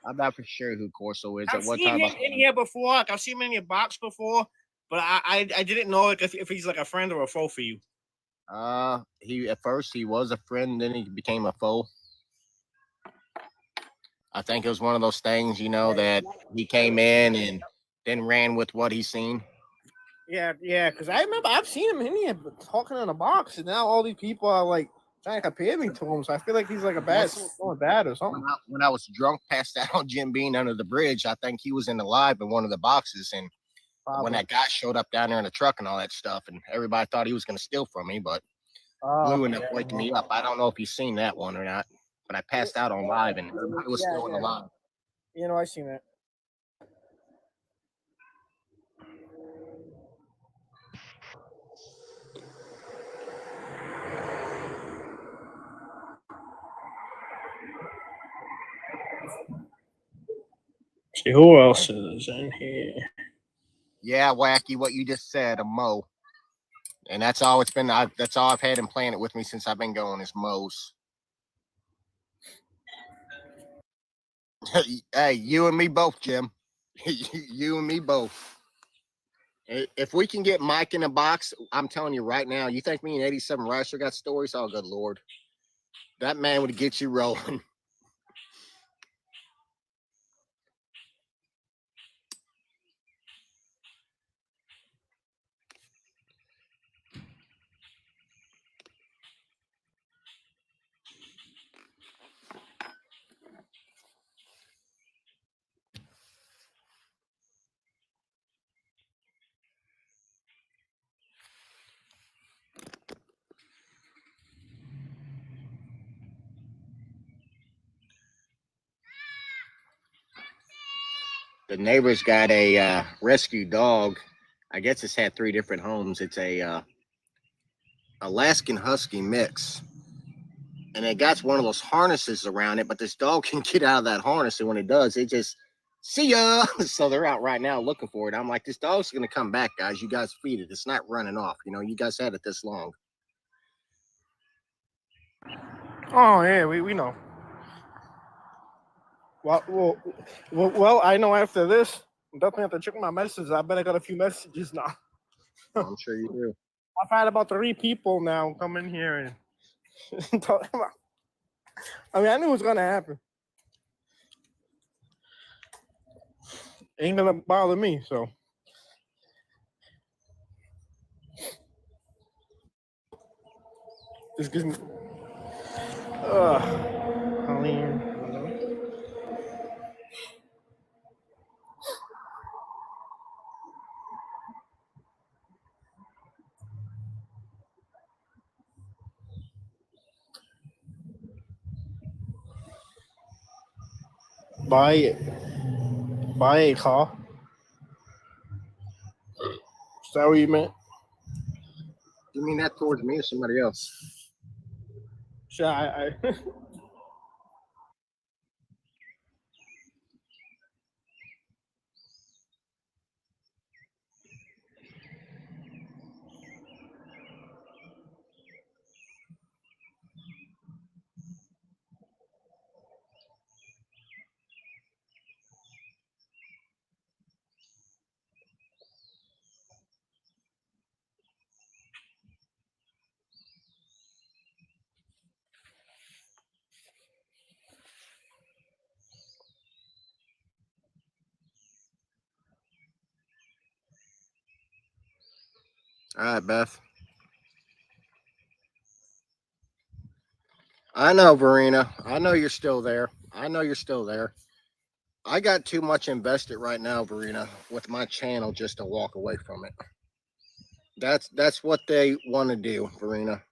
I'm not for sure who Corso is. I've seen him in here before. Like, I've seen him in your box before, but I didn't know like if he's like a friend or a foe for you. He at first he was a friend, then he became a foe. I think it was one of those things, you know, that he came in and then ran with what he seen. Yeah, because I remember I've seen him in here talking in a box, and now all these people are like trying to compare me to him. So I feel like he's like someone bad or something. When I was drunk, passed out on Jim Beam under the bridge, I think he was in the live in one of the boxes, and when that guy showed up down there in the truck and all that stuff, and everybody thought he was going to steal from me, but Blue ended up waking me up. I don't know if you've seen that one or not, but I passed out on live, and everybody was still in the live. You know, I seen that. See who else is in here. Yeah, Wacky, what you just said, a Mo. And that's all it's been. That's all I've had implanted with me since I've been going is Mo's. Hey, you and me both, Jim. You and me both. If we can get Mike in a box, I'm telling you right now, you think me and 87 Ricer got stories? Oh, good Lord. That man would get you rolling. The neighbor's got a rescue dog. I guess it's had 3 different homes. It's a Alaskan Husky mix. And it got one of those harnesses around it, but this dog can get out of that harness. And when it does, it just, see ya. So they're out right now looking for it. I'm like, this dog's going to come back, guys. You guys feed it. It's not running off. You know, you guys had it this long. Oh, yeah, we know. Well, I know after this, I'm definitely have to check my messages. I bet I got a few messages now. I'm sure you do. I've had about 3 people now come in here and talk about. I mean, I knew it was gonna happen. Ain't gonna bother me, so. This gives me. Colleen. Buy a car. Is that what you meant? You mean that towards me or somebody else? Sure, I All right, Beth. I know, Verena. I know you're still there. I know you're still there. I got too much invested right now, Verena, with my channel just to walk away from it. That's what they want to do, Verena.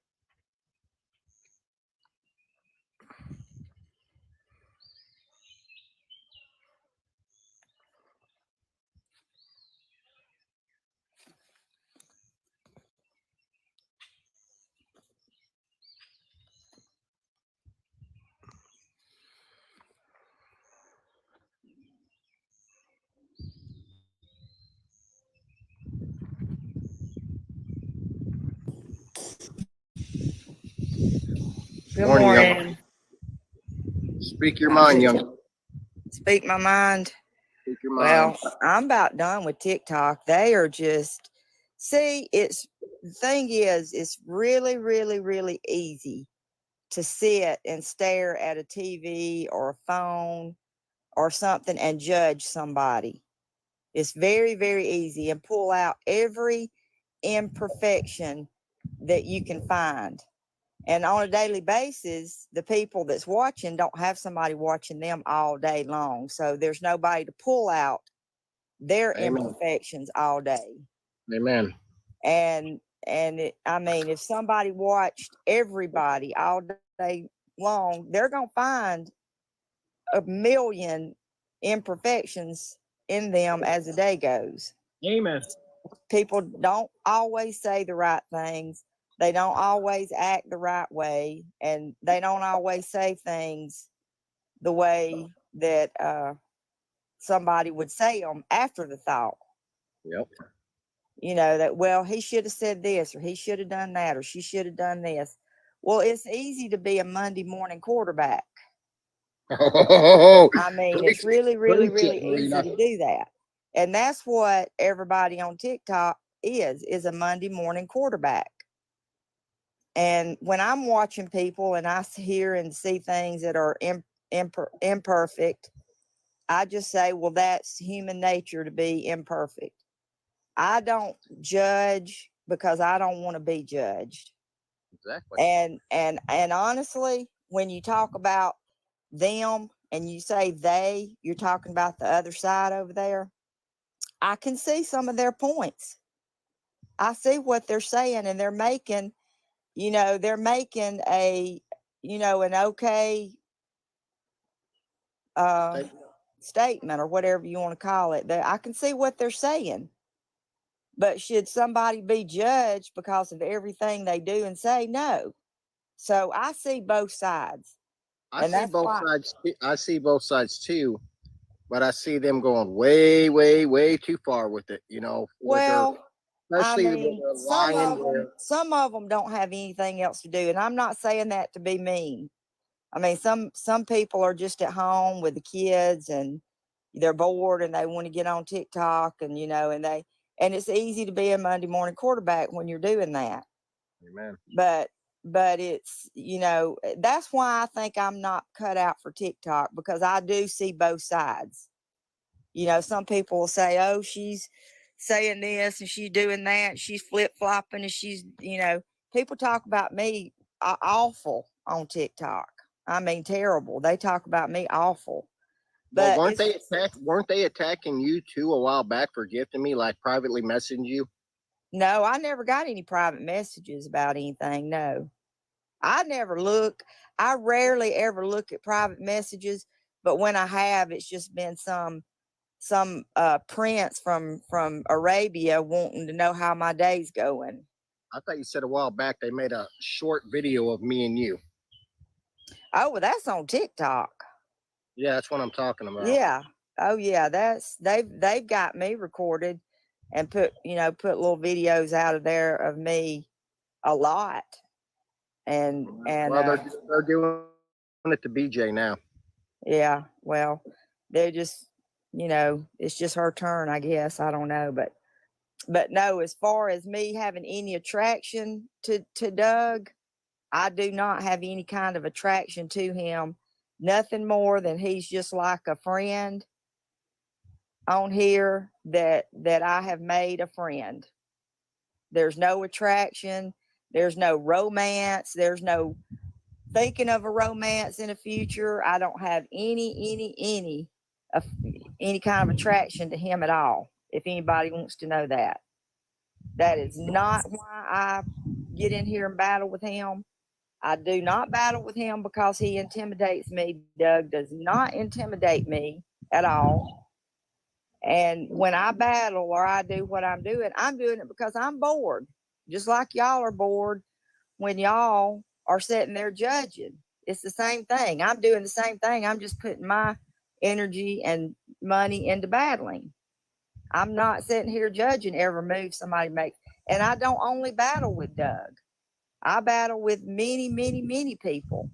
Good Morning, young. morning. Speak your mind, young. Speak my mind. Speak your Well, mind. I'm about done with TikTok. They are just, see, it's, the thing is, it's really, really, really easy to sit and stare at a TV or a phone or something and judge somebody. It's very, very easy, and pull out every imperfection that you can find. And on a daily basis, the people that's watching don't have somebody watching them all day long. So there's nobody to pull out their Amen. imperfections all day. Amen. And I mean, if somebody watched everybody all day long, they're going to find a million imperfections in them as the day goes. Amen. People don't always say the right things. They don't always act the right way, and they don't always say things the way that somebody would say them after the thought. Yep. You know, that, well, he should have said this, or he should have done that, or she should have done this. Well, it's easy to be a Monday morning quarterback. Oh, I mean, it's really, really, really easy Verena. to do that. And that's what everybody on TikTok is a Monday morning quarterback. And when I'm watching people and I hear and see things that are imperfect, I just say, well, that's human nature to be imperfect. I don't judge because I don't want to be judged. Exactly. And honestly, when you talk about them and you say they, you're talking about the other side over there. I can see some of their points. I see what they're saying, and they're making, they're making a, an okay statement or whatever you want to call it. I can see what they're saying. But should somebody be judged because of everything they do and say? No. So I see both sides. I see both sides. I see both sides too, but I see them going way, way, way too far with it. Well, especially I mean, some of them don't have anything else to do, and I'm not saying that to be mean. I mean, some people are just at home with the kids and they're bored and they want to get on TikTok, and and And it's easy to be a Monday morning quarterback when you're doing that. Amen. But it's, that's why I think I'm not cut out for TikTok, because I do see both sides. Some people will say, oh, she's saying this and she's doing that, she's flip-flopping, and she's, people talk about me awful on TikTok. I mean, terrible. They talk about me awful. But But weren't they attacking you too a while back for gifting me, like privately messaging you? no, I never got any private messages about anything. No, I never look. I rarely ever look at private messages, but when I have, it's just been some prince from Arabia wanting to know how my day's going. I thought you said a while back they made a short video of me and you. Oh, well, that's on TikTok. Yeah, that's what I'm talking about. Yeah. Oh, yeah. They've got me recorded and put little videos out of there of me a lot. And Well, they're doing it to BJ now. yeah, well, they're just, it's just her turn, I guess. I don't know, but no, as far as me having any attraction to Doug, I do not have any kind of attraction to him. Nothing more than he's just like a friend on here that I have made a friend. There's no attraction. There's no romance. There's no thinking of a romance in the future. I don't have any kind of attraction to him at all. If anybody wants to know that, that is not why I get in here and battle with him. I do not battle with him because he intimidates me. Doug does not intimidate me at all. And when I battle or I do what I'm doing it because I'm bored, just like y'all are bored when y'all are sitting there judging. It's the same thing. I'm doing the same thing. I'm just putting my energy and money into battling. I'm not sitting here judging every move somebody makes. And I don't only battle with Doug. I battle with many, many, many people.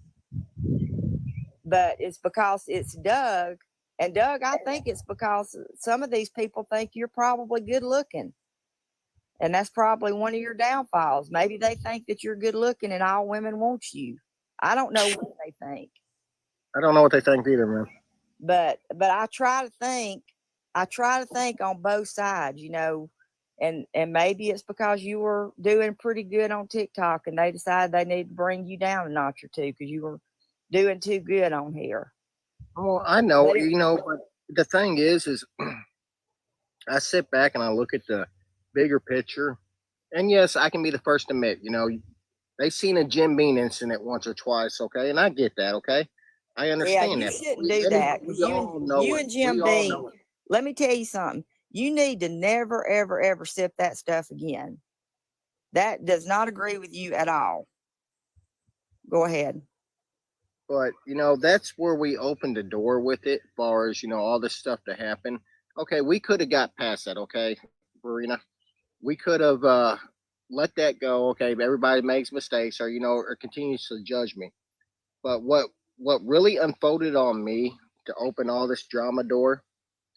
But it's because it's Doug. And Doug, I think it's because some of these people think you're probably good looking. And that's probably one of your downfalls. Maybe they think that you're good looking and all women want you. I don't know what they think. I don't know what they think either, man. But I try to think on both sides, and maybe it's because you were doing pretty good on TikTok and they decided they need to bring you down a notch or two because you were doing too good on here. Well, I know, but the thing is I sit back and I look at the bigger picture, and yes, I can be the first to admit, they seen a Jim Beam incident once or twice, okay, and I get that, okay, I understand that. You shouldn't do that because you and Jim Beam. Let me tell you something. You need to never, ever, ever sip that stuff again. That does not agree with you at all. Go ahead. But that's where we opened the door with it, as far as all this stuff to happen. Okay, we could have got past that, okay, Verena. We could have let that go. Okay, everybody makes mistakes, or continues to judge me. But what really unfolded on me to open all this drama door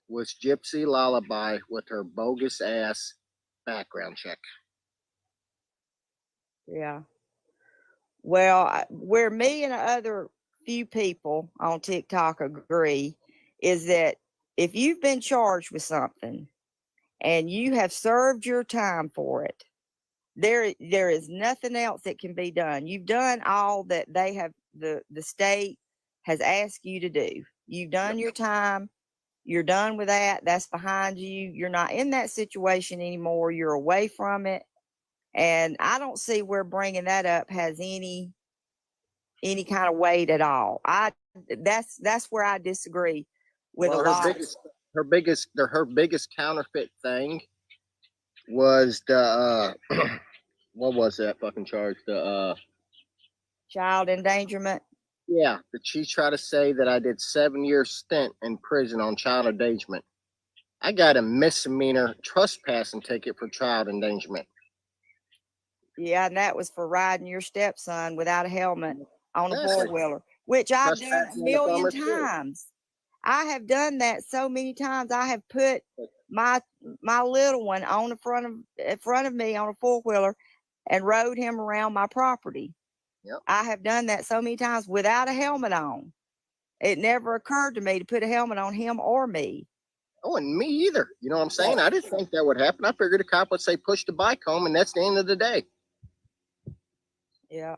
was Gypsy Lullaby with her bogus ass background check. Yeah. Well, where me and other few people on TikTok agree is that if you've been charged with something and you have served your time for it, there is nothing else that can be done. You've done all that they have, the state has asked you to do. You've done your time. You're done with that. That's behind you. You're not in that situation anymore. You're away from it. And I don't see where bringing that up has any kind of weight at all. That's where I disagree with a lot. Her biggest counterfeit thing was the what was that fucking charge? The child endangerment. Yeah, but she tried to say that I did 7-year stint in prison on child endangerment. I got a misdemeanor trespassing ticket for child endangerment. Yeah, and that was for riding your stepson without a helmet on a four-wheeler, which I've done a million times. I have done that so many times. I have put my little one on the in front of me on a four-wheeler and rode him around my property. Yep. I have done that so many times without a helmet on. It never occurred to me to put a helmet on him or me. Oh, and me either. You know what I'm saying? I didn't think that would happen. I figured a cop would say push the bike home, and that's the end of the day. Yeah.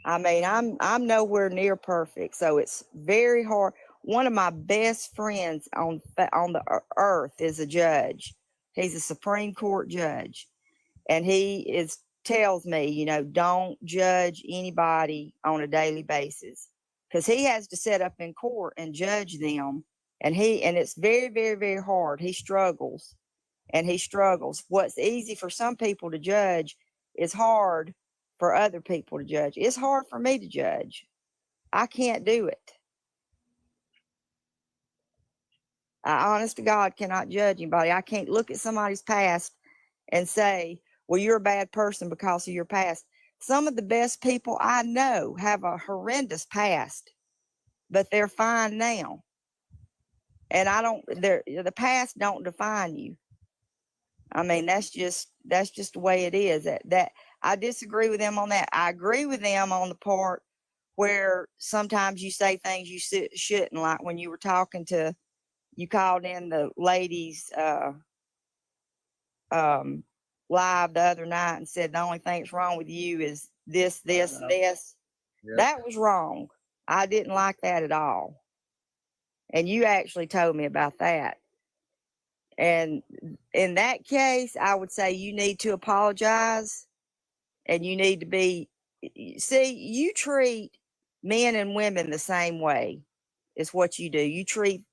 I mean, I'm nowhere near perfect, so it's very hard. One of my best friends on the earth is a judge. He's a Supreme Court judge, and he tells me, you know, don't judge anybody on a daily basis, because he has to sit up in court and judge them, and it's very, very, very hard. He struggles. What's easy for some people to judge is hard for other people to judge. It's hard for me to judge. I can't do it. I, honest to God, cannot judge anybody. I can't look at somebody's past and say, well, you're a bad person because of your past. Some of the best people I know have a horrendous past, but they're fine now. And the past don't define you. I mean, that's just the way it is. That I disagree with them on that. I agree with them on the part where sometimes you say things you shouldn't, like when you were talking to, you called in the ladies live the other night and said the only thing that's wrong with you is this, this, and this. Yep. That was wrong. I didn't like that at all. And you actually told me about that. And in that case, I would say you need to apologize, and you need to you treat men and women the same way. Is what you do. You treat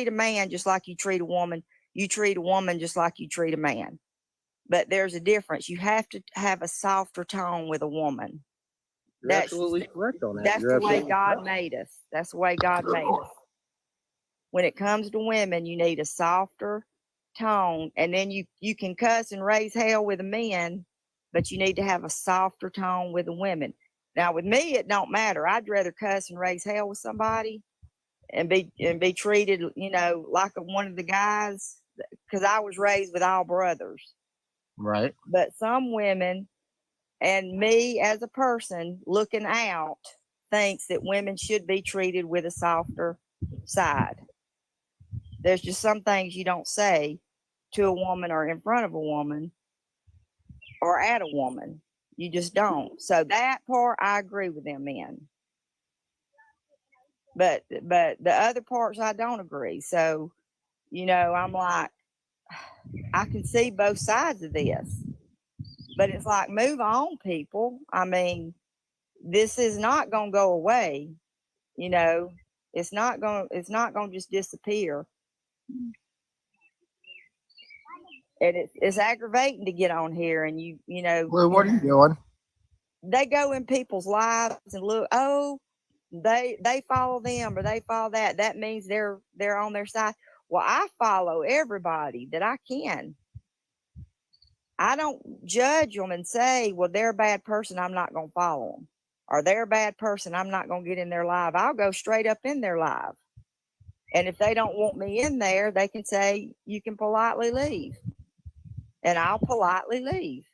a man just like you treat a woman. You treat a woman just like you treat a man. But there's a difference. You have to have a softer tone with a woman. You're absolutely correct on that. That's the way God made us. That's the way God made us. When it comes to women, you need a softer tone, and then you can cuss and raise hell with the men, but you need to have a softer tone with the women. Now with me, it don't matter. I'd rather cuss and raise hell with somebody and be treated, you know, like one of the guys, because I was raised with all brothers. Right. But some women, and me as a person looking out, thinks that women should be treated with a softer side. There's just some things you don't say to a woman or in front of a woman or at a woman. You just don't. So that part, I agree with them in. But the other parts, I don't agree. So, you know, I'm like, I can see both sides of this. But it's like, move on, people. I mean, this is not going to go away. You know, it's not going to just disappear. And it's aggravating to get on here and you know. Well, what are you doing? They go in people's lives and look, oh, they follow them or they follow that. That means they're on their side. Well, I follow everybody that I can. I don't judge them and say, well, they're a bad person, I'm not going to follow them. Or they're a bad person, I'm not going to get in their live. I'll go straight up in their live. And if they don't want me in there, they can say, you can politely leave. And I'll politely leave.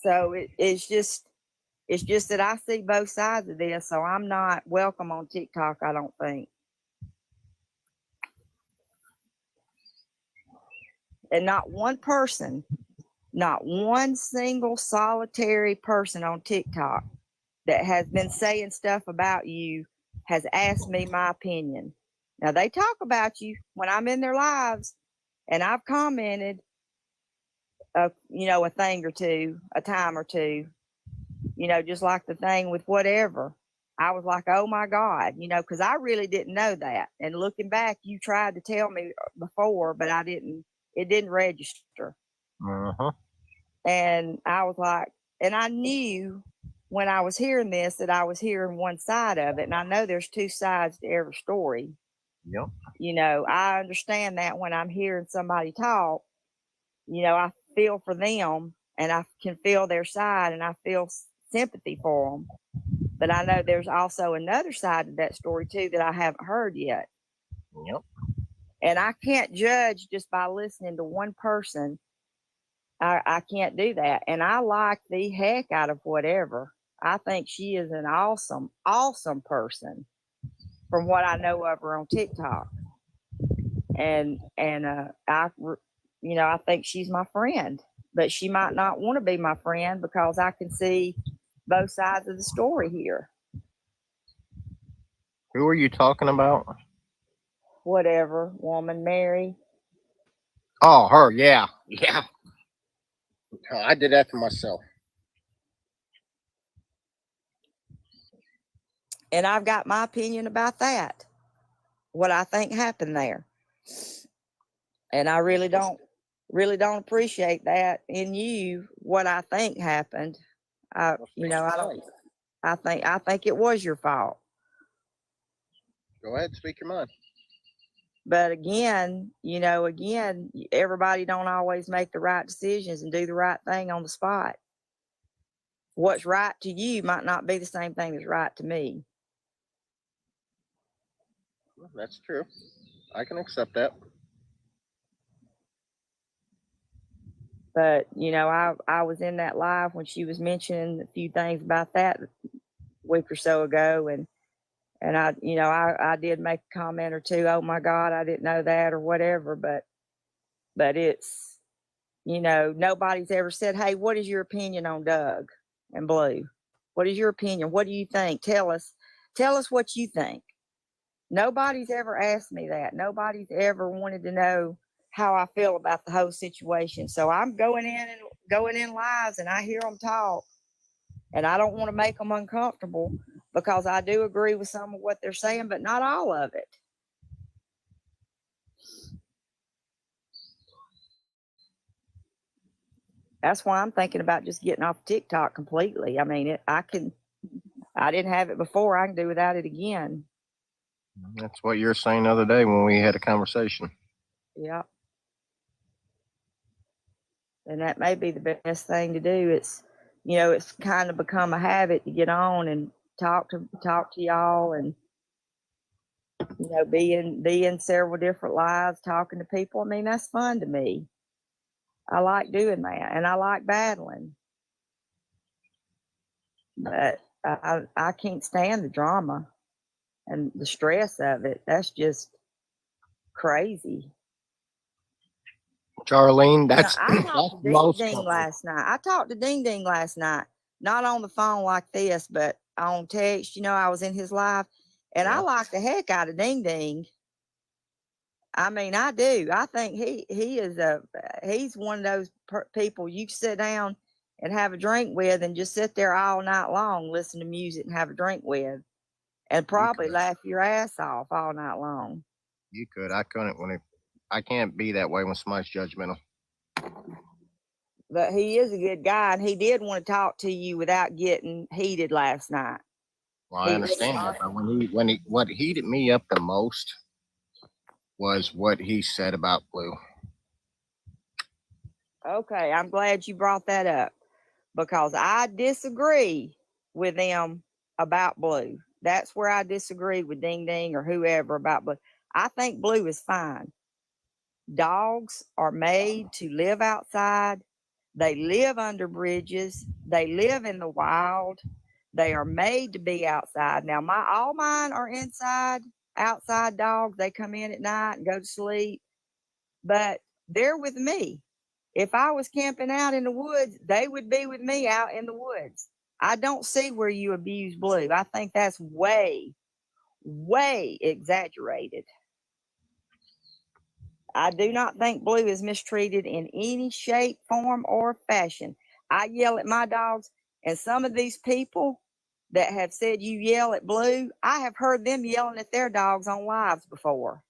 So it's just that I see both sides of this. So I'm not welcome on TikTok, I don't think. And not one person, not one single solitary person on TikTok that has been saying stuff about you has asked me my opinion. Now they talk about you when I'm in their lives, and I've commented, you know, a thing or two, a time or two, you know, just like the thing with whatever. I was like, oh my God, you know, because I really didn't know that. And looking back, you tried to tell me before, but it didn't register. Uh-huh. And I was like, and I knew when I was hearing this that I was hearing one side of it. And I know there's two sides to every story. Yep. You know, I understand that when I'm hearing somebody talk, you know, I feel for them and I can feel their side and I feel sympathy for them. But I know there's also another side of that story too that I haven't heard yet. Yep. And I can't judge just by listening to one person. I can't do that. And I like the heck out of whatever. I think she is an awesome, awesome person from what I know of her on TikTok. And I think she's my friend, but she might not want to be my friend because I can see both sides of the story here. Who are you talking about? Whatever, woman, Mary. Oh, her. Yeah. Yeah. I did that for myself. And I've got my opinion about that, what I think happened there. And I really don't appreciate that in you, what I think happened. I think it was your fault. Go ahead, speak your mind. But again, everybody don't always make the right decisions and do the right thing on the spot. What's right to you might not be the same thing that's right to me. That's true. I can accept that. But, I was in that live when she was mentioning a few things about that a week or so ago. And I did make a comment or two. Oh my God, I didn't know that or whatever. But it's, nobody's ever said, hey, what is your opinion on Doug and Blue? What is your opinion? What do you think? Tell us what you think. Nobody's ever asked me that. Nobody's ever wanted to know how I feel about the whole situation. So I'm going in lives and I hear them talk, and I don't want to make them uncomfortable because I do agree with some of what they're saying, but not all of it. That's why I'm thinking about just getting off TikTok completely. I mean, I didn't have it before. I can do without it again. That's what you were saying the other day when we had a conversation. Yeah. And that may be the best thing to do. It's, it's kind of become a habit to get on and talk to y'all and, be in several different lives, talking to people. I mean, that's fun to me. I like doing that, and I like battling. But I can't stand the drama and the stress of it. That's just crazy. Charlene, I talked to Ding Ding last night. I talked to Ding Ding last night, not on the phone like this, but on text. I was in his live, and I like the heck out of Ding Ding. I mean, I do. I think he's one of those people you sit down and have a drink with and just sit there all night long, listen to music and have a drink with, and probably laugh your ass off all night long. You could. I couldn't I can't be that way when somebody's judgmental. But he is a good guy, and he did want to talk to you without getting heated last night. Well, I understand that, but what heated me up the most was what he said about Blue. Okay, I'm glad you brought that up because I disagree with them about Blue. That's where I disagree with Ding Ding or whoever about Blue. I think Blue is fine. Dogs are made to live outside. They live under bridges. They live in the wild. They are made to be outside. Now, all mine are outside dogs. They come in at night and go to sleep, but they're with me. If I was camping out in the woods, they would be with me out in the woods. I don't see where you abuse Blue. I think that's way, way exaggerated. I do not think Blue is mistreated in any shape, form, or fashion. I yell at my dogs, and some of these people that have said you yell at Blue, I have heard them yelling at their dogs on lives before.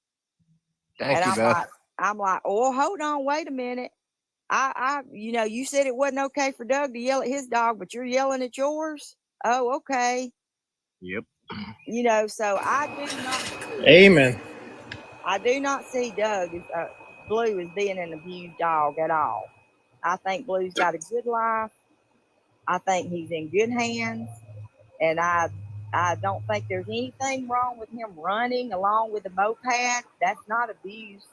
Thank you, Beth. I'm like, oh, hold on, wait a minute. You said it wasn't okay for Doug to yell at his dog, but you're yelling at yours? Oh, okay. Yep. So I do not. Amen. I do not see Blue as being an abused dog at all. I think Blue's got a good life. I think he's in good hands. And I don't think there's anything wrong with him running along with the moped. That's not abuse.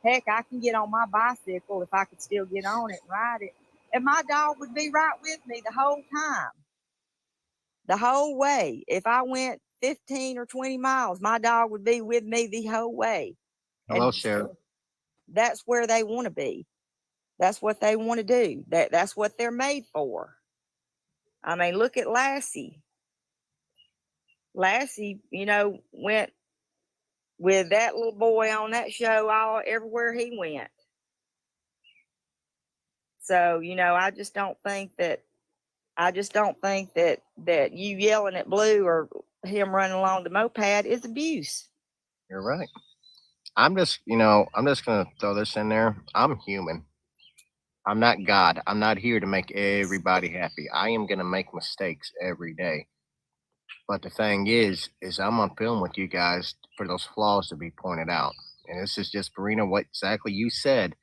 Heck, I can get on my bicycle if I could still get on it and ride it. And my dog would be right with me the whole time. The whole way. If I went 15 or 20 miles, my dog would be with me the whole way. Hello, And Sheriff. that's where they want to be. That's what they want to do. That's what they're made for. I mean, look at Lassie. Lassie, you know, went with that little boy on that show all everywhere he went. So, you know, I just don't think that you yelling at Blue or him running along the moped is abuse. You're right. I'm just gonna throw this in there. I'm human. I'm not God. I'm not here to make everybody happy. I am gonna make mistakes every day. But the thing is I'm on film with you guys for those flaws to be pointed out. And this is just Marina, what exactly you said.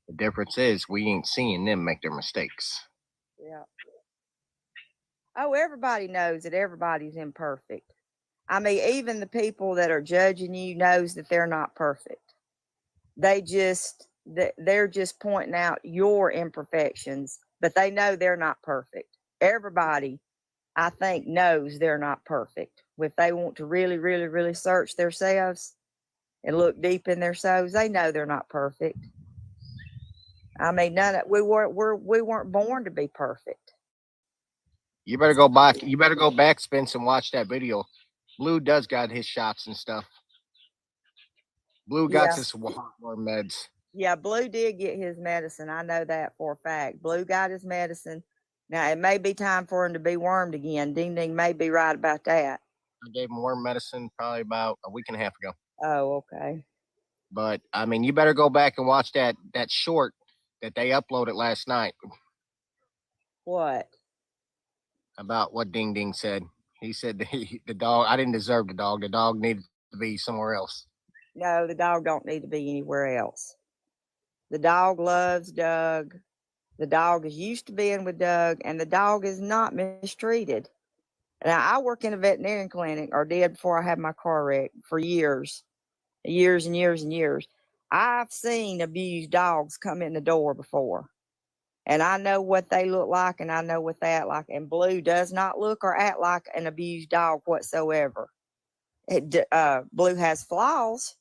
The difference is we ain't seeing them make their mistakes. Yeah. Oh, everybody knows that everybody's imperfect. I mean, even the people that are judging you knows that they're not perfect. They're just pointing out your imperfections, but they know they're not perfect. Everybody, I think, knows they're not perfect. If they want to really, really, really search themselves and look deep in their souls, they know they're not perfect. I mean, we weren't born to be perfect. You better go back. You better go back, Spence, and watch that video. Blue does got his shots and stuff. Blue got Yeah. his heartworm meds. Yeah, Blue did get his medicine. I know that for a fact. Blue got his medicine. Now, it may be time for him to be wormed again. Ding Ding may be right about that. I gave him worm medicine probably about a week and a half ago. Oh, okay. But I mean, you better go back and watch that short that they uploaded last night What? about what Ding Ding said. He said the dog. I didn't deserve the dog. The dog needed to be somewhere else. No, the dog don't need to be anywhere else. The dog loves Doug. The dog is used to being with Doug, and the dog is not mistreated. Now, I work in a veterinarian clinic, or did before I had my car wreck, for years and years and years. I've seen abused dogs come in the door before, and I know what they look like, and I know what they act like. And Blue does not look or act like an abused dog whatsoever. Blue has flaws.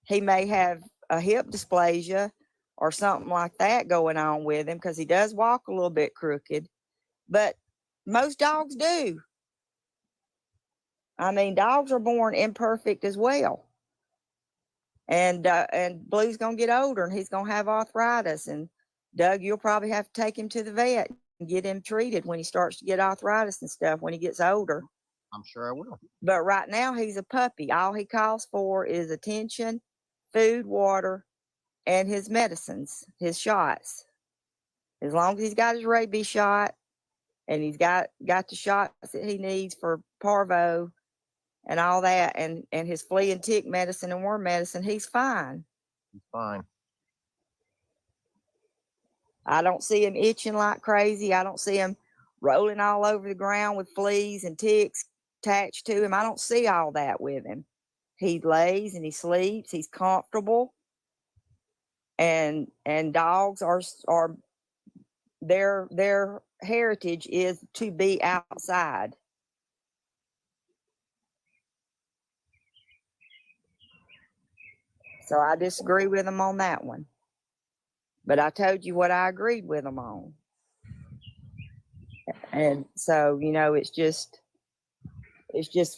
He may have a hip dysplasia or something like that going on with him, because he does walk a little bit crooked, but most dogs do. I mean, dogs are born imperfect as well. And Blue's gonna get older, and he's gonna have arthritis. And Doug, you'll probably have to take him to the vet and get him treated when he starts to get arthritis and stuff when he gets older. I'm sure I will. But right now he's a puppy. All he calls for is attention, food, water, and his medicines, his shots. As long as he's got his rabies shot and he's got the shots that he needs for parvo and all that, and his flea and tick medicine and worm medicine, he's fine. He's fine. I don't see him itching like crazy. I don't see him rolling all over the ground with fleas and ticks attached to him. I don't see all that with him. He lays and he sleeps. He's comfortable. And dogs are their heritage is to be outside. So I disagree with him on that one. But I told you what I agreed with him on. And so, you know, it's just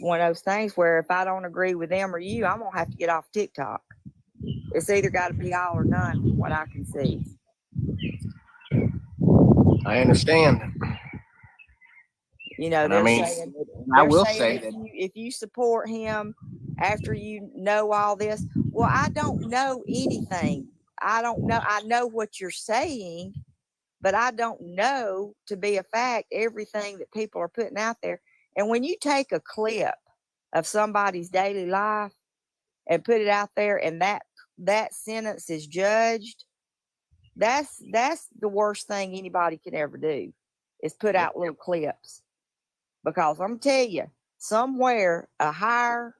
one of those things where if I don't agree with them or you, I'm going to have to get off TikTok. It's either got to be all or none from what I can see. I understand. You know, I mean, I will say that if you support him after you know all this, well, I don't know anything. I don't know. I know what you're saying, but I don't know to be a fact everything that people are putting out there. And when you take a clip of somebody's daily life and put it out there, and that sentence is judged, that's the worst thing anybody can ever do, is put out little clips. because I'm tell you, somewhere a higher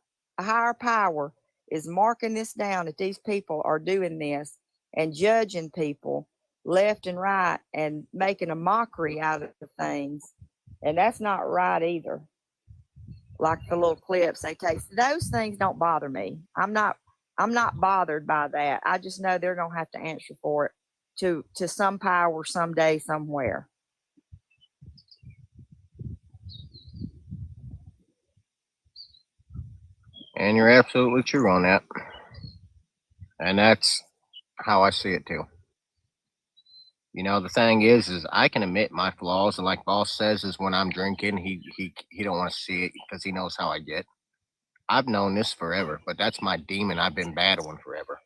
power is marking this down that these people are doing this and judging people left and right and making a mockery out of things. And that's not right either. Like the little clips they take. Those things don't bother me. I'm not bothered by that. I just know they're gonna have to answer for it to some power someday, somewhere. And you're absolutely true on that. And that's how I see it too. You know, the thing is I can admit my flaws, and like Boss says, is when I'm drinking, he don't want to see it because he knows how I get. I've known this forever, but that's my demon I've been battling forever.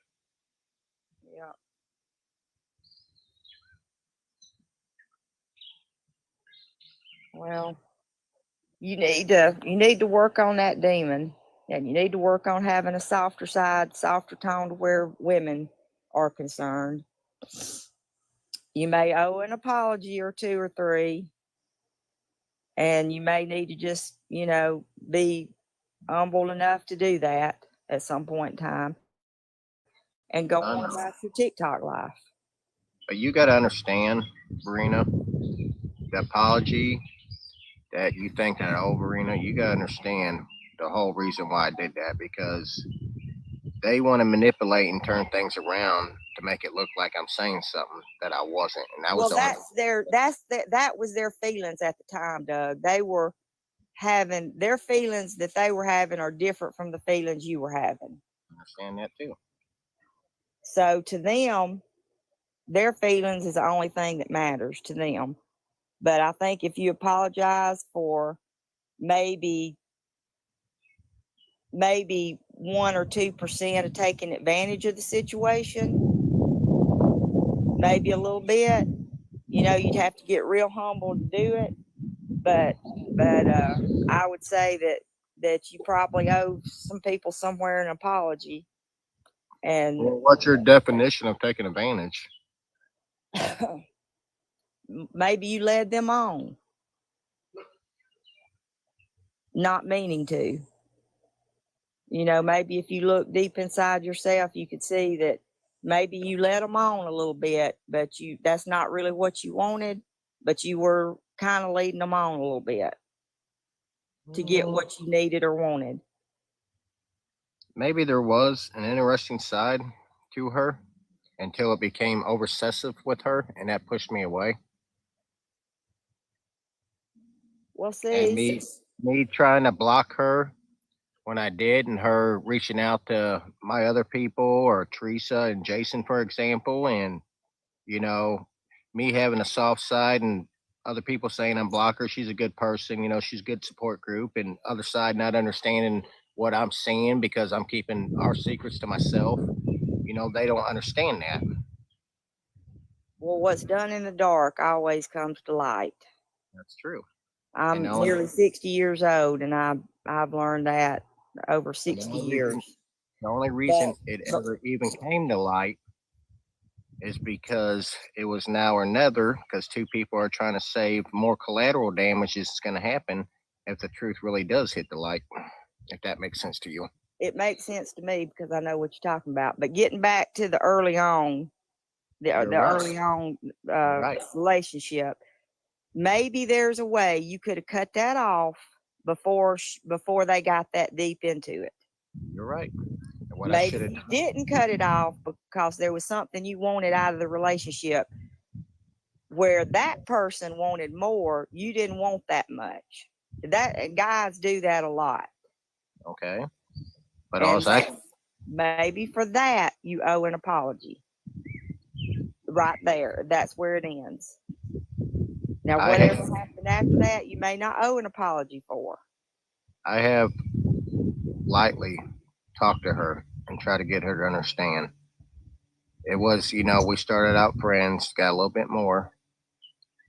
Yeah. Well, you need to work on that demon, and you need to work on having a softer side, softer tone to where women are concerned. You may owe an apology or two or three, and you may need to just, be humble enough to do that at some point in time and go on about your TikTok life. But you got to understand, Verena, the apology that you think that I owe Verena, you got to understand the whole reason why I did that, because they want to manipulate and turn things around to make it look like I'm saying something that I wasn't. And that was that was their feelings at the time, Doug. They were having their feelings that they were having are different from the feelings you were having. I understand that too. So to them, their feelings is the only thing that matters to them. But I think if you apologize for maybe 1 or 2% of taking advantage of the situation, maybe a little bit, you'd have to get real humble to do it. But I would say that you probably owe some people somewhere an apology. And well, what's your definition of taking advantage? Maybe you led them on, not meaning to. Maybe if you look deep inside yourself, you could see that maybe you led them on a little bit, but that's not really what you wanted, but you were kind of leading them on a little bit to get what you needed or wanted. Maybe there was an interesting side to her until it became obsessive with her, and that pushed me away. Well, And see, me trying to block her when I did, and her reaching out to my other people or Teresa and Jason, for example, and me having a soft side and other people saying I'm block her, she's a good person, she's a good support group, and other side not understanding what I'm saying because I'm keeping our secrets to myself. They don't understand that. Well, what's done in the dark always comes to light. That's true. I'm nearly 60 years old, and I've learned that over 60 years. The only reason it ever even came to light is because it was now or never, because two people are trying to save more collateral damage is going to happen if the truth really does hit the light, if that makes sense to you. It makes sense to me because I know what you're talking about. But getting back to the early on, early on relationship, maybe there's a way you could have cut that off before they got that deep into it. You're right. Maybe you didn't cut it off because there was something you wanted out of the relationship where that person wanted more. You didn't want that much. Guys do that a lot. Okay. But also, maybe for that you owe an apology. Right there. That's where it ends. Now, whatever happened after that, you may not owe an apology for. I have lightly talked to her and try to get her to understand. It was, we started out friends, got a little bit more.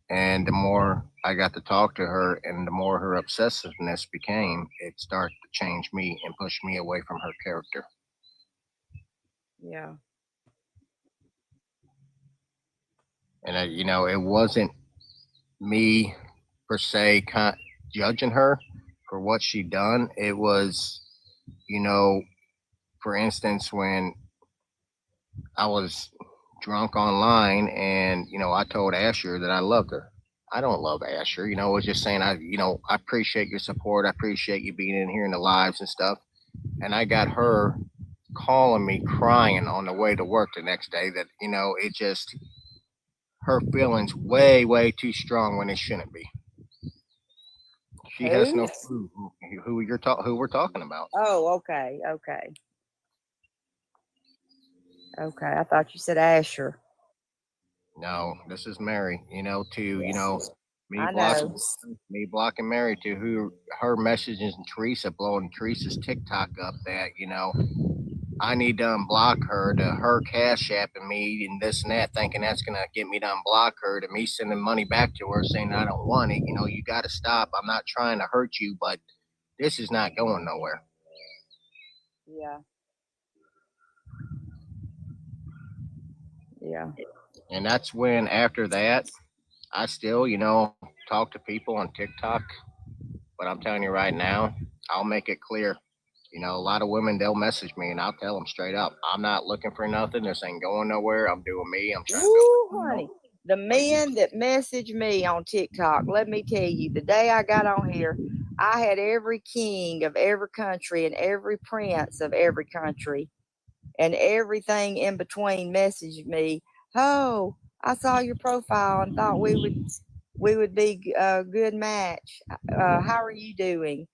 And the more I got to talk to her and the more her obsessiveness became, it started to change me and push me away from her character. Yeah. And, it wasn't me per se judging her for what she done. It was, you know, for instance, when I was drunk online and, you know, I told Asher that I loved her. I don't love Asher, you know, I was just saying I appreciate your support. I appreciate you being in here in the lives and stuff. And I got her calling me crying on the way to work the next day that, you know, it just her feelings way too strong when it shouldn't be. She has Who? no clue who we're talking about. Oh, okay. Okay. Okay. I thought you said Asher. No, this is Mary. You know, you Yeah. know, me I blocking know. me blocking Mary to who her messages and Teresa blowing Teresa's TikTok up that, you know, I need to unblock her to her cash apping me and this and that, thinking that's gonna get me to unblock her to me sending money back to her saying I don't want it. You know, you gotta stop. I'm not trying to hurt you, but this is not going nowhere. Yeah. Yeah. And that's when after that I still, you know, talk to people on TikTok. But I'm telling you right now, I'll make it clear. You know, a lot of women, they'll message me and I'll tell them straight up, I'm not looking for nothing. This ain't going nowhere. I'm doing me. I'm trying to Woo, build. honey. The men that message me on TikTok, let me tell you, the day I got on here, I had every king of every country and every prince of every country and everything in between messaged me. Oh, I saw your profile and thought we would be a good match. How are you doing?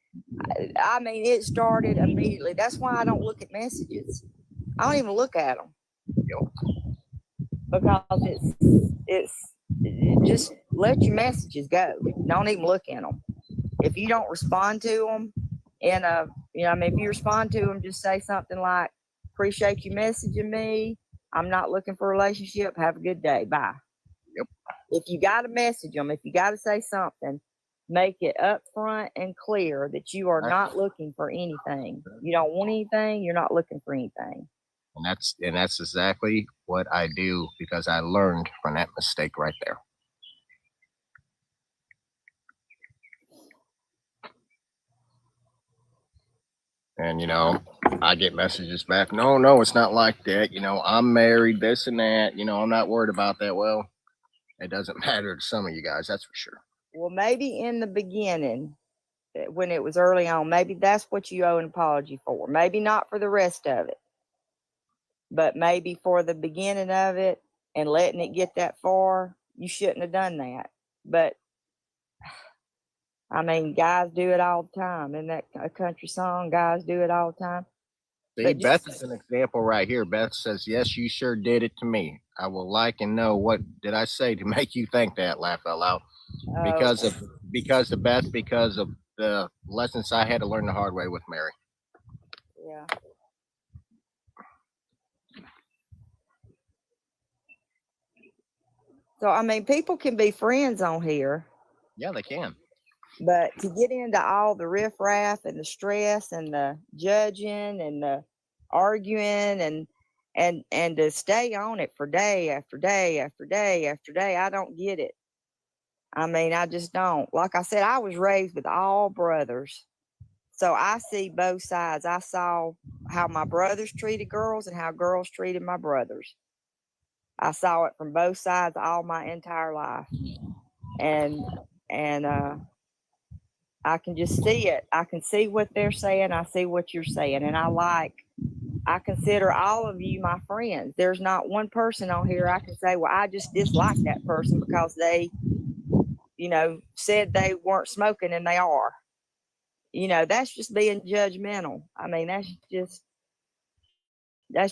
I mean, it started immediately. That's why I don't look at messages. I don't even look at them because it's just let your messages go. Don't even look in them. If you don't respond to them in a, you know, I mean, if you respond to them, just say something like, appreciate you messaging me. I'm not looking for a relationship. Have a good day. Bye. Yep. If you got to message them, if you got to say something, make it upfront and clear that you are not looking for anything. You don't want anything. You're not looking for anything. And that's exactly what I do because I learned from that mistake right there. And you know, I get messages back. No, it's not like that. You know, I'm married, this and that. You know, I'm not worried about that. Well, it doesn't matter to some of you guys, that's for sure. Well, maybe in the beginning, when it was early on, maybe that's what you owe an apology for. Maybe not for the rest of it, but maybe for the beginning of it and letting it get that far, you shouldn't have done that. But I mean, guys do it all the time. Isn't that a country song? Guys do it all the time. See, But Beth just, is an example right here. Beth says, yes, you sure did it to me. I will like and know what did I say to make you think that, laugh out loud. Because of Beth, because of the lessons I had to learn the hard way with Mary. yeah. So I mean, people can be friends on here. Yeah, they can. But to get into all the riffraff and the stress and the judging and the arguing and to stay on it for day after day after day after day, I don't get it. I mean, I just don't. Like I said, I was raised with all brothers. So I see both sides. I saw how my brothers treated girls and how girls treated my brothers. I saw it from both sides all my entire life. And I can just see it. I can see what they're saying. I see what you're saying. And I consider all of you my friends. There's not one person on here I can say, well, I just dislike that person because they, you know, said they weren't smoking and they are. You know, that's just being judgmental. I mean, that's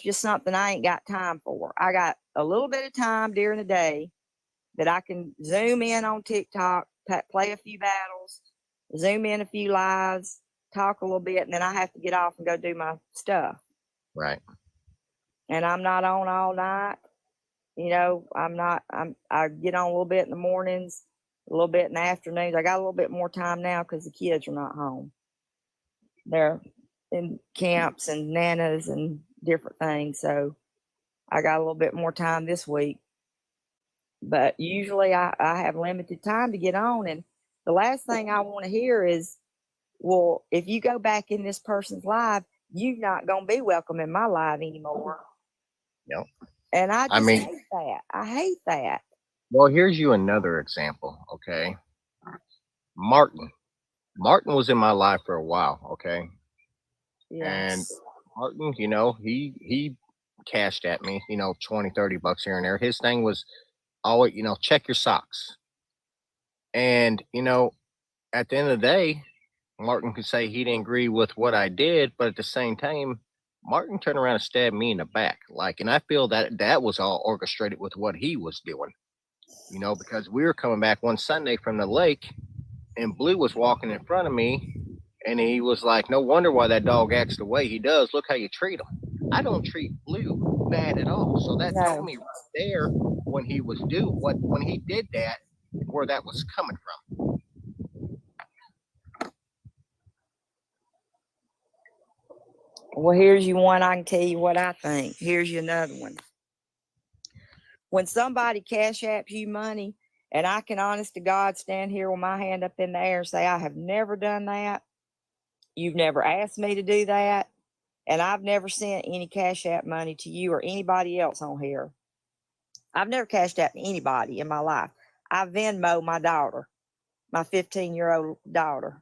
just something I ain't got time for. I got a little bit of time during the day that I can zoom in on TikTok, play a few battles, zoom in a few lives, talk a little bit, and then I have to get off and go do my stuff. Right. And I'm not on all night. You know, I get on a little bit in the mornings, a little bit in the afternoons. I got a little bit more time now because the kids are not home. They're in camps and nanas and different things. So I got a little bit more time this week. But usually I have limited time to get on. And The last thing I want to hear is, well, if you go back in this person's life, you're not going to be welcome in my life anymore. Yep. And I I just mean, hate that. I hate that. well, here's you another example. Okay. Martin. Martin was in my life for a while. Okay. And Yes. Martin, he cashed at me, 20, $30 here and there. His thing was always, check your socks. And, at the end of the day, Martin could say he didn't agree with what I did, but at the same time, Martin turned around and stabbed me in the back. Like, and I feel that that was all orchestrated with what he was doing, because we were coming back one Sunday from the lake and Blue was walking in front of me and he was like, no wonder why that dog acts the way he does. Look how you treat him. I don't treat Blue bad at all. So that told No. me right there when he when he did that, where that was coming from. Well, here's you one. I can tell you what I think. Here's you another one. When somebody cash apps you money, and I can honest to God stand here with my hand up in the air and say, I have never done that. You've never asked me to do that. And I've never sent any cash app money to you or anybody else on here. I've never cashed out anybody in my life. I Venmo my daughter, my 15-year-old daughter,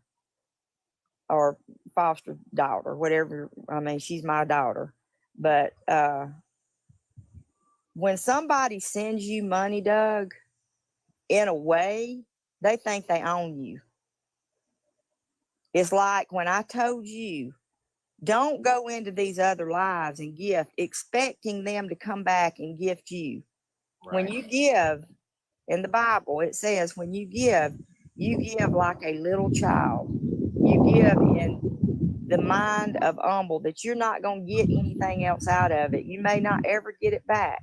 or foster daughter, whatever. I mean, she's my daughter. But when somebody sends you money, Doug, in a way, they think they own you. It's like when I told you, don't go into these other lives and gift, expecting them to come back and gift you. Right. When you give, in the Bible, it says, when you give like a little child. You give in the mind of humble, that you're not going to get anything else out of it. You may not ever get it back.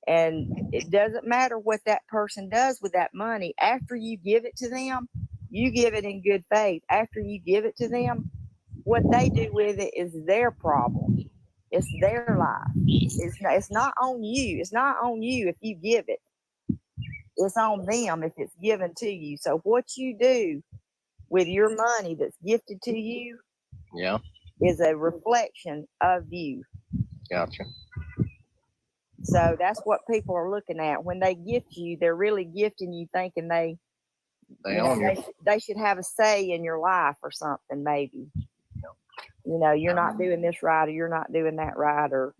And it doesn't matter what that person does with that money. After you give it to them, you give it in good faith. After you give it to them, what they do with it is their problem. It's their life. It's not on you. It's not on you if you give it. It's on them if it's given to you. So what you do with your money that's gifted to you, yeah, is a reflection of you. Gotcha. So that's what people are looking at. When they gift you, they're really gifting you thinking they own you. They should have a say in your life or something, maybe. You're not doing this right, or you're not doing that right, or,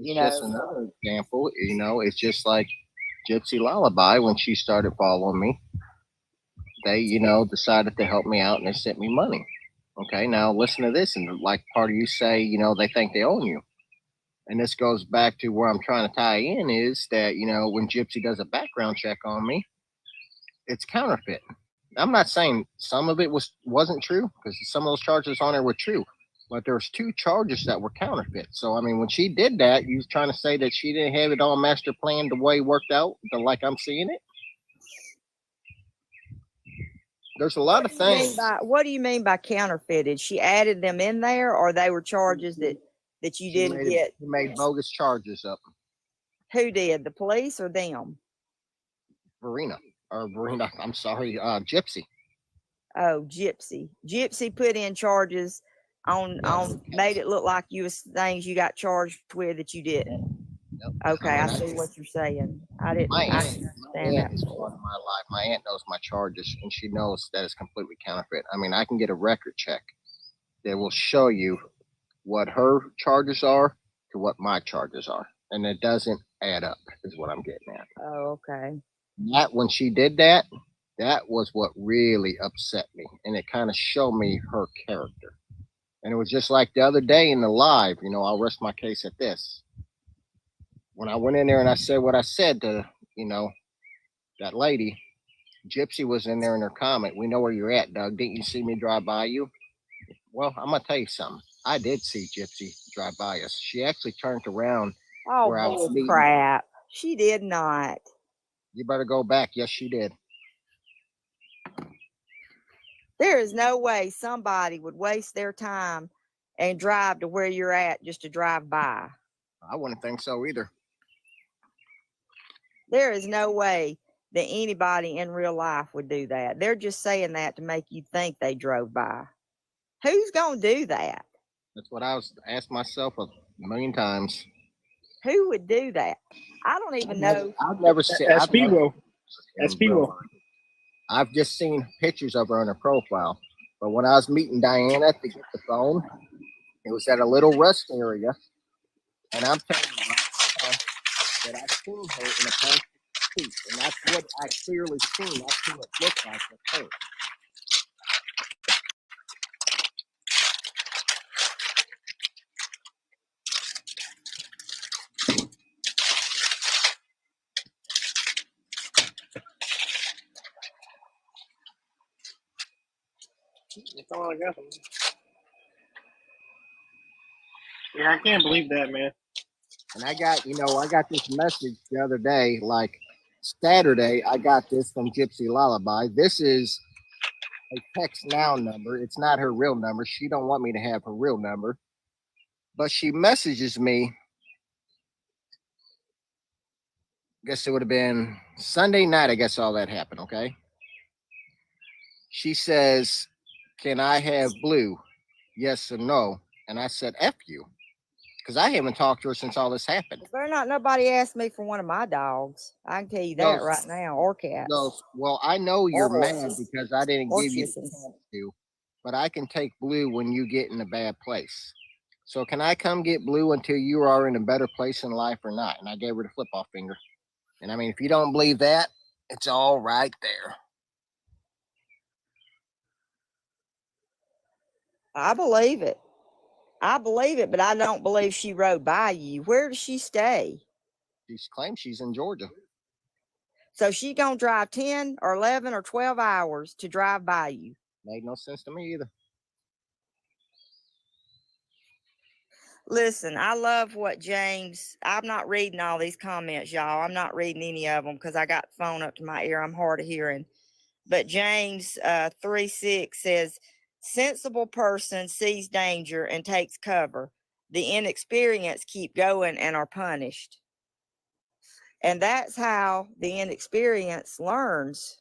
Just another example, it's just like Gypsy Lullaby, when she started following me, they, decided to help me out and they sent me money. Okay, now listen to this. And like part of you say, they think they own you. And this goes back to where I'm trying to tie in is that, when Gypsy does a background check on me, it's counterfeit. I'm not saying some of it wasn't true, because some of those charges on there were true, but there's 2 charges that were counterfeit. So, I mean, when she did that, you was trying to say that she didn't have it all master planned the way it worked out, like I'm seeing it. There's a lot of things. What do you mean by counterfeited? She added them in there, or they were charges that you didn't get? She made bogus charges up. Who did? The police or them? Verena, I'm sorry, Gypsy. Oh, Gypsy. Gypsy put in charges on made it look like you was things you got charged with that you didn't. Yep. Okay, I see what you're saying. I didn't understand that. Is part of my life. My aunt knows my charges, and she knows that it's completely counterfeit. I mean, I can get a record check that will show you what her charges are to what my charges are, and it doesn't add up, is what I'm getting at. Oh, okay. That when she did that, that was what really upset me, and it kind of showed me her character. And it was just like the other day in the live, I'll rest my case at this. When I went in there and I said what I said to, that lady, Gypsy was in there in her comment, we know where you're at, Doug. Didn't you see me drive by you? Well, I'm going to tell you something. I did see Gypsy drive by us. She actually turned around where I was meeting. Crap. She did not. You better go back. Yes, she did. There is no way somebody would waste their time and drive to where you're at just to drive by. I wouldn't think so either. There is no way that anybody in real life would do that. They're just saying that to make you think they drove by. Who's going to do that? That's what I was asked myself a million times. Who would do that? I don't even know. I've never seen. SP will. SP will. I've just seen pictures of her on her profile. But when I was meeting Diana to get the phone, it was at a little rest area. And I'm telling you right now that I've seen her in a plastic suit. And that's what I clearly seen. That's who it looked like with her. That's all I got. Yeah, I can't believe that, man. And I got this message the other day, like Saturday, I got this from Gypsy Lullaby. This is a text now number. It's not her real number. She don't want me to have her real number. But she messages me. I guess it would have been Sunday night. I guess all that happened. Okay. She says, "Can I have Blue? Yes or no?" And I said, "F you," because I haven't talked to her since all this happened. Better not nobody ask me for one of my dogs. I can tell you that right now, or cats. No, well, I know you're mad horses. because I didn't Or give you chickens. to, but I can take Blue when you get in a bad place. So can I come get Blue until you are in a better place in life or not? And I gave her the flip off finger. And I mean, if you don't believe that, it's all right there. I believe it. I believe it, but I don't believe she rode by you. Where does she stay? She claims she's in Georgia. So she gonna drive 10 or 11 or 12 hours to drive by you. Made no sense to me either. Listen, I love what James, I'm not reading all these comments, y'all. I'm not reading any of them because I got the phone up to my ear. I'm hard of hearing. But James 3:6 says, sensible person sees danger and takes cover. The inexperienced keep going and are punished. And that's how the inexperienced learns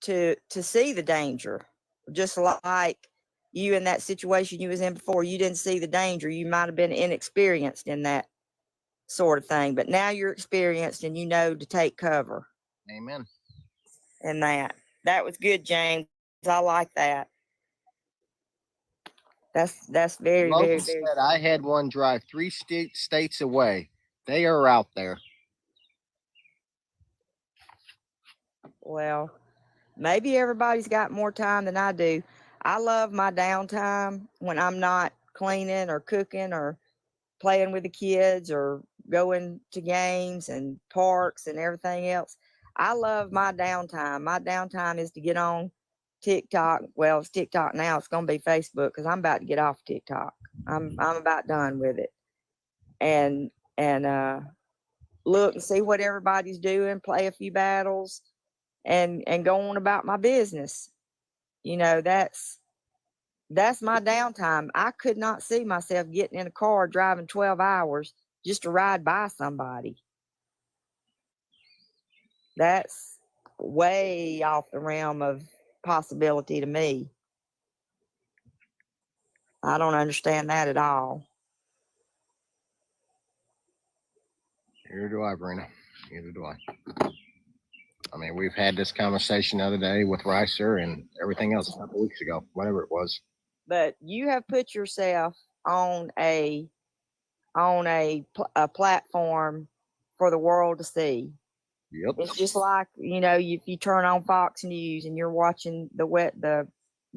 to see the danger. Just like you in that situation you was in before, you didn't see the danger. You might have been inexperienced in that sort of thing, but now you're experienced and you know to take cover. Amen. And that was good, James. I like that. That's very, Logan very, said very. I had one drive 3 states away. They are out there. Well, maybe everybody's got more time than I do. I love my downtime when I'm not cleaning or cooking or playing with the kids or going to games and parks and everything else. I love my downtime. My downtime is to get on TikTok. Well, it's TikTok now. It's going to be Facebook because I'm about to get off TikTok. I'm about done with it. And look and see what everybody's doing, play a few battles, and go on about my business. You know, that's my downtime. I could not see myself getting in a car driving 12 hours just to ride by somebody. That's way off the realm of possibility to me. I don't understand that at all. Neither do I, Brina. Neither do I. I mean, we've had this conversation the other day with Ricer and everything else a couple weeks ago, whatever it was. But you have put yourself on a platform for the world to see. Yep. It's just like, you know, if you turn on Fox News and you're watching the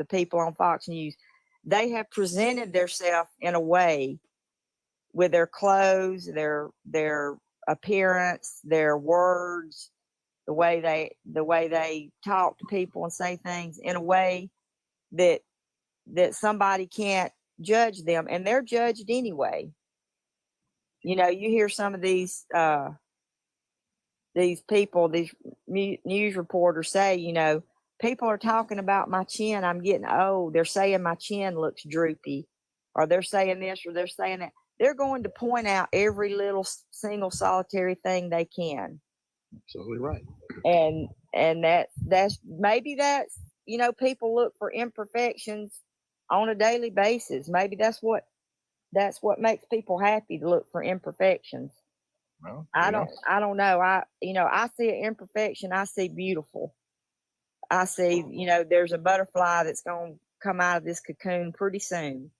people on Fox News, they have presented themselves in a way with their clothes, their appearance, their words, the way they talk to people and say things in a way that somebody can't judge them, and they're judged anyway. You know, you hear some of these people, these news reporters say, you know, people are talking about my chin. I'm getting old. They're saying my chin looks droopy, or they're saying this, or they're saying that. They're going to point out every little single solitary thing they can. Absolutely right. and that's maybe that's, you know, people look for imperfections on a daily basis. Maybe that's what makes people happy, to look for imperfections. Well, I don't know. I see an imperfection, I see beautiful. I see, you know, there's a butterfly that's going to come out of this cocoon pretty soon.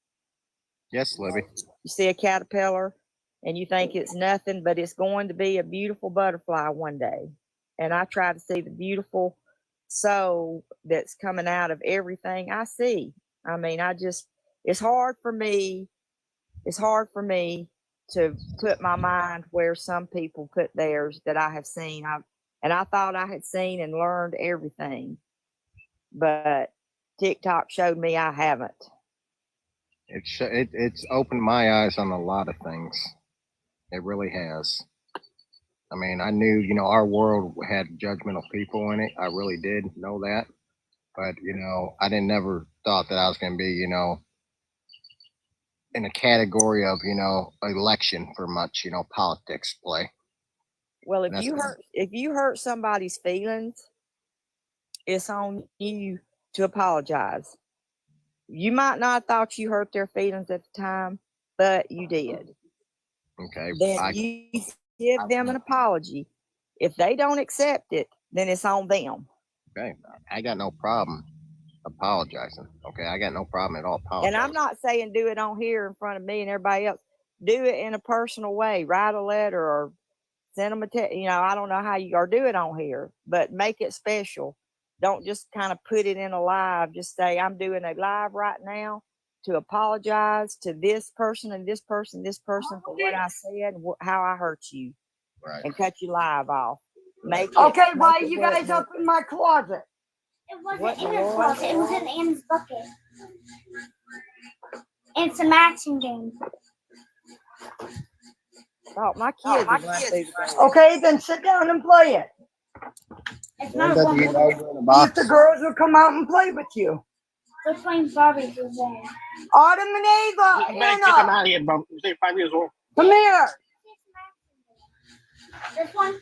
Yes, Libby. You see a caterpillar and you think it's nothing, but it's going to be a beautiful butterfly one day. And I try to see the beautiful soul that's coming out of everything I see. I mean, it's hard for me to put my mind where some people put theirs that I have seen. I thought I had seen and learned everything, but TikTok showed me I haven't. It's opened my eyes on a lot of things. It really has. I mean, I knew, you know, our world had judgmental people in it. I really did know that. But, you know, I never thought that I was going to be, you know, in a category of, you know, election for much, you know, politics play. Well, if you hurt somebody's feelings, it's on you to apologize. You might not have thought you hurt their feelings at the time, but you did. Okay. Then you give them an apology. If they don't accept it, then it's on them. Okay. I got no problem apologizing. Okay. I got no problem at all apologizing. And I'm not saying do it on here in front of me and everybody else. Do it in a personal way. Write a letter or send them a text. You know, I don't know how you are, do it on here, but make it special. Don't just kind of put it in a live. Just say, I'm doing a live right now to apologize to this person and this person for what I said, how I hurt you, right, and cut you live off. Okay, why you guys up in my closet? It wasn't in your closet. It was in Anne's bucket. And some action games. Oh, my kids. Okay, then sit down and play it. It's not Linda, do you know you're in the box? If the girls will come out and play with you. They're playing Barbie there. Autumn and Ava, You better get them out of here, bro. You're 5 years old. come here. This one?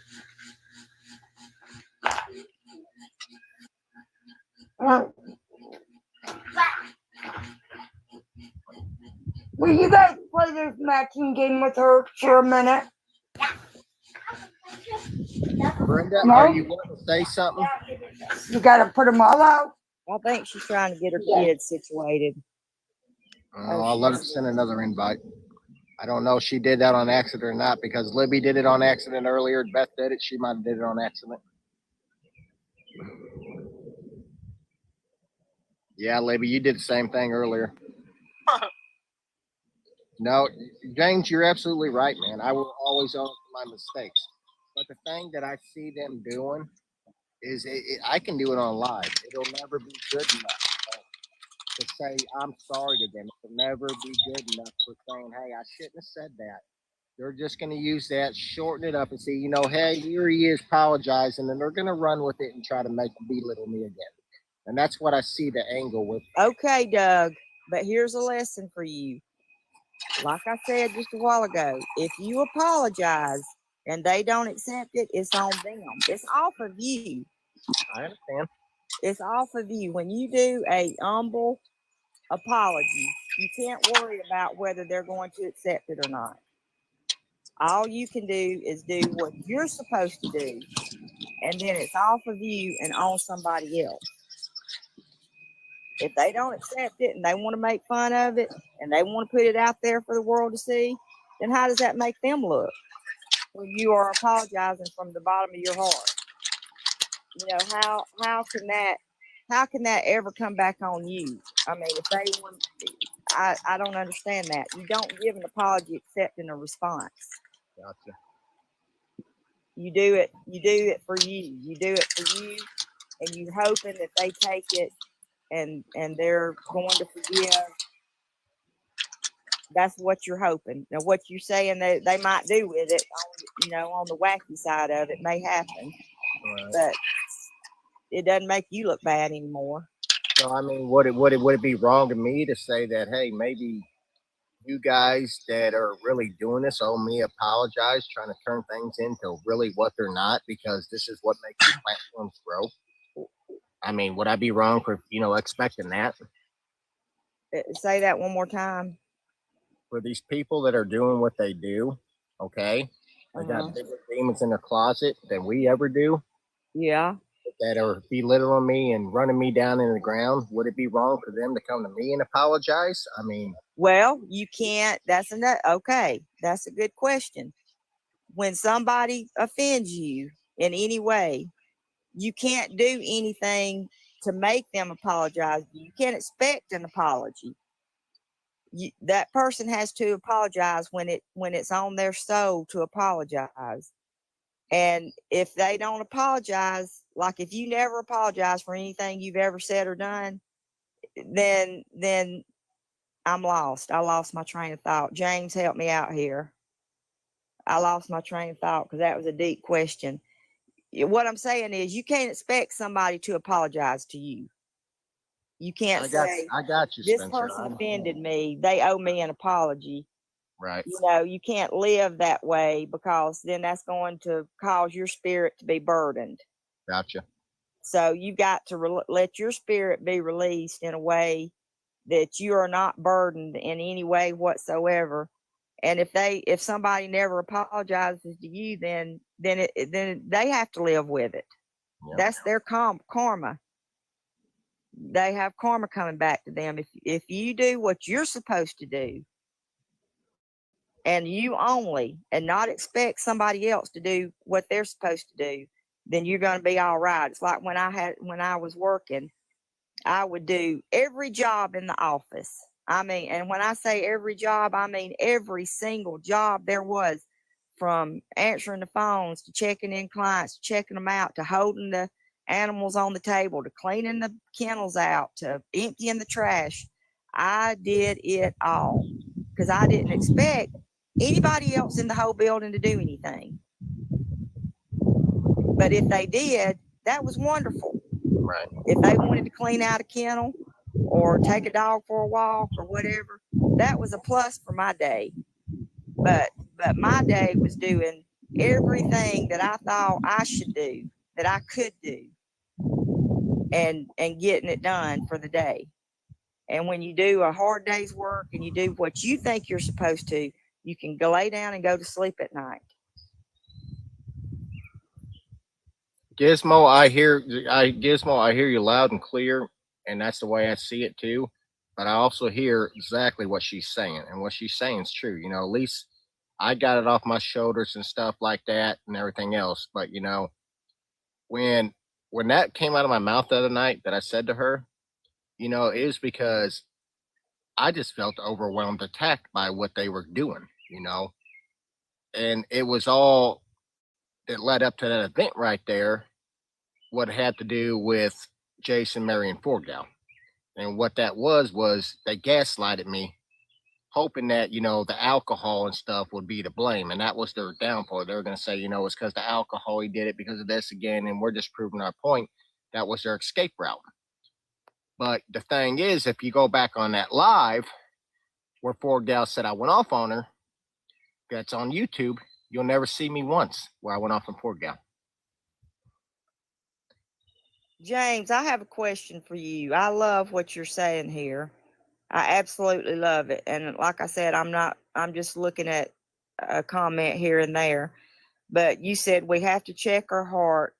Will you guys play this matching game with her for a minute? Brenda, No? are you going to say something? You gotta put them all out. I think she's trying to get her kids situated. Oh, I'll let her send another invite. I don't know if she did that on accident or not, because Libby did it on accident earlier. Beth did it. She might have did it on accident. Yeah, Libby, you did the same thing earlier. No, James, you're absolutely right, man. I will always own my mistakes. But the thing that I see them doing is I can do it on live. It'll never be good enough to say I'm sorry to them. It'll never be good enough for saying, hey, I shouldn't have said that. They're just going to use that, shorten it up, and say, you know, hey, here he is apologizing, and they're going to run with it and try to make belittle me again. And that's what I see the angle with. Okay, Doug, but here's a lesson for you. Like I said just a while ago, if you apologize and they don't accept it, it's on them. It's off of you. I understand. It's off of you. When you do a humble apology, you can't worry about whether they're going to accept it or not. All you can do is do what you're supposed to do, and then it's off of you and on somebody else. If they don't accept it and they want to make fun of it and they want to put it out there for the world to see, then how does that make them look when you are apologizing from the bottom of your heart? You know, how can that ever come back on you? I mean, if they want, I don't understand that. You don't give an apology accepting a response. Gotcha. You do it for you. You do it for you, and you're hoping that they take it and they're going to forgive. That's what you're hoping. Now, what you're saying that they might do with it, on the wacky side of it, may happen, Right. but it doesn't make you look bad anymore. So, I mean, would it be wrong of me to say that, hey, maybe you guys that are really doing this owe me apologize, trying to turn things into really what they're not, because this is what makes these platforms grow. I mean, would I be wrong for, expecting that? Say that one more time. For these people that are doing what they do, okay? They got bigger demons in their closet than we ever do. Yeah. That are belittling me and running me down in the ground. Would it be wrong for them to come to me and apologize? I mean, well, you can't. Okay. That's a good question. When somebody offends you in any way, you can't do anything to make them apologize. You can't expect an apology. That person has to apologize when it's on their soul to apologize. And if they don't apologize, like if you never apologize for anything you've ever said or done, then I'm lost. I lost my train of thought. James, help me out here. I lost my train of thought because that was a deep question. What I'm saying is you can't expect somebody to apologize to you. You can't say, I got you, this Spencer. person offended me. They owe me an apology. Right. You can't live that way, because then that's going to cause your spirit to be burdened. Gotcha. So you've got to let your spirit be released in a way that you are not burdened in any way whatsoever. And if somebody never apologizes to you, then they have to live with it. Yep. That's their karma. They have karma coming back to them. If you do what you're supposed to do, and you only, and not expect somebody else to do what they're supposed to do, then you're going to be all right. It's like when I was working, I would do every job in the office. I mean, and when I say every job, I mean every single job there was, from answering the phones to checking in clients, to checking them out, to holding the animals on the table, to cleaning the kennels out, to emptying the trash. I did it all because I didn't expect anybody else in the whole building to do anything. But if they did, that was wonderful. Right. If they wanted to clean out a kennel or take a dog for a walk or whatever, that was a plus for my day. But my day was doing everything that I thought I should do, that I could do, and getting it done for the day. And when you do a hard day's work and you do what you think you're supposed to, you can go lay down and go to sleep at night. Gizmo, I hear you loud and clear, and that's the way I see it too. But I also hear exactly what she's saying, and what she's saying is true. At least I got it off my shoulders and stuff like that and everything else. But when that came out of my mouth the other night that I said to her, it was because I just felt overwhelmed, attacked by what they were doing, and it was all that led up to that event right there. What had to do with Jason, Mary, and Forgal. And what that was they gaslighted me, hoping that, the alcohol and stuff would be to blame. And that was their downfall. They were going to say, it's because the alcohol, he did it because of this again. And we're just proving our point. That was their escape route. But the thing is, if you go back on that live where Forgal said I went off on her, that's on YouTube. You'll never see me once where I went off on Forgal. James, I have a question for you. I love what you're saying here. I absolutely love it. And like I said, I'm just looking at a comment here and there. But you said we have to check our heart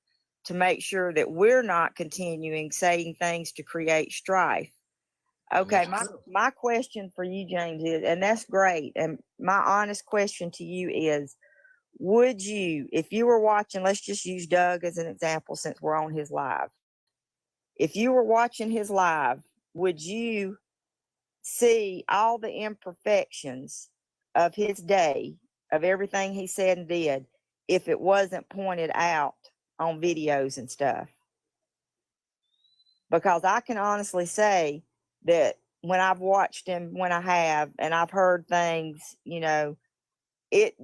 to make sure that we're not continuing saying things to create strife. Okay, my question for you, James, is, and that's great. And my honest question to you is, would you, if you were watching, let's just use Doug as an example since we're on his live. If you were watching his live, would you see all the imperfections of his day, of everything he said and did, if it wasn't pointed out on videos and stuff? Because I can honestly say that when I've watched him, when I have, and I've heard things, it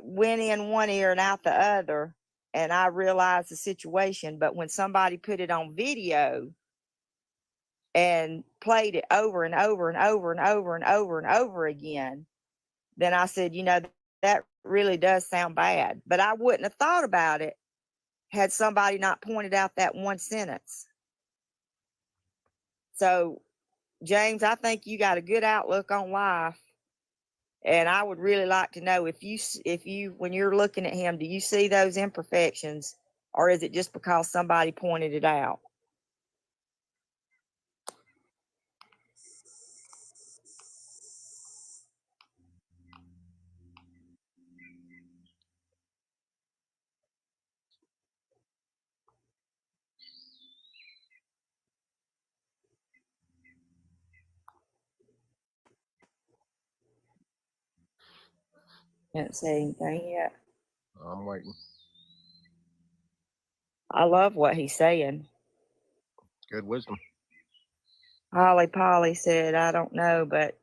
went in one ear and out the other, and I realized the situation. But when somebody put it on video, and played it over and over and over and over and over and over again, then I said, that really does sound bad. But I wouldn't have thought about it had somebody not pointed out that one sentence. So, James, I think you got a good outlook on life. And I would really like to know if you, when you're looking at him, do you see those imperfections, or is it just because somebody pointed it out? Didn't say anything yet. I'm waiting. I love what he's saying. Good wisdom. Holly Polly said, I don't know, but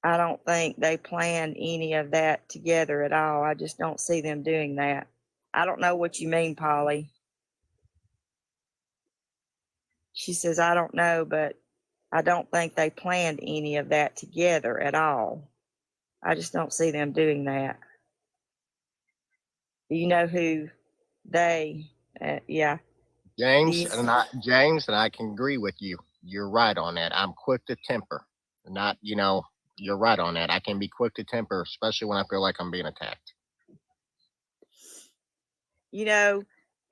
I don't think they planned any of that together at all. I just don't see them doing that. I don't know what you mean, Polly. She says, I don't know, but I don't think they planned any of that together at all. I just don't see them doing that. Do you know who they, yeah. James, and I can agree with you. You're right on that. I'm quick to temper. Not, you're right on that. I can be quick to temper, especially when I feel like I'm being attacked.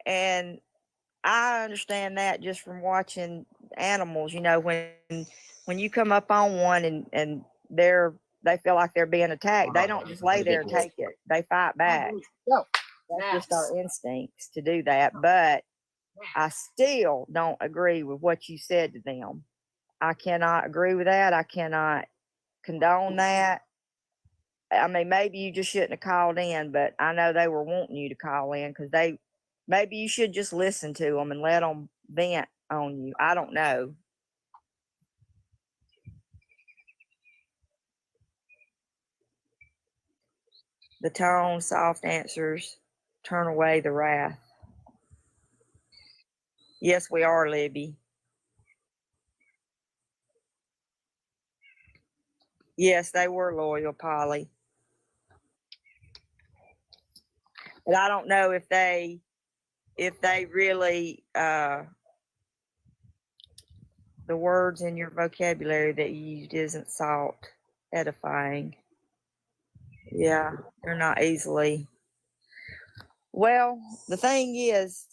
And I understand that just from watching animals, when you come up on one and they feel like they're being attacked, they don't just lay there and take it. They fight back. That's just our instincts to do that. But I still don't agree with what you said to them. I cannot agree with that. I cannot condone that. I mean, maybe you just shouldn't have called in, but I know they were wanting you to call in because maybe you should just listen to them and let them vent on you. I don't know. The tone, soft answers, turn away the wrath. Yes, we are, Libby. Yes, they were loyal, Polly. But I don't know if they really, the words in your vocabulary that you used isn't salt edifying. Yeah, they're not easily. Well, the thing is,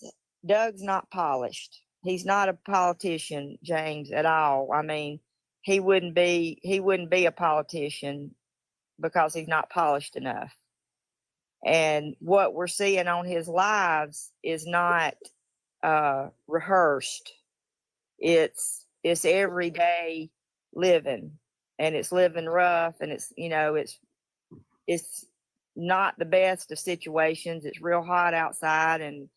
Doug's not polished. He's not a politician, James, at all. I mean, he wouldn't be a politician because he's not polished enough. And what we're seeing on his lives is not rehearsed. It's everyday living, and it's living rough, and it's not the best of situations. It's real hot outside, and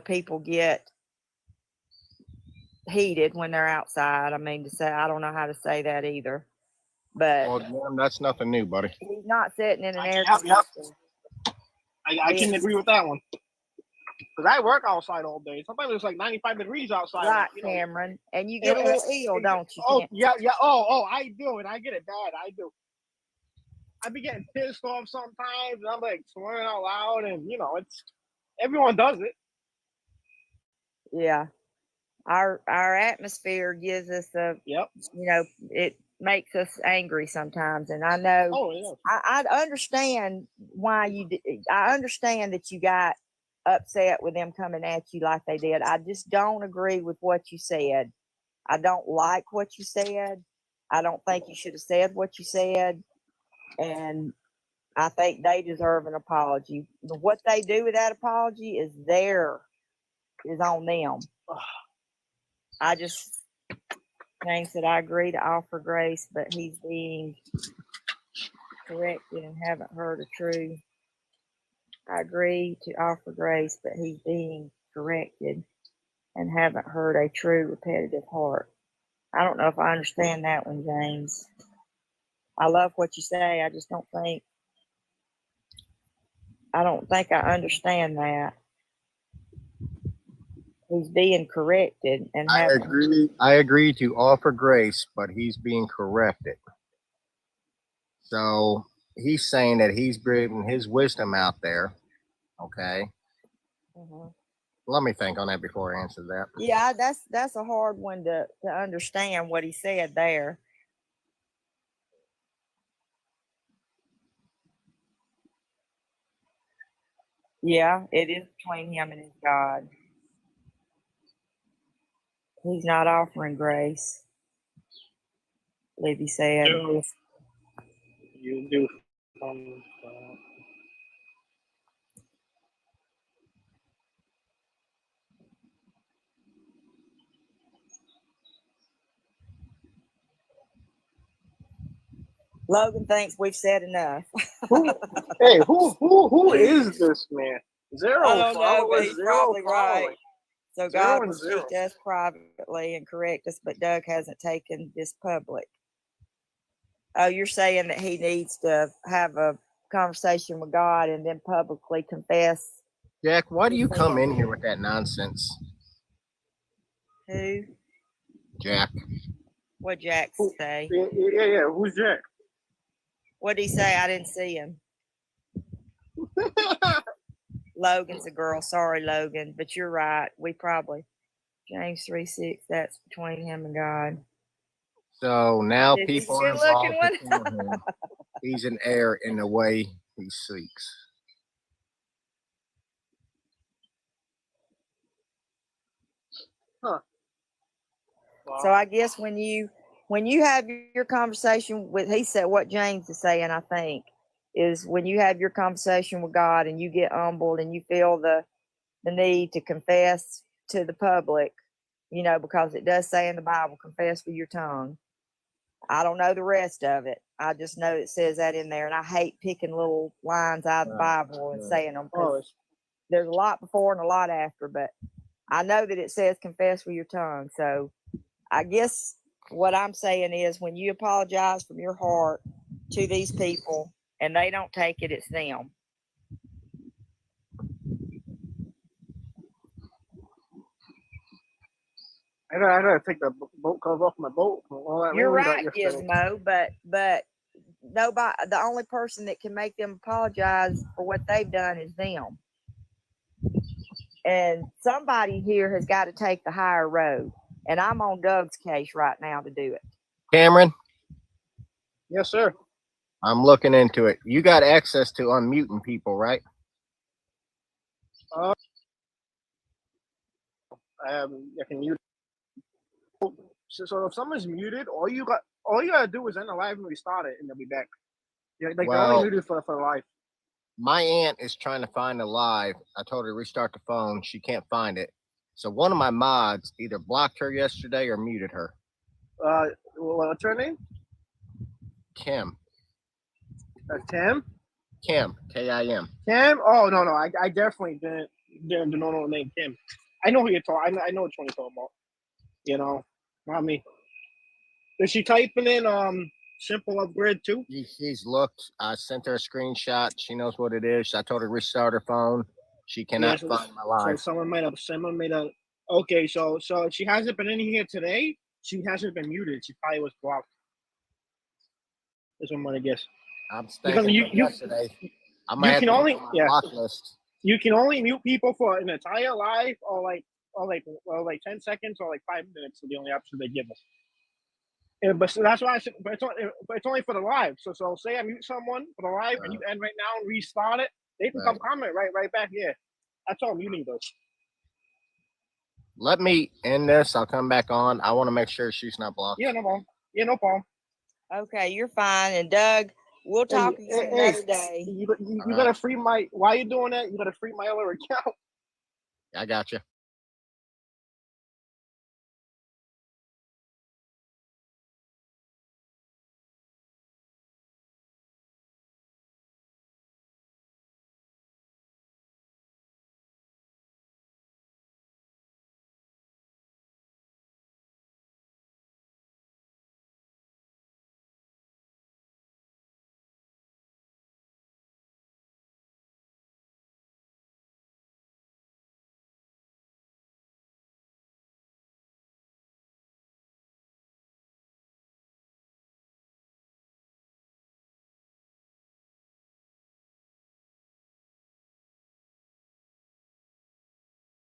people get heated when they're outside. I mean, I don't know how to say that either, but Well, that's nothing new, buddy. he's not sitting in an air Yep. conditioner. I can agree with that one. Because I work outside all day. Sometimes it's like 95 degrees outside. Right, Cameron. And you get a little ill, don't you? Oh, yeah. Oh, I do. And I get it bad. I do. I be getting pissed off sometimes. And I'm like swearing out loud. And, everyone does it. Yeah. Our atmosphere gives us it makes us angry sometimes. And I know, I understand why I understand that you got upset with them coming at you like they did. I just don't agree with what you said. I don't like what you said. I don't think you should have said what you said. And I think they deserve an apology. What they do with that apology is on them. I just think that I agree to offer grace, but he's being corrected and haven't heard a true. I agree to offer grace, but he's being corrected and haven't heard a true repetitive heart. I don't know if I understand that one, James. I love what you say. I just don't think I understand that. He's being corrected and I having. agree. I agree to offer grace, but he's being corrected. So he's saying that he's bringing his wisdom out there. Okay. Mhm. Let me think on that before I answer that. Yeah, that's a hard one to understand what he said there. Yeah, it is between him and his God. He's not offering grace, I believe he said. You do. Logan thinks we've said enough. Hey, who is this man? Zero I don't know, but followers, he's zero probably following. right. So Zero God and will zero. speak to us privately and correct us, but Doug hasn't taken this public. Oh, you're saying that he needs to have a conversation with God and then publicly confess. Jack, why do you his come in sins? here with that nonsense? Who? Jack. What Jack say? Yeah. Who's Jack? What did he say? I didn't see him. Logan's a girl. Sorry, Logan, but you're right. We probably James 3:6. That's between him and God. So now Is he people a are good-looking involved one? before him. He's an heir in the way he seeks. Huh. So I guess when you have your conversation with, he said what James is saying, I think, is when you have your conversation with God and you get humbled and you feel the need to confess to the public, you know, because it does say in the Bible, confess with your tongue. I don't know the rest of it. I just know it says that in there, and I hate picking little lines out of the Bible and saying them because there's a lot before and a lot after, but I know that it says confess with your tongue. So I guess what I'm saying is when you apologize from your heart to these people and they don't take it, it's them. I gotta take the boat covers off my boat. All that You're rain we got right, yesterday. Gizmo, but nobody, the only person that can make them apologize for what they've done is them. And somebody here has got to take the higher road. And I'm on Doug's case right now to do it. Cameron, Yes, sir. I'm looking into it. You got access to unmuting people, right? I can mute. So if someone's muted, all you gotta do is end the live and restart it, and they'll be back. Yeah, they're only muted for live. My aunt is trying to find the live. I told her to restart the phone. She can't find it. So one of my mods either blocked her yesterday or muted her. What's her name? Kim. Tim? Kim. Kim. Kim? Oh no, I definitely didn't know no name Kim. I know who you're talking. I know which one you're talking about. You know, not me. Is she typing in simple upgrade too? She's looked. I sent her a screenshot. She knows what it is. I told her to restart her phone. She cannot find my live. So someone made a. Okay, so she hasn't been in here today. She hasn't been muted. She probably was blocked. That's what I'm gonna guess. I'm thinking yesterday. I might have to only put on my block list. You can only mute people for an entire live or like 10 seconds or like 5 minutes. So the only option they give us. But so that's why I said, but it's only for the live. So say I mute someone for the live and you end right now and restart it, they can come comment right back here. That's all muting does. Let me end this. I'll come back on. I want to make sure she's not blocked. Yeah, no problem. No problem. Okay, you're fine. And Doug, we'll talk another day. You gotta free my. Why are you doing that? You gotta free my other account. I got you.